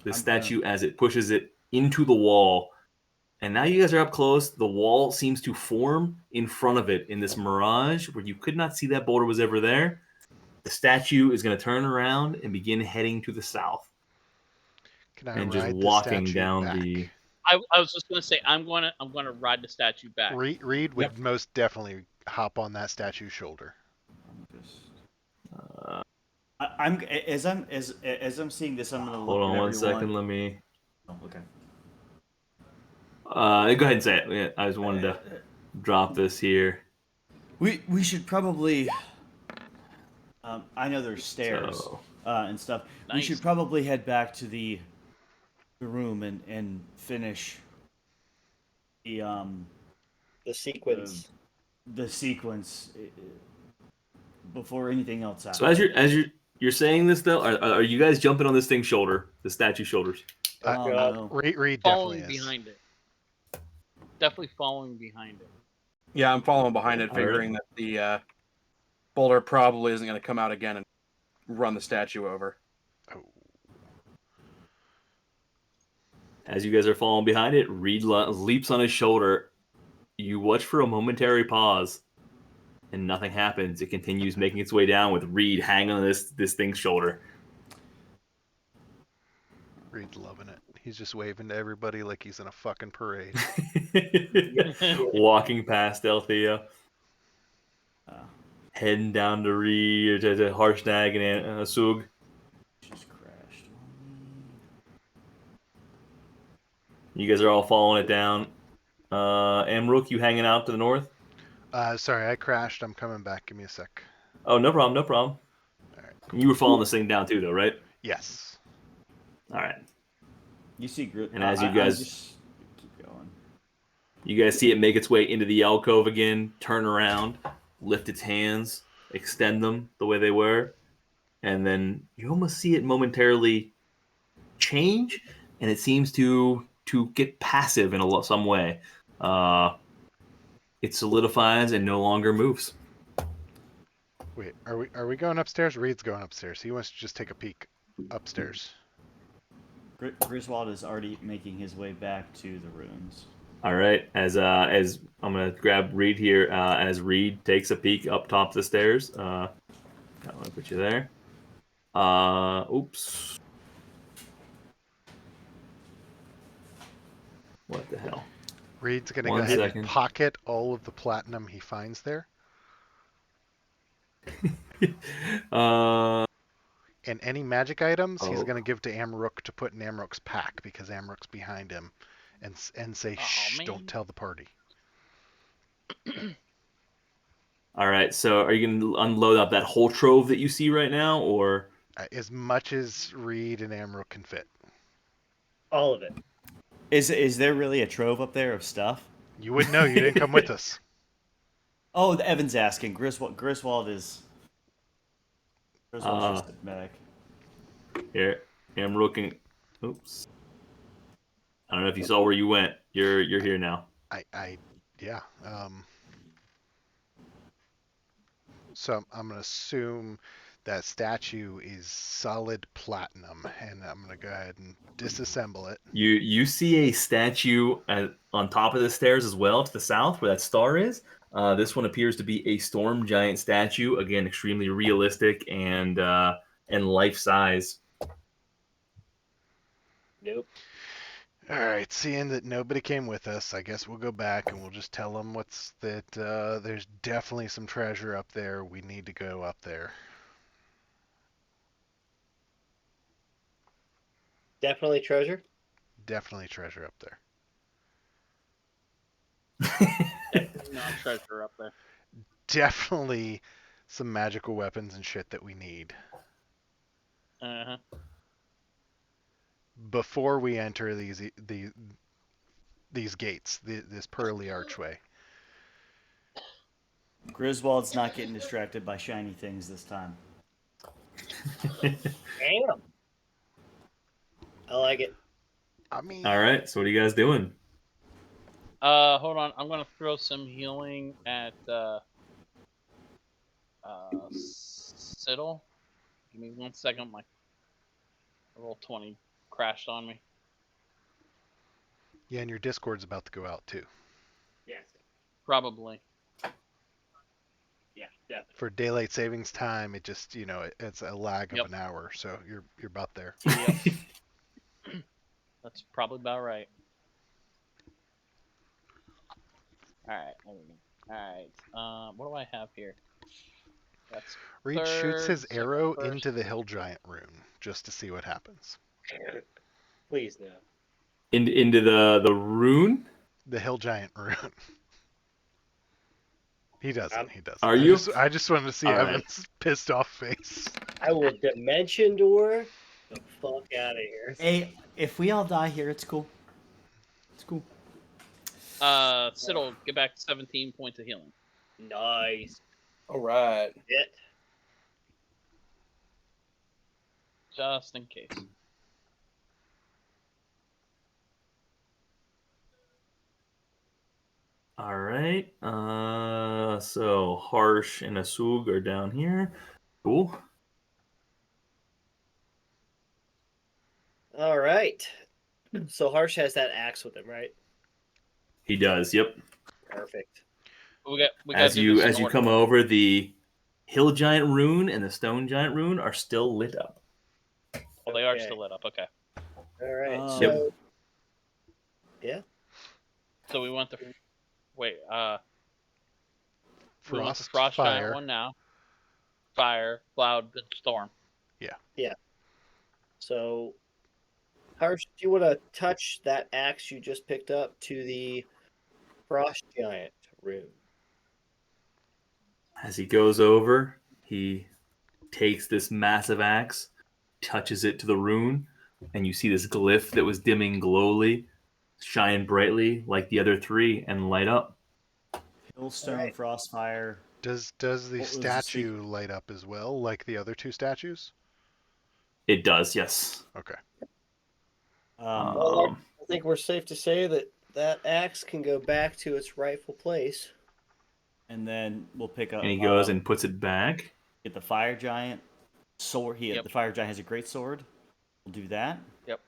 the I'm statue, as it pushes it into the wall. And now you guys are up close. The wall seems to form in front of it in this mirage where you could not see that boulder was ever there. The statue is going to turn around and begin heading to the south. Can I And just ride walking the statue down back? the. I was just gonna say I'm gonna ride the statue back. Reed would most definitely hop on that statue's shoulder. I'm as I'm seeing this, I'm gonna look Hold on at one everyone. second. Let me. Oh, okay. Go ahead and say it. Yeah, I just wanted to drop this here. We should probably. I know there's stairs So, and stuff. We Nice. should probably head back to the room and finish The sequence. the sequence before anything else happens. so as you're saying this though, are you guys jumping on this thing's shoulder, the statue's shoulders? No. Reed definitely Following is. behind it. Definitely following behind it. Yeah, I'm following behind it, All right. figuring that the boulder probably isn't going to come out again and run the statue over. Oh. As you guys are following behind it, Reed leaps on his shoulder. You watch for a momentary pause, and nothing happens. It continues making its way down with Reed hanging on this thing's shoulder. Reed's loving it. He's just waving to everybody like he's in a fucking parade. Walking past Althea, heading down to Reed, to Harshnag and Sug. Just crashed. You guys are all following it down. Amrook, you hanging out to the north? Sorry, I crashed. I'm coming back. Give me a sec. Oh, no problem, no problem. All right. You were following this thing down too, though, right? Yes. All right. You see, And as you I guys- just keep going. You guys see it make its way into the alcove again, turn around, lift its hands, extend them the way they were, and then you almost see it momentarily change, and it seems to get passive in some way. It solidifies and no longer moves. Wait, are we going upstairs? Reed's going upstairs. He wants to just take a peek upstairs. Griswold is already making his way back to the ruins. All right, as I'm gonna grab Reed here, as Reed takes a peek up top the stairs. I want to put you there. Oops. What the hell? Reed's gonna One go ahead second. and pocket all of the platinum he finds there. And any magic items, he's Oh. gonna give to Amrook to put in Amrook's pack because Amrook's behind him, and say, Aw, "Shh, man. don't tell the party." All right. So are you going to unload up that whole trove that you see right now, or? As much as Reed and Emerald can fit. All of it. Is there really a trove up there of stuff? You wouldn't know. You didn't come with us. Oh, Evan's asking. Griswold is. Griswold's just a medic. Here, I'm looking. Oops. I don't know if you saw where you went. You're here now. Yeah. So I'm gonna assume that statue is solid platinum, and I'm gonna go ahead and disassemble it. You see a statue on top of the stairs as well to the south where that star is. This one appears to be a storm giant statue. Again, extremely realistic and life size. Nope. All right, seeing that nobody came with us, I guess we'll go back and we'll just tell them there's definitely some treasure up there. We need to go up there. Definitely treasure. Definitely treasure up there. Not treasure up there. Definitely some magical weapons and shit that we need. Uh-huh. Before we enter these gates, this pearly archway. Griswold's not getting distracted by shiny things this time. Damn. I like it. I mean, All right. So what are you guys doing? Hold on. I'm gonna throw some healing at Siddle. Give me 1 second. My roll 20 crashed on me. yeah, and your Discord's about to go out too. Yes. Probably. Yeah, definitely. For daylight savings time, it just it's a lag of Yep. an hour, so you're about there. Yep. That's probably about right. Alright. Alright. What do I have here? That's Reed shoots his second, arrow first. into the hill giant rune just to see what happens. Please no. Into the rune? The hill giant rune. He doesn't. He doesn't. Are you? I just wanted to see All right. Evan's pissed off face. I will dimension door the fuck out of here. Hey, if we all die here, it's cool. It's cool. Siddle, get back 17 points of healing. Nice. All right. It. Just in case. All right. So Harsh and Asug are down here. Cool. All right. So Harsh has that axe with him, right? He does. Yep. Perfect. We got As you come over, the hill giant rune and the stone giant rune are still lit up. Oh, they are Okay. still lit up. Okay. All right. Yep. So, yeah. So we went to we went to Frost, Frost fire. Giant one now. Fire, cloud, then storm. So, Harsh, do you want to touch that axe you just picked up to the frost giant rune? As he goes over, he takes this massive axe, touches it to the rune, and you see this glyph that was dimming glowly shine brightly like the other three and light up. Hillstone, Alright. Frostfire. Does the What was the statue light up as well, like the other two statues? It does, yes. Okay. I think we're safe to say that that axe can go back to its rightful place. And then we'll pick up. And he goes and puts it back. Get the fire giant sword. Yep. The fire giant has a great sword. We'll do that. Yep.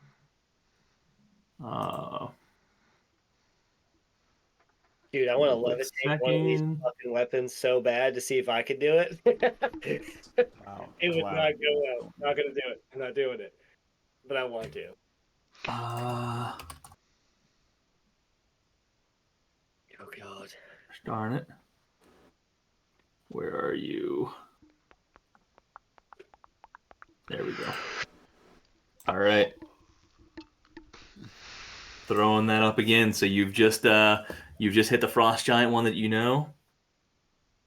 Dude, I want to Quick levitate one of these second. fucking weapons so bad to see if I could do it. Wow. It would Wow. not go well. Not gonna do it. I'm not doing it. But I want to. Oh God. darn it. Where are you? There we go. All right. Throwing that up again. So you've just You've just hit the frost giant one that you know.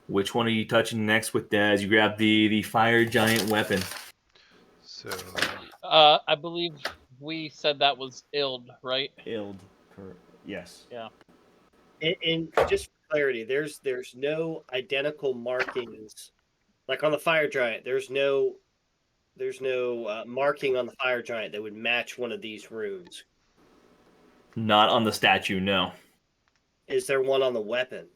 Which one are you touching next with as you grab the fire giant weapon? So I believe we said that was Ild, right? Ild. Yes. Yeah. And just for clarity, there's no identical markings. Like on the fire giant, there's no marking on the fire giant that would match one of these runes. Not on the statue, no. Is there one on the weapon?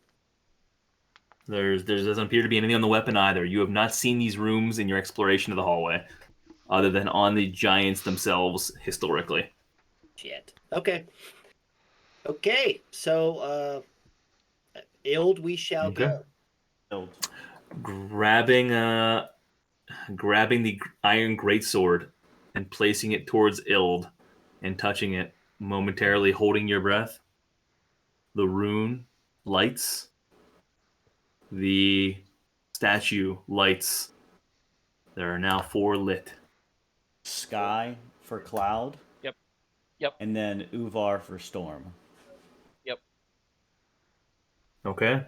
There doesn't appear to be anything on the weapon either. You have not seen these rooms in your exploration of the hallway, other than on the giants themselves historically. Shit. Okay. Okay. So, Ild, we shall go. Ild. Grabbing the iron greatsword and placing it towards Ild and touching it, momentarily holding your breath. The rune lights. The statue lights. There are now 4 lit. Sky for cloud. Yep. And then Uvar for storm. Yep. Okay.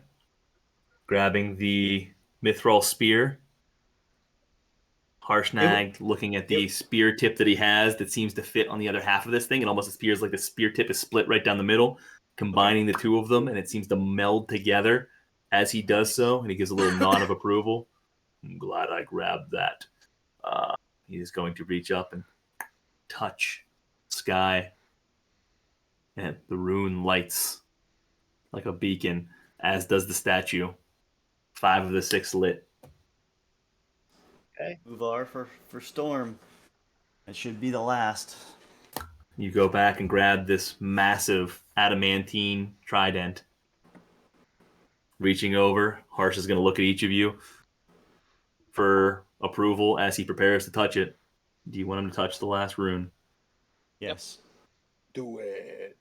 Grabbing the mithril spear. Harshnag looking at the spear tip that he has that seems to fit on the other half of this thing. It almost appears like the spear tip is split right down the middle, combining the two of them, and it seems to meld together as he does so, and he gives a little nod of approval. I'm glad I grabbed that. He is going to reach up and touch Sky, and the rune lights like a beacon, as does the statue. 5 of the 6 lit. Okay. Uvar for storm. It should be the last. You go back and grab this massive adamantine trident. Reaching over, Harsh is going to look at each of you for approval as he prepares to touch it. Do you want him to touch the last rune? Yes. Do it.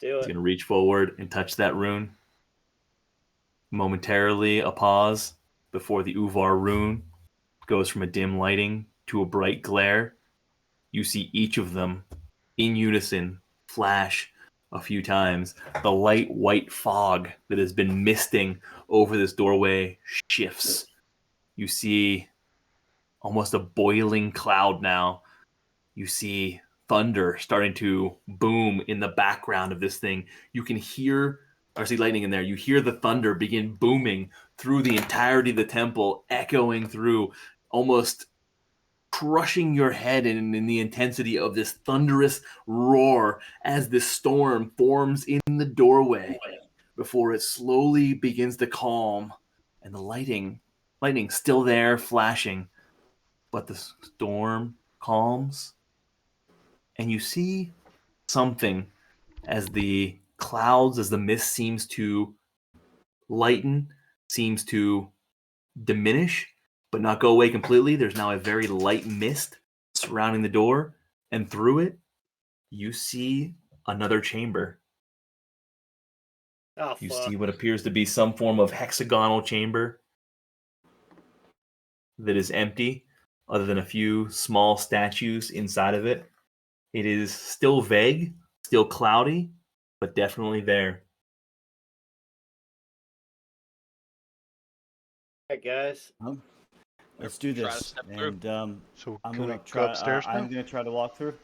Do He's it. going to reach forward and touch that rune. Momentarily, a pause before the Uvar rune goes from a dim lighting to a bright glare. You see each of them in unison flash a few times. The light white fog that has been misting over this doorway shifts. You see almost a boiling cloud now. You see thunder starting to boom in the background of this thing. You can hear, or see lightning in there. You hear the thunder begin booming through the entirety of the temple, echoing through, almost crushing your head in the intensity of this thunderous roar as this storm forms in the doorway before it slowly begins to calm, and the lightning still there flashing, but the storm calms, and you see something as the clouds, as the mist seems to lighten, seems to diminish, but not go away completely. There's now a very light mist surrounding the door, and through it, you see another chamber. Oh, You fuck. see what appears to be some form of hexagonal chamber that is empty, other than a few small statues inside of it. It is still vague, still cloudy, but definitely there. All right, guys. Let's do Try to this. step through. And so I'm can we gonna go try. upstairs now? I'm gonna try to walk through.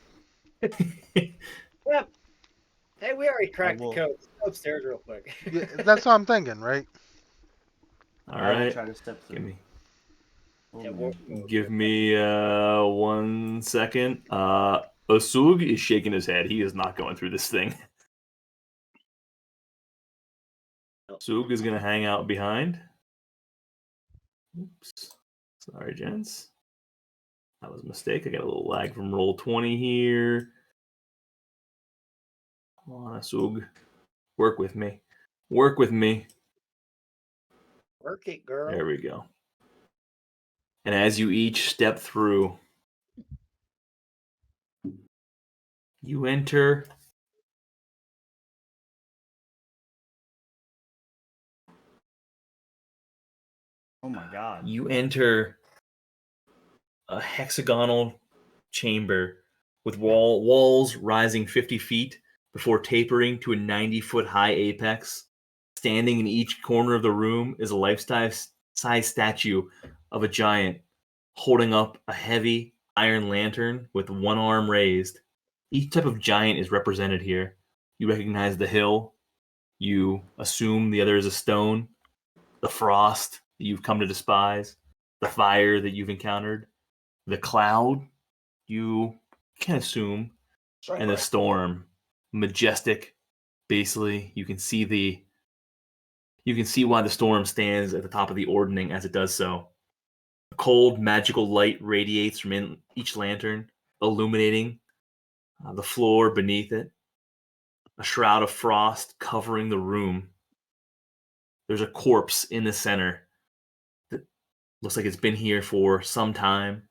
Yep. Hey, we already cracked the will. code. Let's go upstairs real quick. Yeah, that's what I'm thinking, right? All I will right. try to step through. Yeah, Give me 1 second. Osug is shaking his head. He is not going through this thing. Osug is going to hang out behind. Oops. Sorry, gents. That was a mistake. I got a little lag from roll 20 here. Come on, Osug. Work with me. Work with me. Work it, girl. There we go. And as you each step through, you enter Oh my god. you enter a hexagonal chamber with walls rising 50 feet before tapering to a 90-foot high apex. Standing in each corner of the room is a life-size statue of a giant holding up a heavy iron lantern with one arm raised. Each type of giant is represented here. You recognize the hill. You assume the other is a stone. The frost that you've come to despise. The fire that you've encountered. The cloud you can assume. And the storm. Majestic. Basically, you can see why the storm stands at the top of the ordning as it does so. A cold, magical light radiates from each lantern, illuminating the floor beneath it. A shroud of frost covering the room. There's a corpse in the center that looks like it's been here for some time.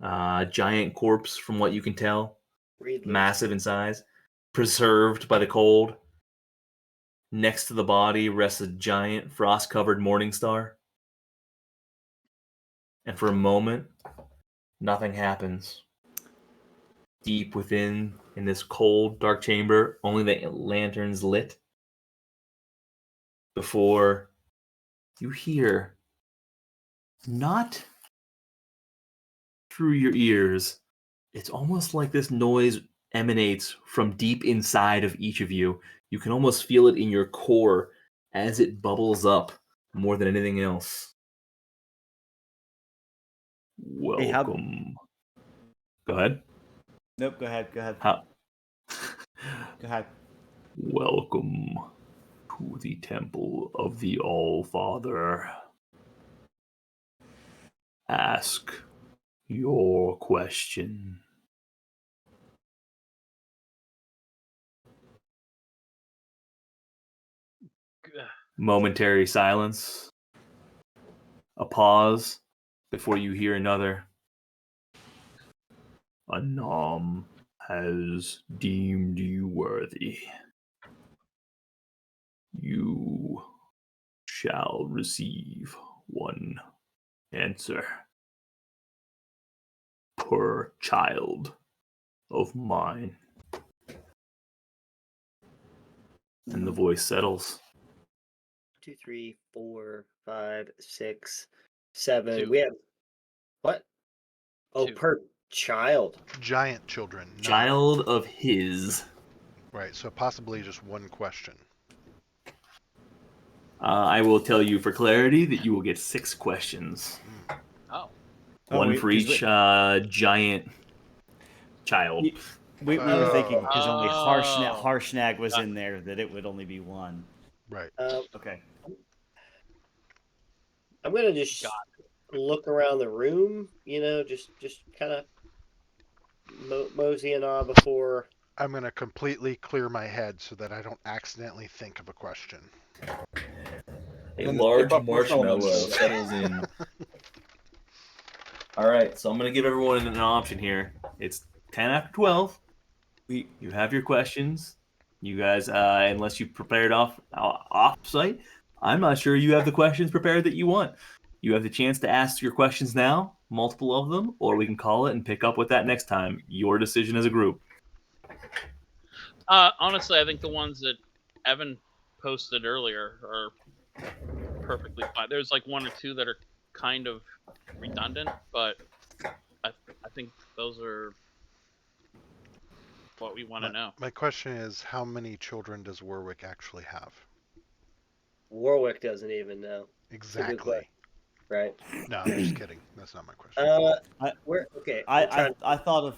Giant corpse, from what you can tell. Massive in size. Preserved by the cold. Next to the body rests a giant frost-covered morning star. And for a moment, nothing happens. Deep within, in this cold, dark chamber, only the lanterns lit. Before you hear, not through your ears, it's almost like this noise emanates from deep inside of each of you. You can almost feel it in your core as it bubbles up more than anything else. Welcome. Go ahead. Nope, go ahead. Go ahead. Welcome to the Temple of the All-Father. Ask your question. Momentary silence. A pause before you hear another. Anam has deemed you worthy. You shall receive one answer per child of mine. And the voice settles. 2, 3, 4, 5, 6, 7. Two. We have what? Oh, Two. per child. Giant children. not- Child of his. Right, so possibly just one question. I will tell you for clarity that you will get 6 questions. Oh. One wait, for 'cause each giant child. We were thinking Oh. because only Oh. Harshnag was in there that it would only be one. Right. Okay. I'm gonna just look around the room. Just kind of moseying on before. I'm going to completely clear my head so that I don't accidentally think of a question. A Then large skip up marshmallow marshmallows. settles in. All right, so I'm going to give everyone an option here. It's 10 after 12. You have your questions. You guys, unless you prepared off-site, I'm not sure you have the questions prepared that you want. You have the chance to ask your questions now, multiple of them, or we can call it and pick up with that next time. Your decision as a group. Honestly, I think the ones that Evan posted earlier are perfectly fine. There's like 1 or 2 that are kind of redundant, but I think those are what we want to know. My question is, how many children does Warwick actually have? Warwick doesn't even know. Exactly. Right. No, I'm just kidding. That's not my question. Okay. I thought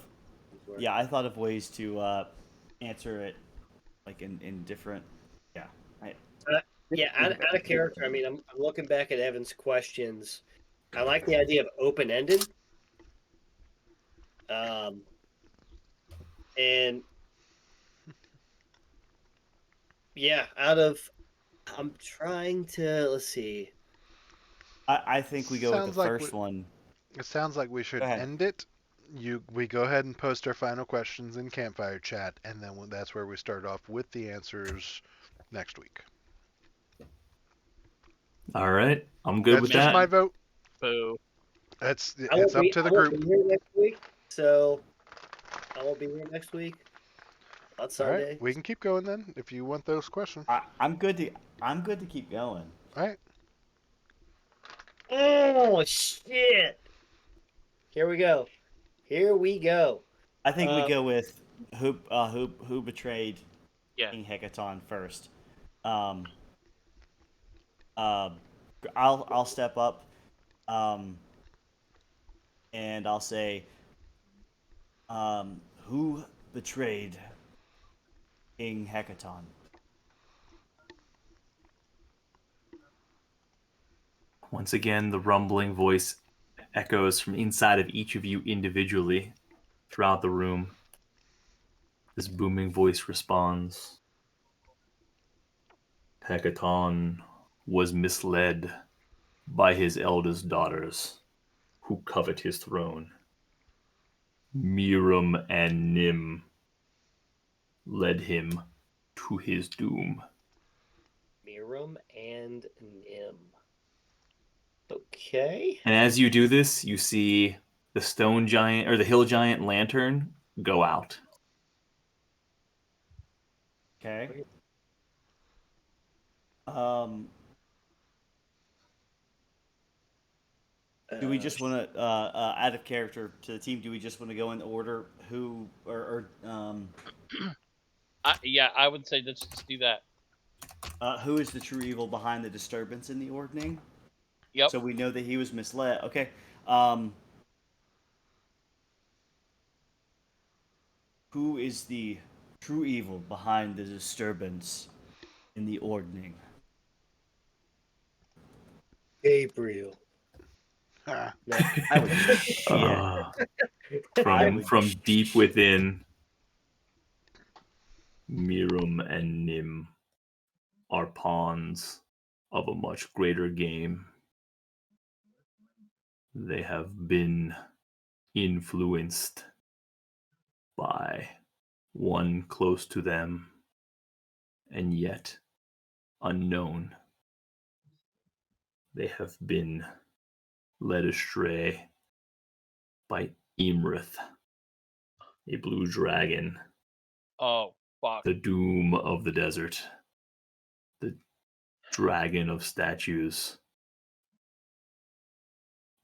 of ways to answer it like in different. Out of character. I mean, I'm looking back at Evan's questions. I like the idea of open-ended. And yeah, I'm trying to, let's see. I think we go with Sounds the like first one. It sounds like we should Go ahead. end it. We go ahead and post our final questions in Campfire chat, and then that's where we start off with the answers next week. All right, I'm good That's with just that. my vote. Boo. It's up to the I group. won't be here next week, so I won't be here next week. on All Sunday. right, we can keep going then if you want those questions. I'm good to keep going. All right. Oh shit! Here we go. Here we go. I think we go with who betrayed Yeah. King Hecaton first. Um, I'll step up, and I'll say, who betrayed King Hecaton? Once again, the rumbling voice echoes from inside of each of you individually throughout the room. This booming voice responds. Hecaton was misled by his eldest daughters, who covet his throne. Miram and Nim led him to his doom. Miram and Nim. Okay. And as you do this, you see the stone giant or the hill giant lantern go out. Okay. Do we just want to, out of character to the team? Do we just want to go in order who Yeah, I would say let's just do that. who is the true evil behind the disturbance in the ordning? Yep. So we know that he was misled. Okay. Who is the true evil behind the disturbance in the ordning? Gabriel. Ah, I would shit. From deep within, Miram and Nim are pawns of a much greater game. They have been influenced by one close to them and yet unknown. They have been led astray by Imrith, a blue dragon, Oh fuck. the doom of the desert, the dragon of statues,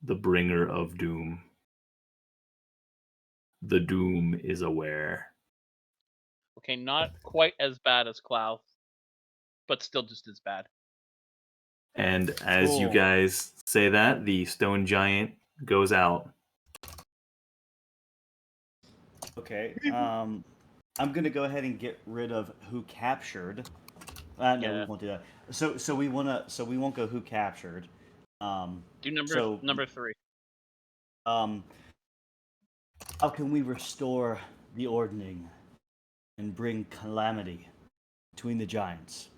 the bringer of doom. The doom is aware. Okay, not quite as bad as Klaus, but still just as bad. And as you Cool. guys say that, the stone giant goes out. Okay. I'm gonna go ahead and get rid of who captured. No, we Yeah. won't do that. So we won't go who captured. Do so- number 3. How can we restore the ordning and bring calamity between the giants?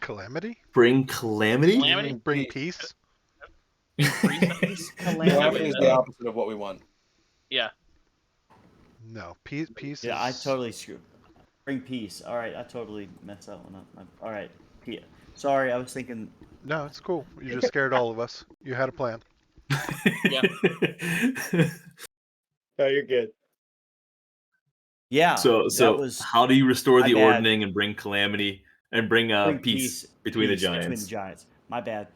calamity? Bring calamity? You Calamity? mean bring peace? Peace, Calamity calamity. is the opposite of what we want. Yeah. No, peace. Peace. Yeah, I is... totally screwed. Bring peace. All right, I totally messed that one up. All right, sorry, I was thinking. No, it's cool. You just scared all of us. You had a plan. Yeah. Oh, you're good. Yeah. So that was how do you restore my the bad. ordning and bring calamity and bring peace between the giants? Between the giants. My bad.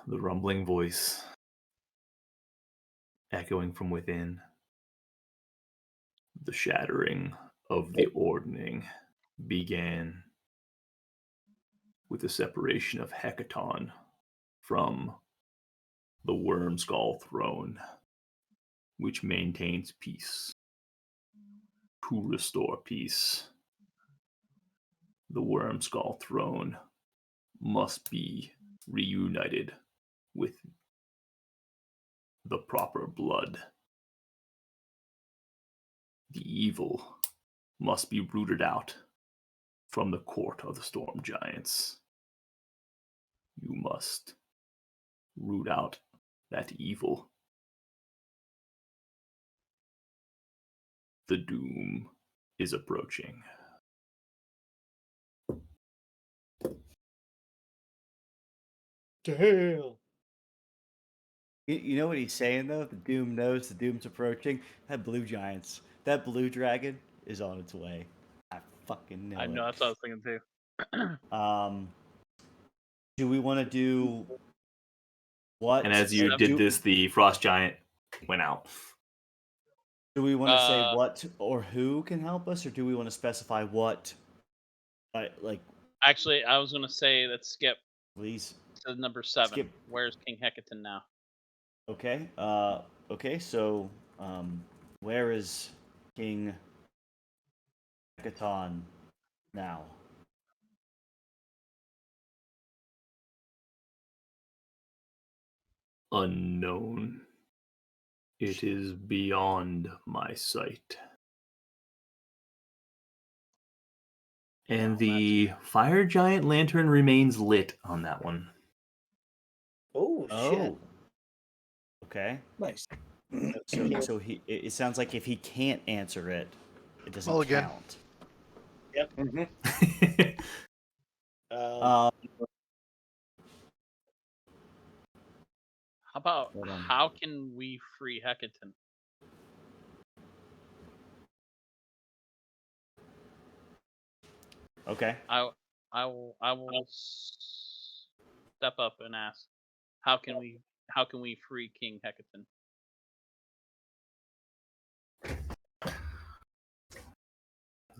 The rumbling voice echoing from within. The shattering of the ordning began with the separation of Hecaton from the Wormskull throne, which maintains peace. To restore peace, the Wormskull throne must be reunited with the proper blood. The evil must be rooted out from the court of the storm giants. You must root out that evil. The doom is approaching. Damn. You know what he's saying though? The Doom knows the Doom's approaching. That blue that blue dragon is on its way. I fucking know I know, it. that's what I was thinking too. Do we want to do what? And as you did this, the frost giant went out. Do we want to say what or who can help us, or do we want to specify what? Like, Actually, I was gonna say let's skip please. to number 7. Skip. Where's King Hecaton now? Okay. Okay. So, where is King Hecaton now? Unknown. It is beyond my sight. And the fire giant lantern remains lit on that one. Oh shit! Okay. Nice. So it sounds like if he can't answer it, it doesn't Mulligan. count. Yep. Mm-hmm. How about Hold on. how can we free Hecaton? Okay. I will step up and ask, how can we free King Hecaton?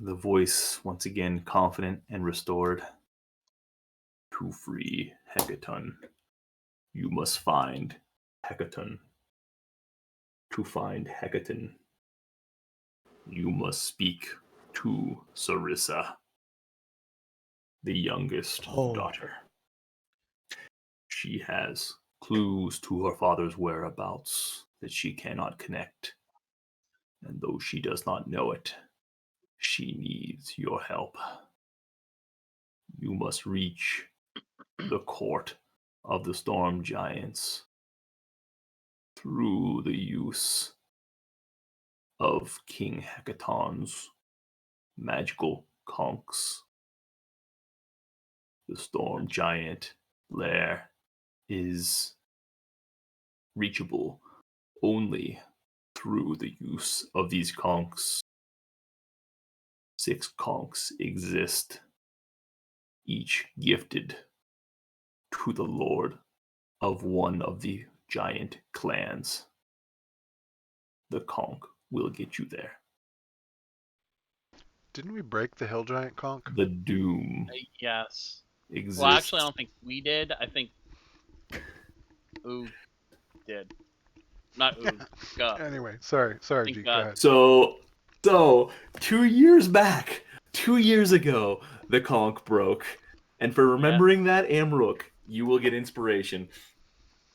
The voice, once again, confident and restored. To free Hecaton, you must find Hecaton. To find Hecaton, you must speak to Sarissa, the youngest daughter. She has clues to her father's whereabouts that she cannot connect. And though she does not know it, she needs your help. You must reach the court of the storm giants through the use of King Hecaton's magical conchs. The storm giant lair is reachable only through the use of these conchs. 6 conchs exist, each gifted to the lord of one of the giant clans. The conch will get you there. Didn't we break the hill giant conch? The doom Yes. exists. Well, actually, I don't think we did. I think Oog did. Not Oog. Guh. Anyway, sorry, Thank G. Go God. ahead. So 2 years back, 2 years ago, the conch broke. And for remembering that, Amrook, you will get inspiration.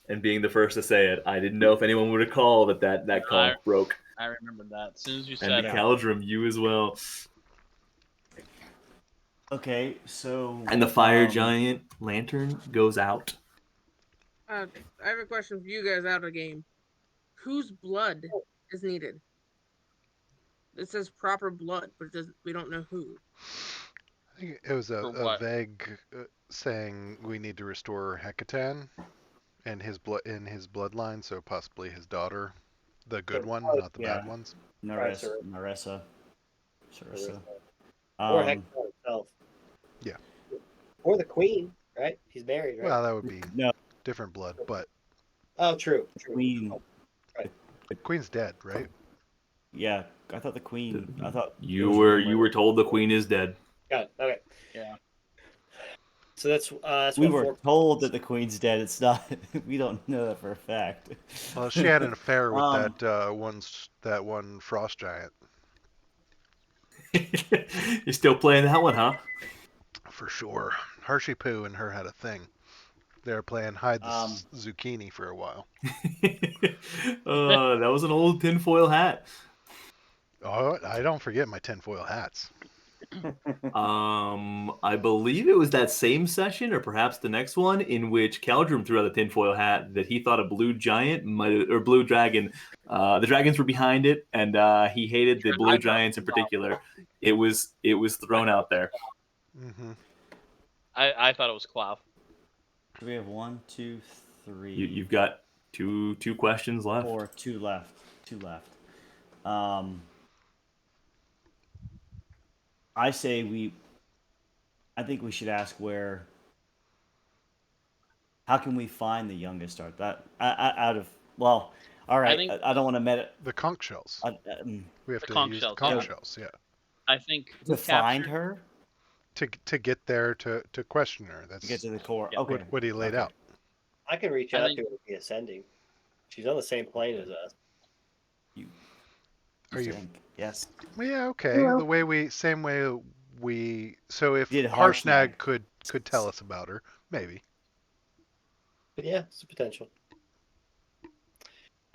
And being the first to say it, I didn't know if anyone would recall that conch broke. I remembered that. As soon as you And said the it. Caldrum, you as well. Okay, so And the fire giant lantern goes out. I have a question for you guys out of game. Whose blood is needed? It says proper blood, but we don't know who. I think it was For a what? vague saying we need to restore Hecatan and his bloodline, so possibly his daughter, the good one, not the bad ones. Narissa. Or Hector himself. Yeah. Or the queen, right? He's married, right? Well, that would be No, different blood, but Oh, true. Queen. Queen's dead, right? Yeah, I thought the queen. I thought You were told the queen is dead. Got it. Okay. Yeah. So that's we what were 4 told that the queen's dead. It's not. We don't know that for a fact. Well, she had an affair with that one frost giant. You're still playing that one, huh? For sure. Hershey Poo and her had a thing. They were playing hide the zucchini for a while. That was an old tinfoil hat. Oh, I don't forget my tinfoil hats. I believe it was that same session, or perhaps the next one, in which Caldrum threw out a tinfoil hat that he thought a blue giant or blue dragon. The dragons were behind it, and he hated the blue giants in particular. It was thrown out there. Mm-hmm. I thought it was Clough. Do we have 1, 2, 3? You've got Two questions left. Or two left. I say I think we should ask how can we find the youngest star? All right. think- I don't want to The conch shells. We have The to conch use shells, the conch yeah. shells, yeah. I think to who find captured- her To get there to question her. to That's get to the core. Yeah. Okay. what he laid Okay. out. I can reach I out think- to her via sending. She's on the same plane as us. Are you- think? Yes. Well, yeah, okay. The way so if Did Harshnag Harshnag. could tell us about her, maybe. But yeah, it's a potential.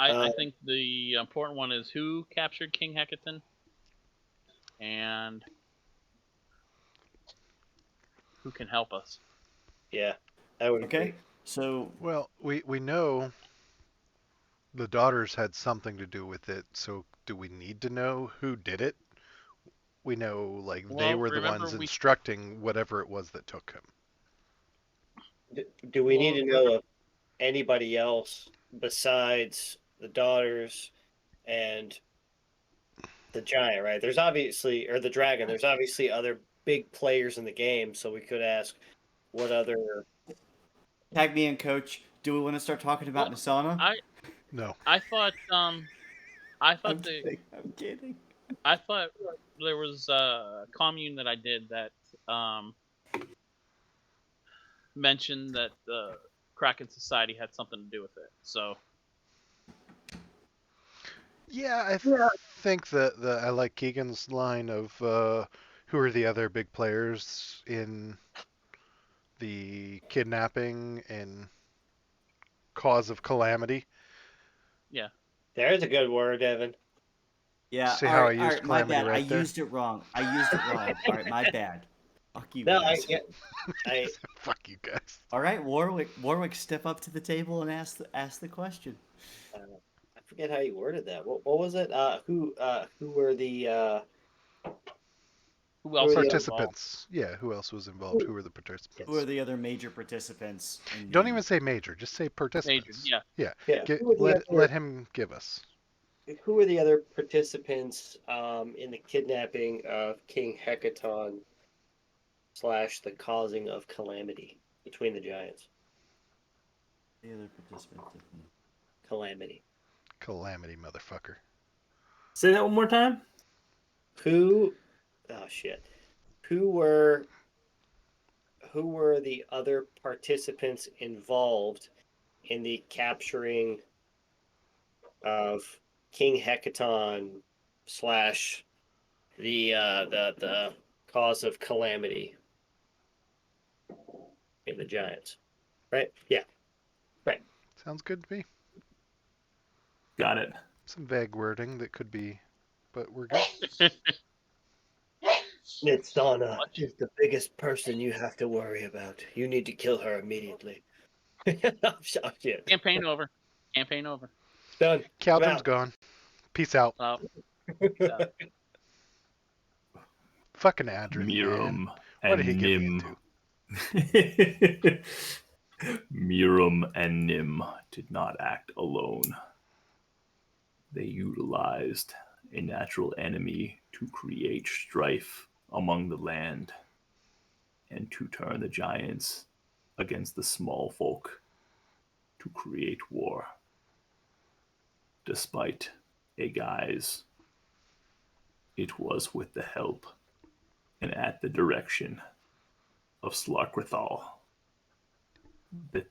I think the important one is who captured King Hecaton, and who can help us. Yeah, I would Okay. agree. So Well, we know the daughters had something to do with it, so do we need to know who did it? We know they Well, were the remember ones we- instructing whatever it was that took him. Do we need Well, to know of anybody else besides the daughters and the giant? Right? There's obviously, or the dragon. There's obviously other big players in the game, so we could ask what other. tag me in, coach. Do we want to start talking about Nasana? No. I thought I'm kidding. I thought there was a commune that I did that mentioned that the Kraken Society had something to do with it. So Yeah, I think that I like Keegan's line of who are the other big players in the kidnapping and cause of calamity. There's a good word, Evan. Yeah. See all how right, I used my calamity bad. I right there? used it wrong. All right, my bad. Fuck you No, guys. Fuck you guys. All right, Warwick, step up to the table and ask the question. I forget how you worded that. What was it? Who were the who else? Who are the- Participants. Yeah, who else was involved? Who were the participants? Who are the other major participants? Don't even say major, just say participants. Major, yeah. yeah, Get, who were the other- let him give us. who were the other participants in the kidnapping of King Hecaton / the causing of calamity between the giants? The other participants. Calamity. Calamity, motherfucker. Say that one more time. Who? Oh shit. Who were the other participants involved in the capturing of King Hecaton / the cause of calamity in the giants? Right? Yeah. Sounds good to me. Got it. Some vague wording that could be, but we're good. Nitsana is the biggest person you have to worry about. You need to kill her immediately. Oh, shit. Campaign over. Campaign over. Done. Caldron's out. gone. Peace out. Fucking Adrin, man. Mirum What did he and get me Nim. into? Mirum and Nim did not act alone. They utilized a natural enemy to create strife among the land and to turn the giants against the small folk to create war. Despite a guise, it was with the help and at the direction of Slarkrithal that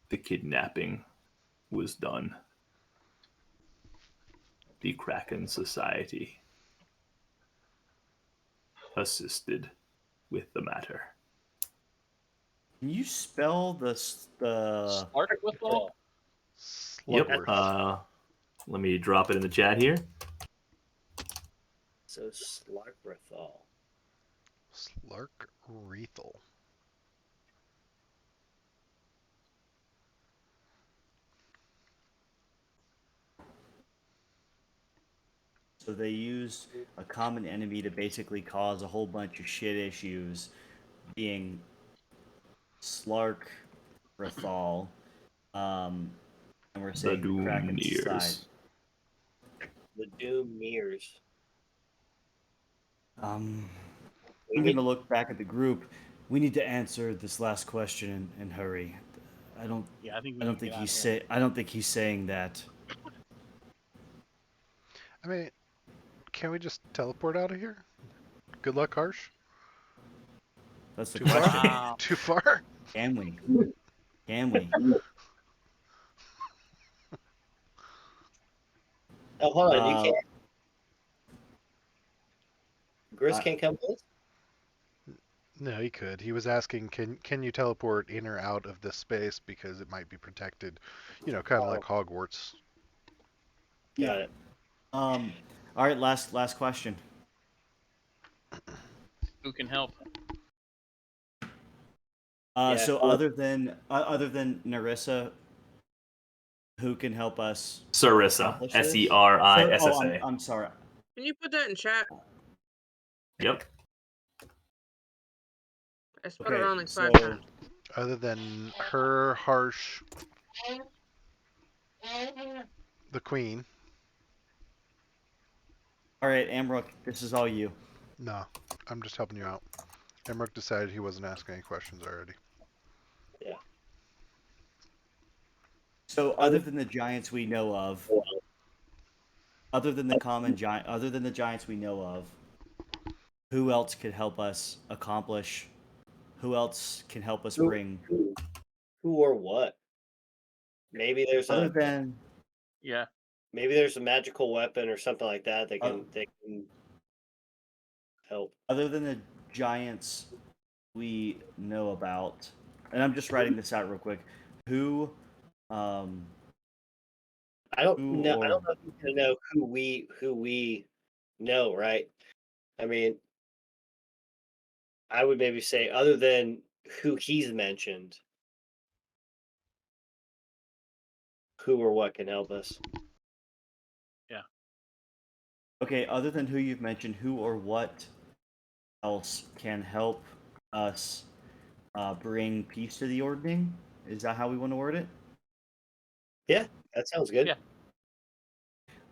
the kidnapping was done. The Kraken Society assisted with the matter. Can you spell the Start with all. Yep. Slugworth. Let me drop it in the chat here. So Slarkrithal. Slark Rethel. So they used a common enemy to basically cause a whole bunch of shit issues, being Slark Rethal, and we're The saying the Doom Kraken's side. Nears. The Doom Mirrors. I'm We going need to look back at the group. We need to answer this last question and hurry. I don't. Yeah, I think we I don't need to think get he's out of here. I don't think he's saying that. I mean, can we just teleport out of here? Good luck, Harsh. That's the Too question. far? Wow. Too far? Can we? Can we? Oh, hold on. You Uh, can't. Grizz I- can't come with us? No, he could. He was asking, can you teleport in or out of this space because it might be protected, kind of like Hogwarts. Got it. All right. Last question. Who can help? Yeah, So cool. other than Narissa, who can help us? Sarissa. accomplish this? Serissa. I'm sorry. Can you put that in chat? Yep. I spelled it wrong like so 5 times. Other than her, Harsh, the Queen. all right, Amrook, this is all you. No, I'm just helping you out. Emmerich decided he wasn't asking any questions already. So other than the giants we know of, other than the giants we know of, who else could help us accomplish? Who else can help us bring? Who or what? Maybe there's Other a than Yeah. maybe there's a magical weapon or something like that that can help. other than the giants we know about, and I'm just writing this out real quick. Who, I don't who know. I or don't know if you can know who we know, right? I mean, I would maybe say other than who he's mentioned, who or what can help us. okay, other than who you've mentioned, who or what else can help us bring peace to the ordning? Is that how we want to word it? Yeah, that sounds good. Yeah.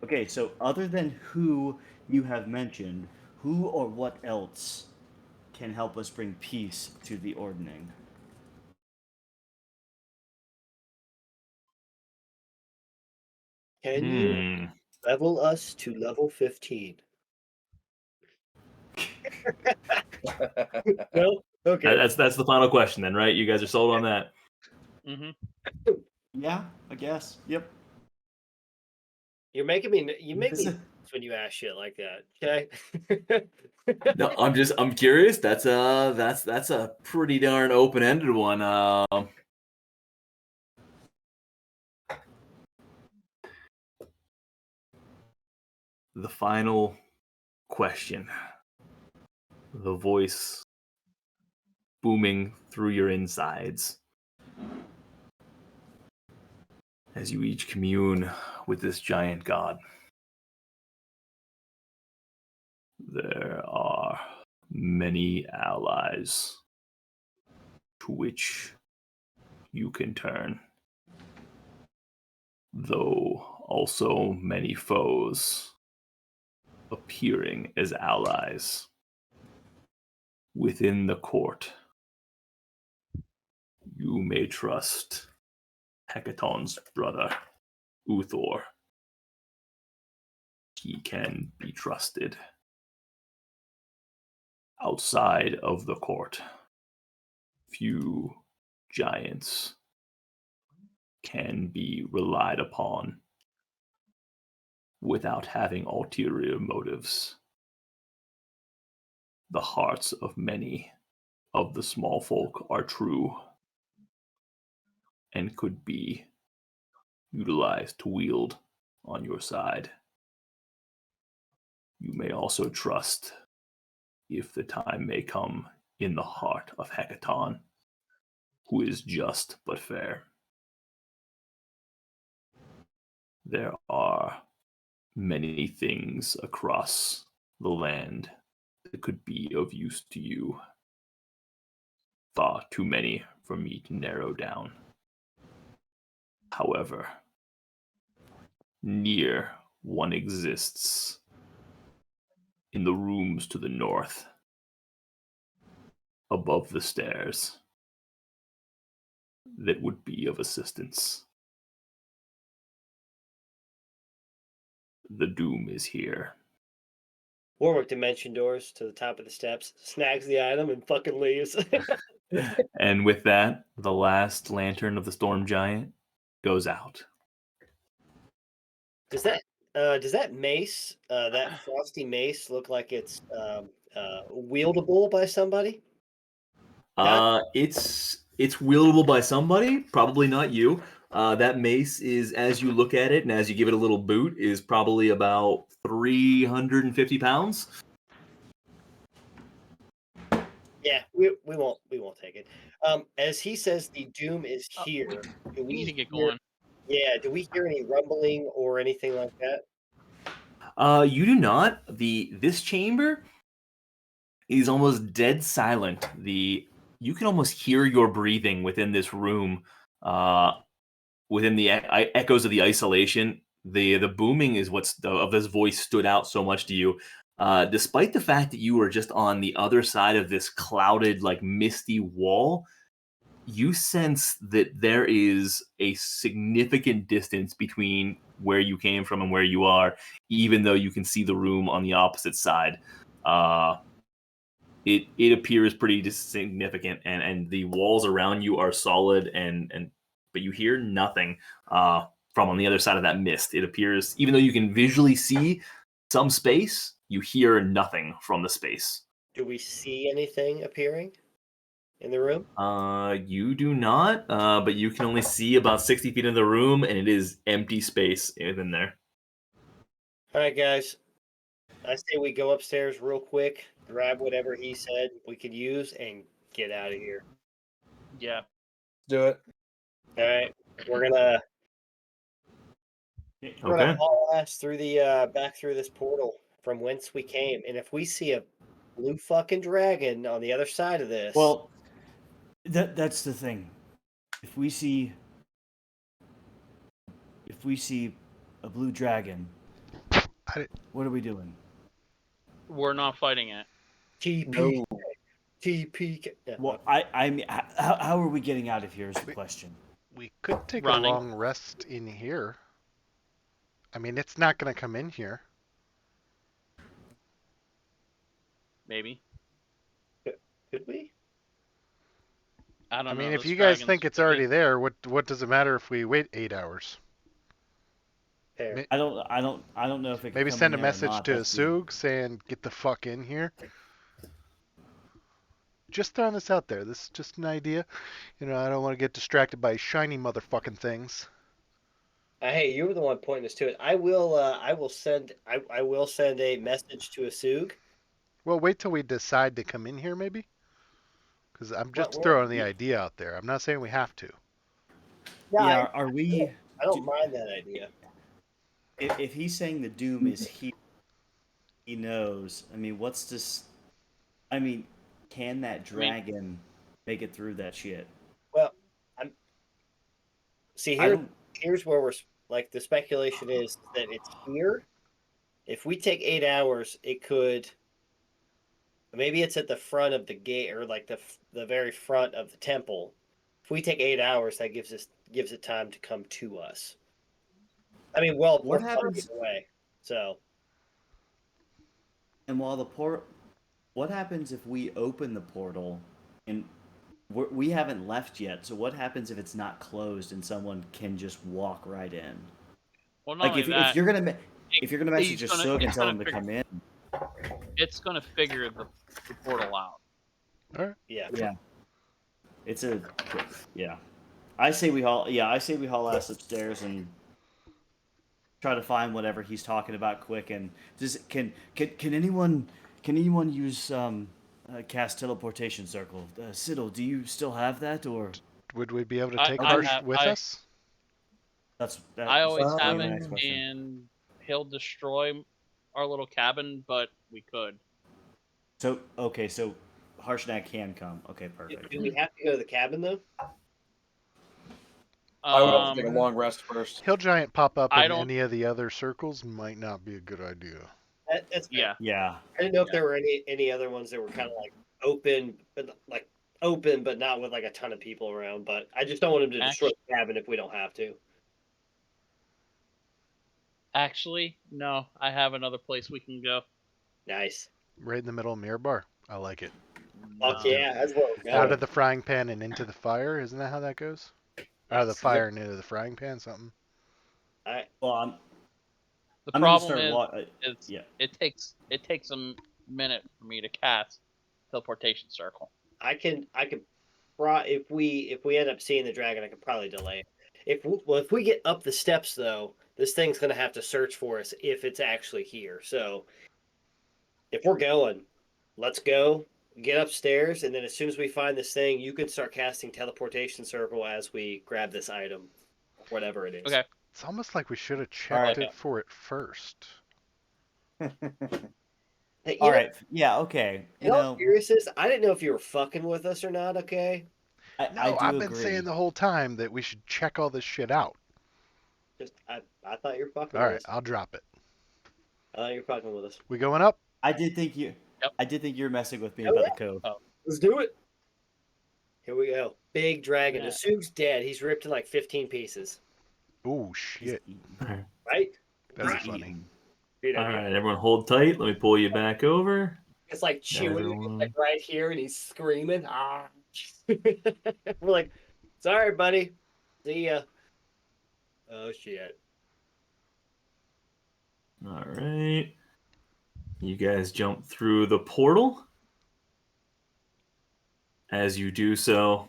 Okay, so other than who you have mentioned, who or what else can help us bring peace to the ordning? Can you level us to level 15? No? Okay. That's the final question then, right? You guys are sold on that. Mm-hmm. Yeah, I guess. Yep. You make me This is- nervous when you ask shit like that. Okay. No, I'm curious. That's a pretty darn open-ended one. The final question. The voice booming through your insides as you each commune with this giant god. There are many allies to which you can turn, though also many foes appearing as allies within the court. You may trust Hecaton's brother, Uthor. He can be trusted. Outside of the court, few giants can be relied upon without having ulterior motives. The hearts of many of the small folk are true and could be utilized to wield on your side. You may also trust, if the time may come, in the heart of Hecaton, who is just but fair. There are many things across the land that could be of use to you. Far too many for me to narrow down. However, near one exists in the rooms to the north, above the stairs, that would be of assistance. The doom is here. Warwick dimension doors to the top of the steps, snags the item, and fucking leaves. And with that, the last lantern of the storm giant goes out. Does that mace, that frosty mace, look like it's wieldable by somebody? It's wieldable by somebody, probably not you. That mace is, as you look at it and as you give it a little boot, is probably about 350 pounds. Yeah, we won't take it. As he says, the doom is here. Do We need to get hear- going. Yeah, do we hear any rumbling or anything like that? You do not. This chamber is almost dead silent. You can almost hear your breathing within this room. Within the echoes of the isolation, the booming is what's of this voice stood out so much to you. Despite the fact that you were just on the other side of this clouded, like misty wall, you sense that there is a significant distance between where you came from and where you are, even though you can see the room on the opposite side. It appears pretty significant, and the walls around you are solid, but you hear nothing from on the other side of that mist. It appears, even though you can visually see some space, you hear nothing from the space. Do we see anything appearing in the room? You do not, but you can only see about 60 feet in the room, and it is empty space within there. All right, guys. I say we go upstairs real quick, grab whatever he said we could use, and get out of here. Yeah. Do it. All right, we're gonna haul ass through the back through this portal from whence we came, and if we see a blue fucking dragon on the other side of this, Well, that's the thing. If we see a blue dragon, what are we doing? We're not fighting it. TP, TP. Yeah, Well, I mean, how are we getting out of here is the question. We could take Running. a long rest in here. I mean, it's not going to come in here. Maybe. could we? I don't know. I mean, if those you guys dragons think it's freaking- already there, what does it matter if we wait 8 hours? Fair. I don't know if it can Maybe come send a in there or message not. to That's the- Asug saying, get the fuck in here. Just throwing this out there. This is just an idea. You know, I don't want to get distracted by shiny motherfucking things. Hey, you were the one pointing us to it. I will send a message to Asug. Well, wait till we decide to come in here, maybe? Because I'm just Well, throwing the idea out there. I'm not saying we have to. Yeah, are we? I don't mind that idea. If he's saying the doom is here, he knows. I mean, what's this? I mean, can that dragon make it through that shit? Well, here's where we're like the speculation is that it's here. If we take 8 hours, it could. Maybe it's at the front of the gate or like the very front of the temple. If we take 8 hours, that gives it time to come to us. I mean, well, What we're happens- fucking away. So, And while what happens if we open the portal and we haven't left yet? So what happens if it's not closed and someone can just walk right in? Well, not Like only that, if you're gonna message he's gonna- Asug and he's tell gonna him to come in. it's gonna figure the portal out. yeah. Yeah. Yeah. I say we haul ass upstairs and try to find whatever he's talking about quick. And can anyone use cast teleportation circle? Siddle, do you still have that, or Would we be able to I- take I Harsh have- with I- us? I always that's have my it, next question. and he'll destroy our little cabin, but we could. So Harshnag can come. Okay, perfect. Do we have to go to the cabin though? I would also take a long rest first. Hill Giant pop up I in don't- any of the other circles might not be a good idea. That's fair. Yeah. Yeah. I didn't know if there were any other ones that were kind of like open, but not with like a ton of people around. But I just don't want him to destroy the cabin if we don't have to. Actually, no. I have another place we can go. Nice. Right in the middle of Mirror Bar. I like it. Fuck yeah, that's where we're going. Out of the frying pan and into the fire. Isn't that how that goes? Out of the fire and into the frying pan, something. Well, The I'm problem gonna is yeah. it takes a minute for me to cast teleportation circle. I can if we end up seeing the dragon, I could probably delay it. If we get up the steps though, this thing's gonna have to search for us if it's actually here. So if we're going, let's go. Get upstairs, and then as soon as we find this thing, you can start casting teleportation circle as we grab this item, whatever it is. Okay. It's almost like we should have checked it for it first. Hey, All right. Yeah. Okay. In all seriousness, I didn't know if you were fucking with us or not. Okay. I've been saying the whole time that we should check all this shit out. I thought you were fucking All with right, us. I'll drop it. I thought you were fucking with us. We going up? I did think you. Yep. I did think you were messing with me about the code. Oh, let's do it. Here we go. Big dragon. Yeah. Assume's dead. He's ripped in like 15 pieces. Oh shit! Right? That's funny. Dude, All right, everyone, hold tight. Let me pull you back over. It's like chewing Everyone. like right here, and he's screaming. Ah. We're like, sorry, buddy. See ya. Oh shit. All right. You guys jump through the portal. As you do so,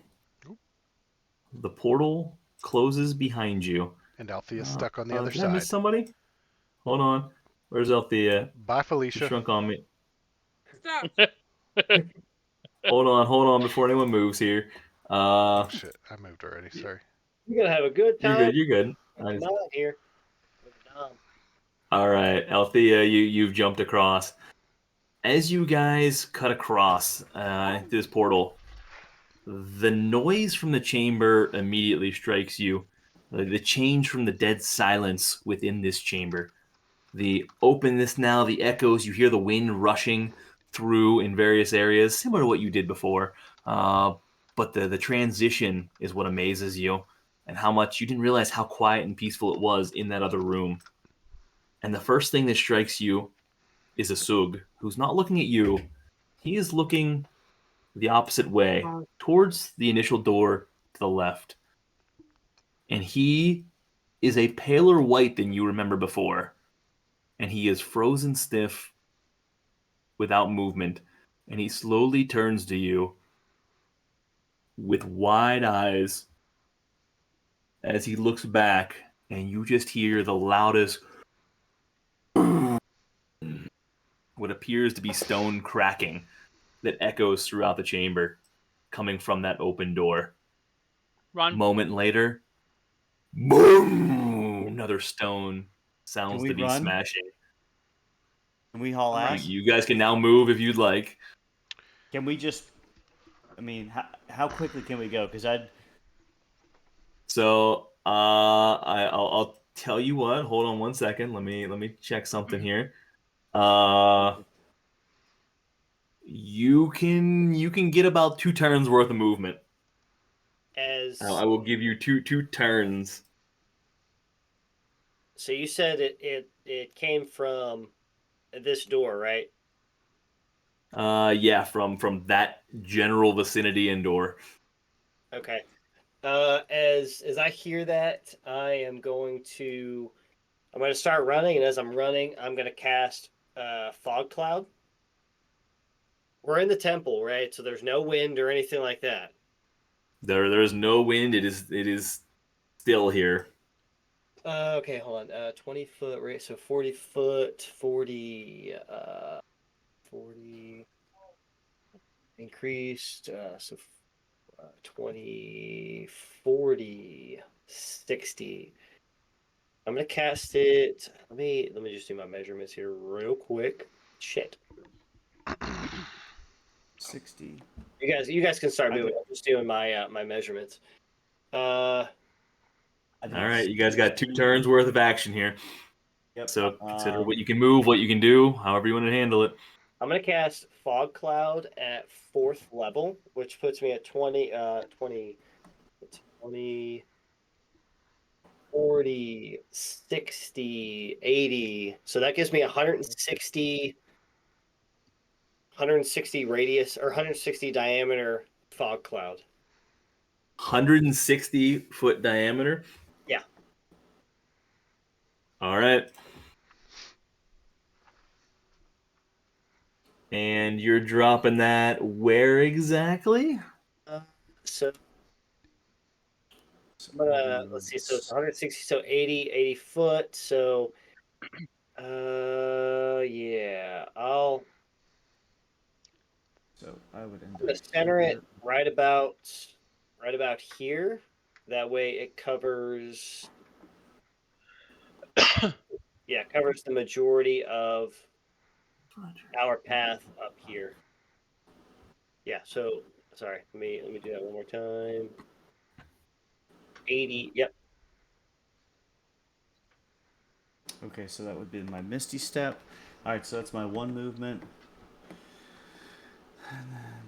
the portal closes behind you. And Althea's stuck on the other Did I miss side. somebody? Hold on. Where's Althea? Bye, She Felicia. shrunk on me. Stop. Hold on before anyone moves here. Oh shit! I moved already. Sorry. You're gonna have a good time. You're good. Come on here. All right, Althea, you've jumped across. As you guys cut across this portal, the noise from the chamber immediately strikes you. The change from the dead silence within this chamber. The openness now, the echoes, you hear the wind rushing through in various areas, similar to what you did before. But the transition is what amazes you, and how much you didn't realize how quiet and peaceful it was in that other room. And the first thing that strikes you is a Sug, who's not looking at you. He is looking the opposite way, towards the initial door to the left. And he is a paler white than you remember before. And he is frozen stiff, without movement. And he slowly turns to you with wide eyes as he looks back, and you just hear the loudest what appears to be stone cracking that echoes throughout the chamber, coming from that open door. Run. Moment later, boom! Another stone sounds we to be run? smashing. Can we haul ass? You guys can now move if you'd like. Can we just? I mean, how quickly can we go? Because I'd. So I'll tell you what. Hold on one second. Let me check something here. You can get about 2 turns worth of movement. I will give you two turns. So you said it came from this door, right? Yeah, from that general vicinity and door. Okay. As I hear that, I'm going to start running, and as I'm running, I'm going to cast Fog Cloud. We're in the temple, right? So there's no wind or anything like that. There's no wind. It is still here. Okay, hold on. 20 foot, right? So 40 foot, 40 increased. So 20, 40, 60. I'm gonna cast it. Let me just do my measurements here real quick. Shit. 60. You guys can start moving. I'm just doing my my measurements. I think All right, it's you guys got 2 turns worth of action here. Yep. So consider what you can move, what you can do, however you want to handle it. I'm gonna cast Fog Cloud at 4th level, which puts me at 20, 40, 60, 80. So that gives me 160 radius or 160 diameter fog cloud. 160-foot diameter. Yeah. All right. And you're dropping that where exactly? So I'm gonna, let's see, so it's 160, so 80 foot. So yeah, So I would end I'm gonna up center here. it right about here. That way it covers covers the majority of our path up here. Yeah, so sorry, let me do that one more time. 80, yep. Okay, so that would be my Misty Step. All right, so that's my 1 movement. And then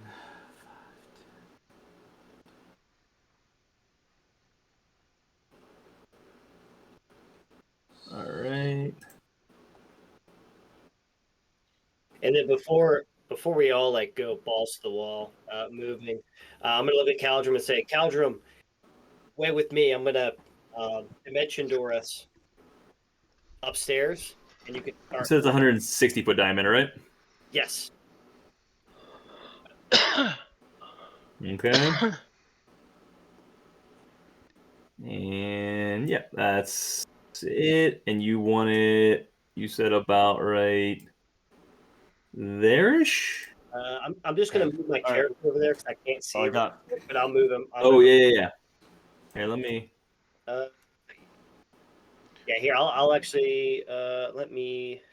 All right. And then before we all like go balls to the wall, moving, I'm gonna look at Caldrum and say, Caldrum, wait with me. I'm gonna dimension door us upstairs, and you can You start. said it's 160-foot diameter, right? Yes. Okay. And yeah, that's it. And you want it, you said about right there-ish? I'm just gonna move my All right. character over there because I can't see I him, got. but I'll move him. Oh, yeah. Here, let me. Yeah, here I'll actually let me.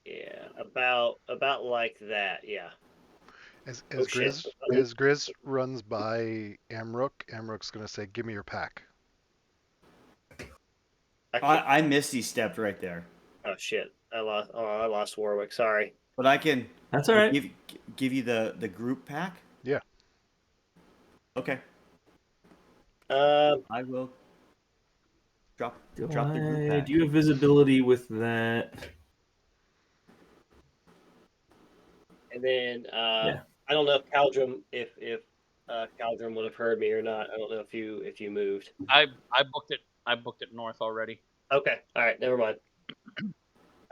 Yeah, about like that. Yeah. As Oh shit. Grizz runs by Amrook, Amrook's gonna say, "Give me your pack." I Misty stepped right there, Oh shit! I lost Warwick. Sorry. but I can. That's all right. Give you the group pack. Yeah. Okay. Um, I will drop Do the group pack. do you have visibility with that? and then Yeah. I don't know if Caldrum Caldrum would have heard me or not. I don't know if you moved. I booked it. I booked it north already. Okay. All right. Never mind.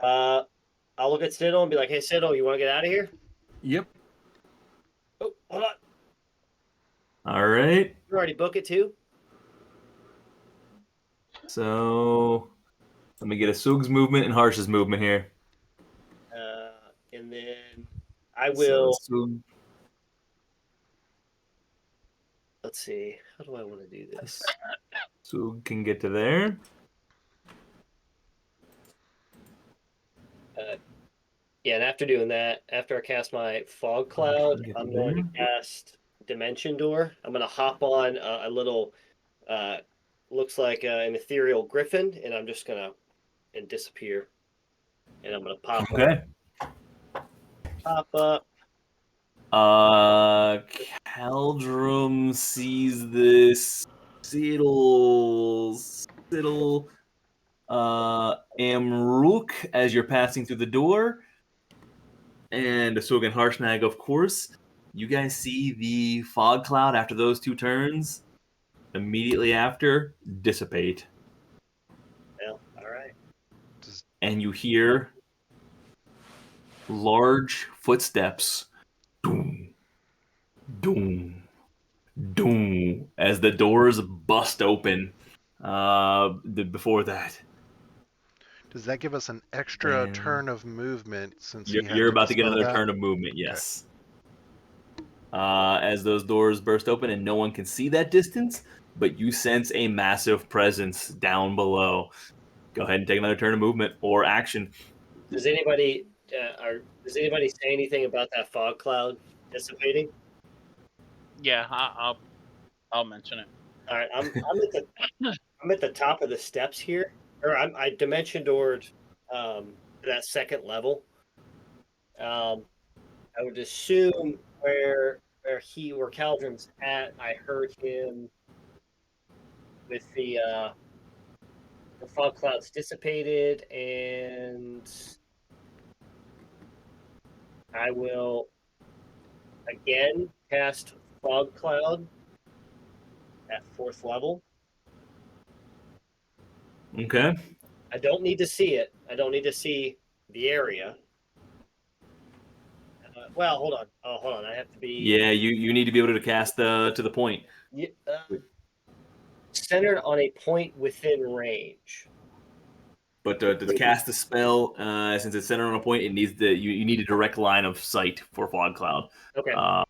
I'll look at Siddle and be like, "Hey, Siddle, you want to get out of here?" Yep. Oh, hold on. All right. You already book it too. So let me get a Sug's movement and Harsh's movement here. And then I So will. Sug, Let's see. How do I want to do this? Sug can get to there. Yeah, and after doing that, after I cast my fog cloud, Get I'm to going to there. cast Dimension Door. I'm going to hop on a little, looks like an ethereal griffin, and I'm just going to disappear. And I'm going to pop Okay. up. Caldrum sees this Siddle Amrook as you're passing through the door. And Sug and Harshnag, of course. You guys see the fog cloud after those 2 turns immediately after dissipate. Well, all right. And you hear large footsteps. Doom, doom, doom, as the doors bust open. Before that, Does that give us an extra and turn of movement since you're about to get another that? turn of movement. Yes. As those doors burst open and no one can see that distance, but you sense a massive presence down below. Go ahead and take another turn of movement or action. Does anybody say anything about that fog cloud dissipating? Yeah, I'll I'll mention it. All right, I'm at the top of the steps here, or I dimension doored that second level. I would assume where Caldron's at. I heard him with the fog clouds dissipated, and I will again cast fog cloud at 4th level. Okay. I don't need to see it. I don't need to see the area. Well, hold on. Oh, hold on. I have to be Yeah, you need to be able to cast to the point. Centered on a point within range. But to cast the spell, since it's centered on a point, it needs you need a direct line of sight for Fog Cloud. Okay. To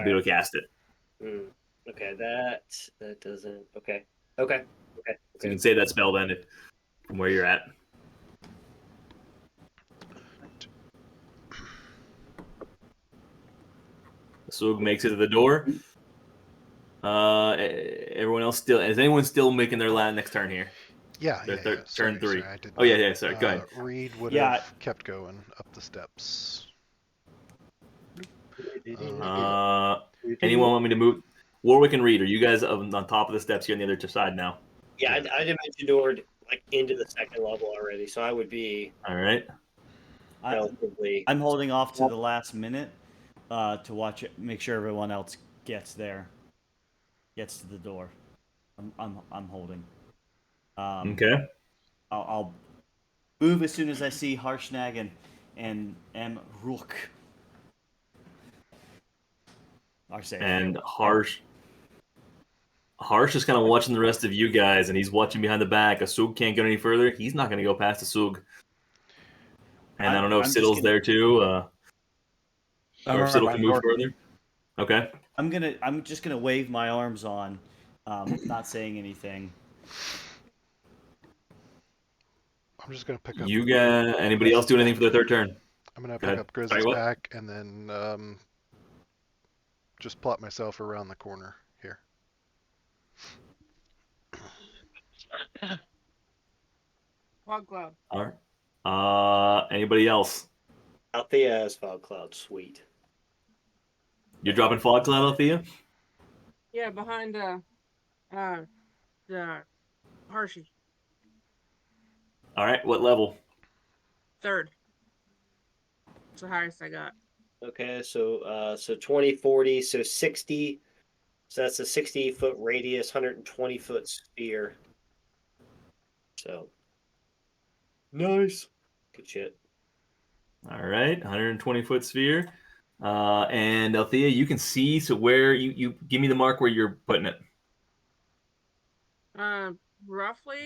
be able to cast it. Okay, that doesn't. Okay. Okay. So you can save that spell then from where you're at. Sug makes it to the door. Everyone else still? Is anyone still making their next turn here? Yeah, turn 3. Sorry, I did Oh yeah. Sorry. Go ahead. Reed would have kept going up the steps. Anyone want me to move? Warwick and Reed, are you guys on top of the steps here on the other side now? Yeah, I dimension doored like into the second level already, so I would be. All right. I'm holding off to the last minute to watch it, make sure everyone else gets to the door. I'm holding. Okay. I'll move as soon as I see Harshnag and M. Rook. And Harsh is kind of watching the rest of you guys, and he's watching behind the back. Asug can't go any further. He's not going to go past Asug. And I don't know if Siddle's there too. Or if Siddle can move further. Okay. I'm just gonna wave my arms on, not saying anything. I'm just gonna pick up. You got anybody else do anything for their third turn? I'm gonna pick up Grizz's pack and then just plot myself around the corner here. Fog cloud. All right. Anybody else? Althea has fog cloud. Sweet. You're dropping fog cloud, Althea? Yeah, behind the Harshi. All right. What level? 3rd. It's the highest I got. Okay, so 20, 40, so 60. So that's a 60-foot radius, 120-foot sphere. So nice. Good shit. All right, 120-foot sphere. And Althea, you can see. So where you give me the mark where you're putting it. Roughly.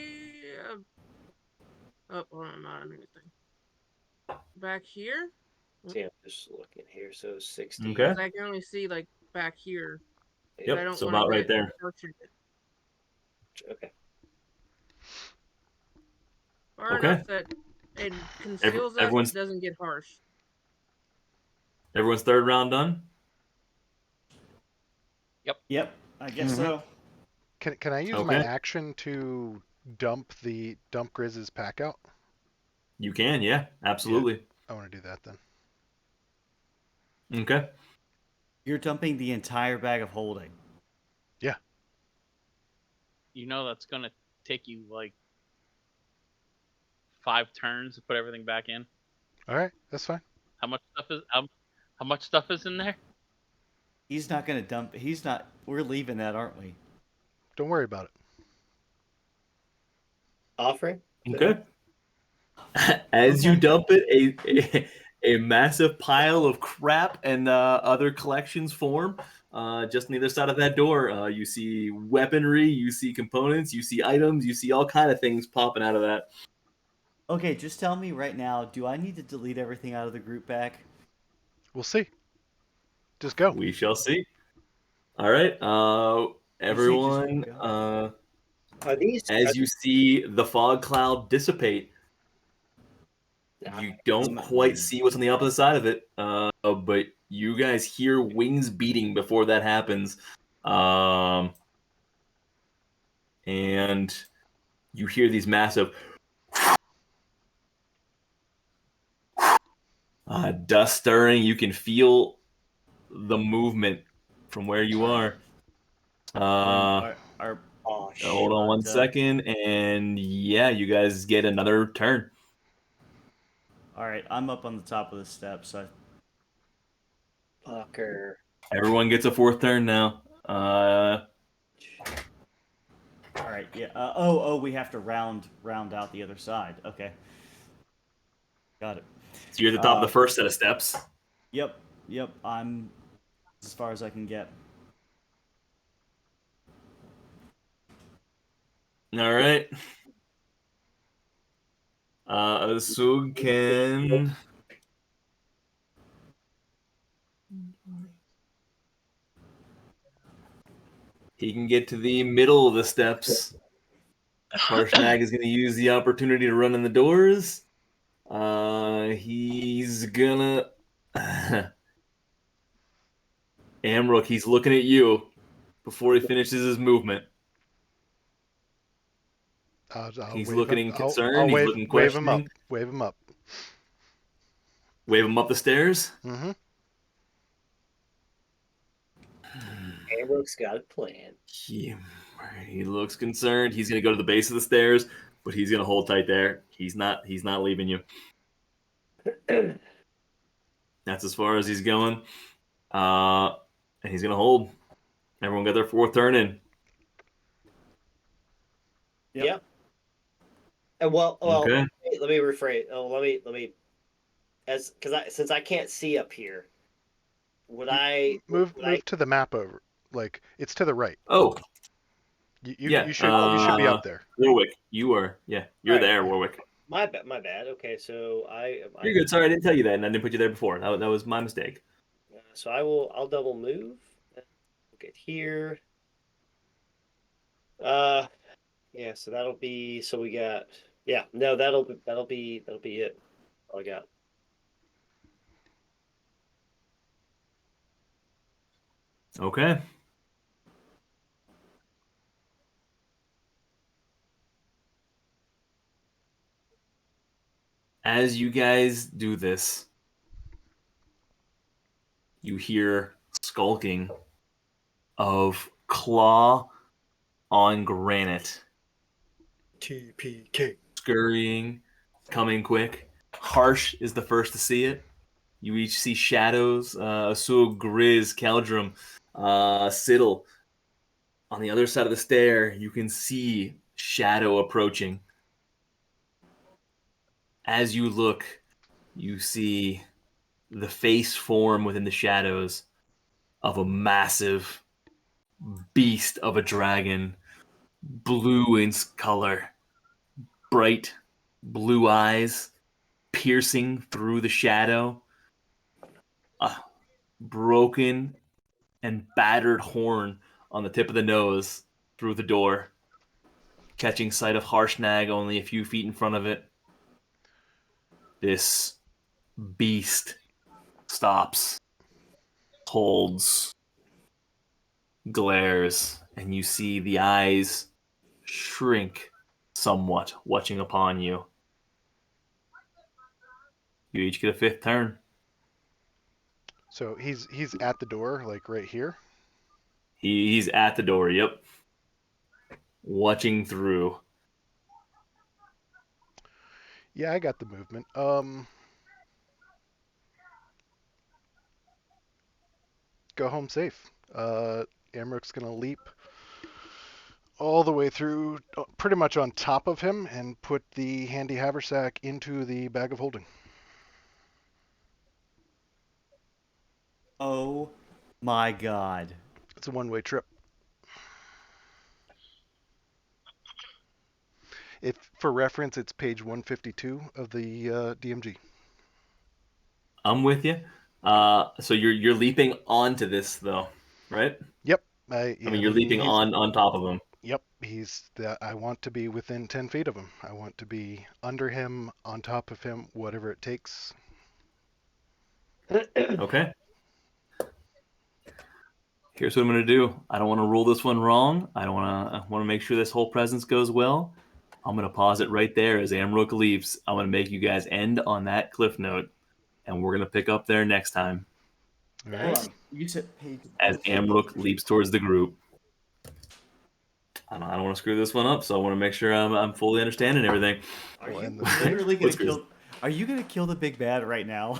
Oh, I'm not on anything. Back here. See, I'm just looking here. So 60. Okay. I can only see like back here. Yep. I don't So about right there. Okay. Far enough that it conceals us, it doesn't get harsh. Everyone's third round done? Yep. I guess so. Can I use my action to dump Grizz's pack out? You can, yeah, absolutely. Yeah, I want to do that then. Okay. You're dumping the entire bag of holding. Yeah. You know that's gonna take you like 5 turns to put everything back in. All right, that's fine. How much stuff is in there? He's not gonna dump. He's not. We're leaving that, aren't we? Don't worry about it. Offering. Okay. As you dump it, a massive pile of crap and other collections form. Just on either side of that door, you see weaponry, you see components, you see items, you see all kind of things popping out of that. Okay, just tell me right now, do I need to delete everything out of the group back? We'll see. Just go. We shall see. All right, everyone. As you see the fog cloud dissipate, you don't quite see what's on the opposite side of it, but you guys hear wings beating before that happens. and you hear these massive dust stirring. You can feel the movement from where you are. Our Oh shit! Hold on one But, second, and yeah, you guys get another turn. all right, I'm up on the top of the steps. Fucker. Everyone gets a fourth turn now. All right, yeah. We have to round out the other side. Okay, got it. So you're at the top of the first set of steps. Yep. I'm as far as I can get. All right. Sug can. He can get to the middle of the steps. Harshnag is going to use the opportunity to run in the doors. He's gonna. Amrook, he's looking at you before he finishes his movement. I'll He's wave looking him. concerned. I'll He's wave looking wave him up. questioning. Wave him up. Wave him up the stairs. Mm-hmm. Ambrose got a plan. He looks concerned. He's gonna go to the base of the stairs, but he's gonna hold tight there. He's not leaving you. That's as far as he's going. And he's gonna hold. Everyone got their fourth turn in. Yep. And well, Okay. let me rephrase. Oh, let me, since I can't see up here, would I Move to the map over. Like it's to the right. Oh, You yeah. you should be up there. Warwick, you're Alright. there, Warwick. My bad. Okay, so You're good. Sorry, I didn't tell you that, and I didn't put you there before. That was my mistake. So I'll double move. Get here. Yeah. So that'll be. So we got. Yeah. No, that'll be it. All I got. Okay. As you guys do this, you hear skulking of claw on granite, TPK. scurrying, coming quick. Harsh is the first to see it. You each see shadows. Asug, Grizz, Keldrum, Siddle. On the other side of the stair, you can see shadow approaching. As you look, you see the face form within the shadows of a massive beast of a dragon, blue in color, bright blue eyes piercing through the shadow, a broken and battered horn on the tip of the nose through the door, catching sight of Harshnag only a few feet in front of it. This beast stops, holds, glares, and you see the eyes shrink somewhat, watching upon you. You each get a fifth turn. So he's at the door, like right here. He's at the door, yep. Watching through. Yeah, I got the movement. Go home safe. Amrook's gonna leap all the way through, pretty much on top of him, and put the handy haversack into the bag of holding. Oh my god. It's a one-way trip. If for reference, it's page 152 of the DMG. I'm with you. So you're leaping onto this though, right? Yep. I mean, you're leaping he's, on top of him. Yep. I want to be within 10 feet of him. I want to be under him, on top of him, whatever it takes. Okay. Here's what I'm going to do. I don't want to rule this one wrong. I want to make sure this whole presence goes well. I'm going to pause it right there as Amrook leaves. I'm going to make you guys end on that cliff note, and we're going to pick up there next time All Hold right. on. You said page. as Amrook leaps towards the group. I don't want to screw this one up, so I want to make sure I'm fully understanding everything. Are We'll you end the literally gonna What's Chris? kill? Are you gonna kill the big bad right now?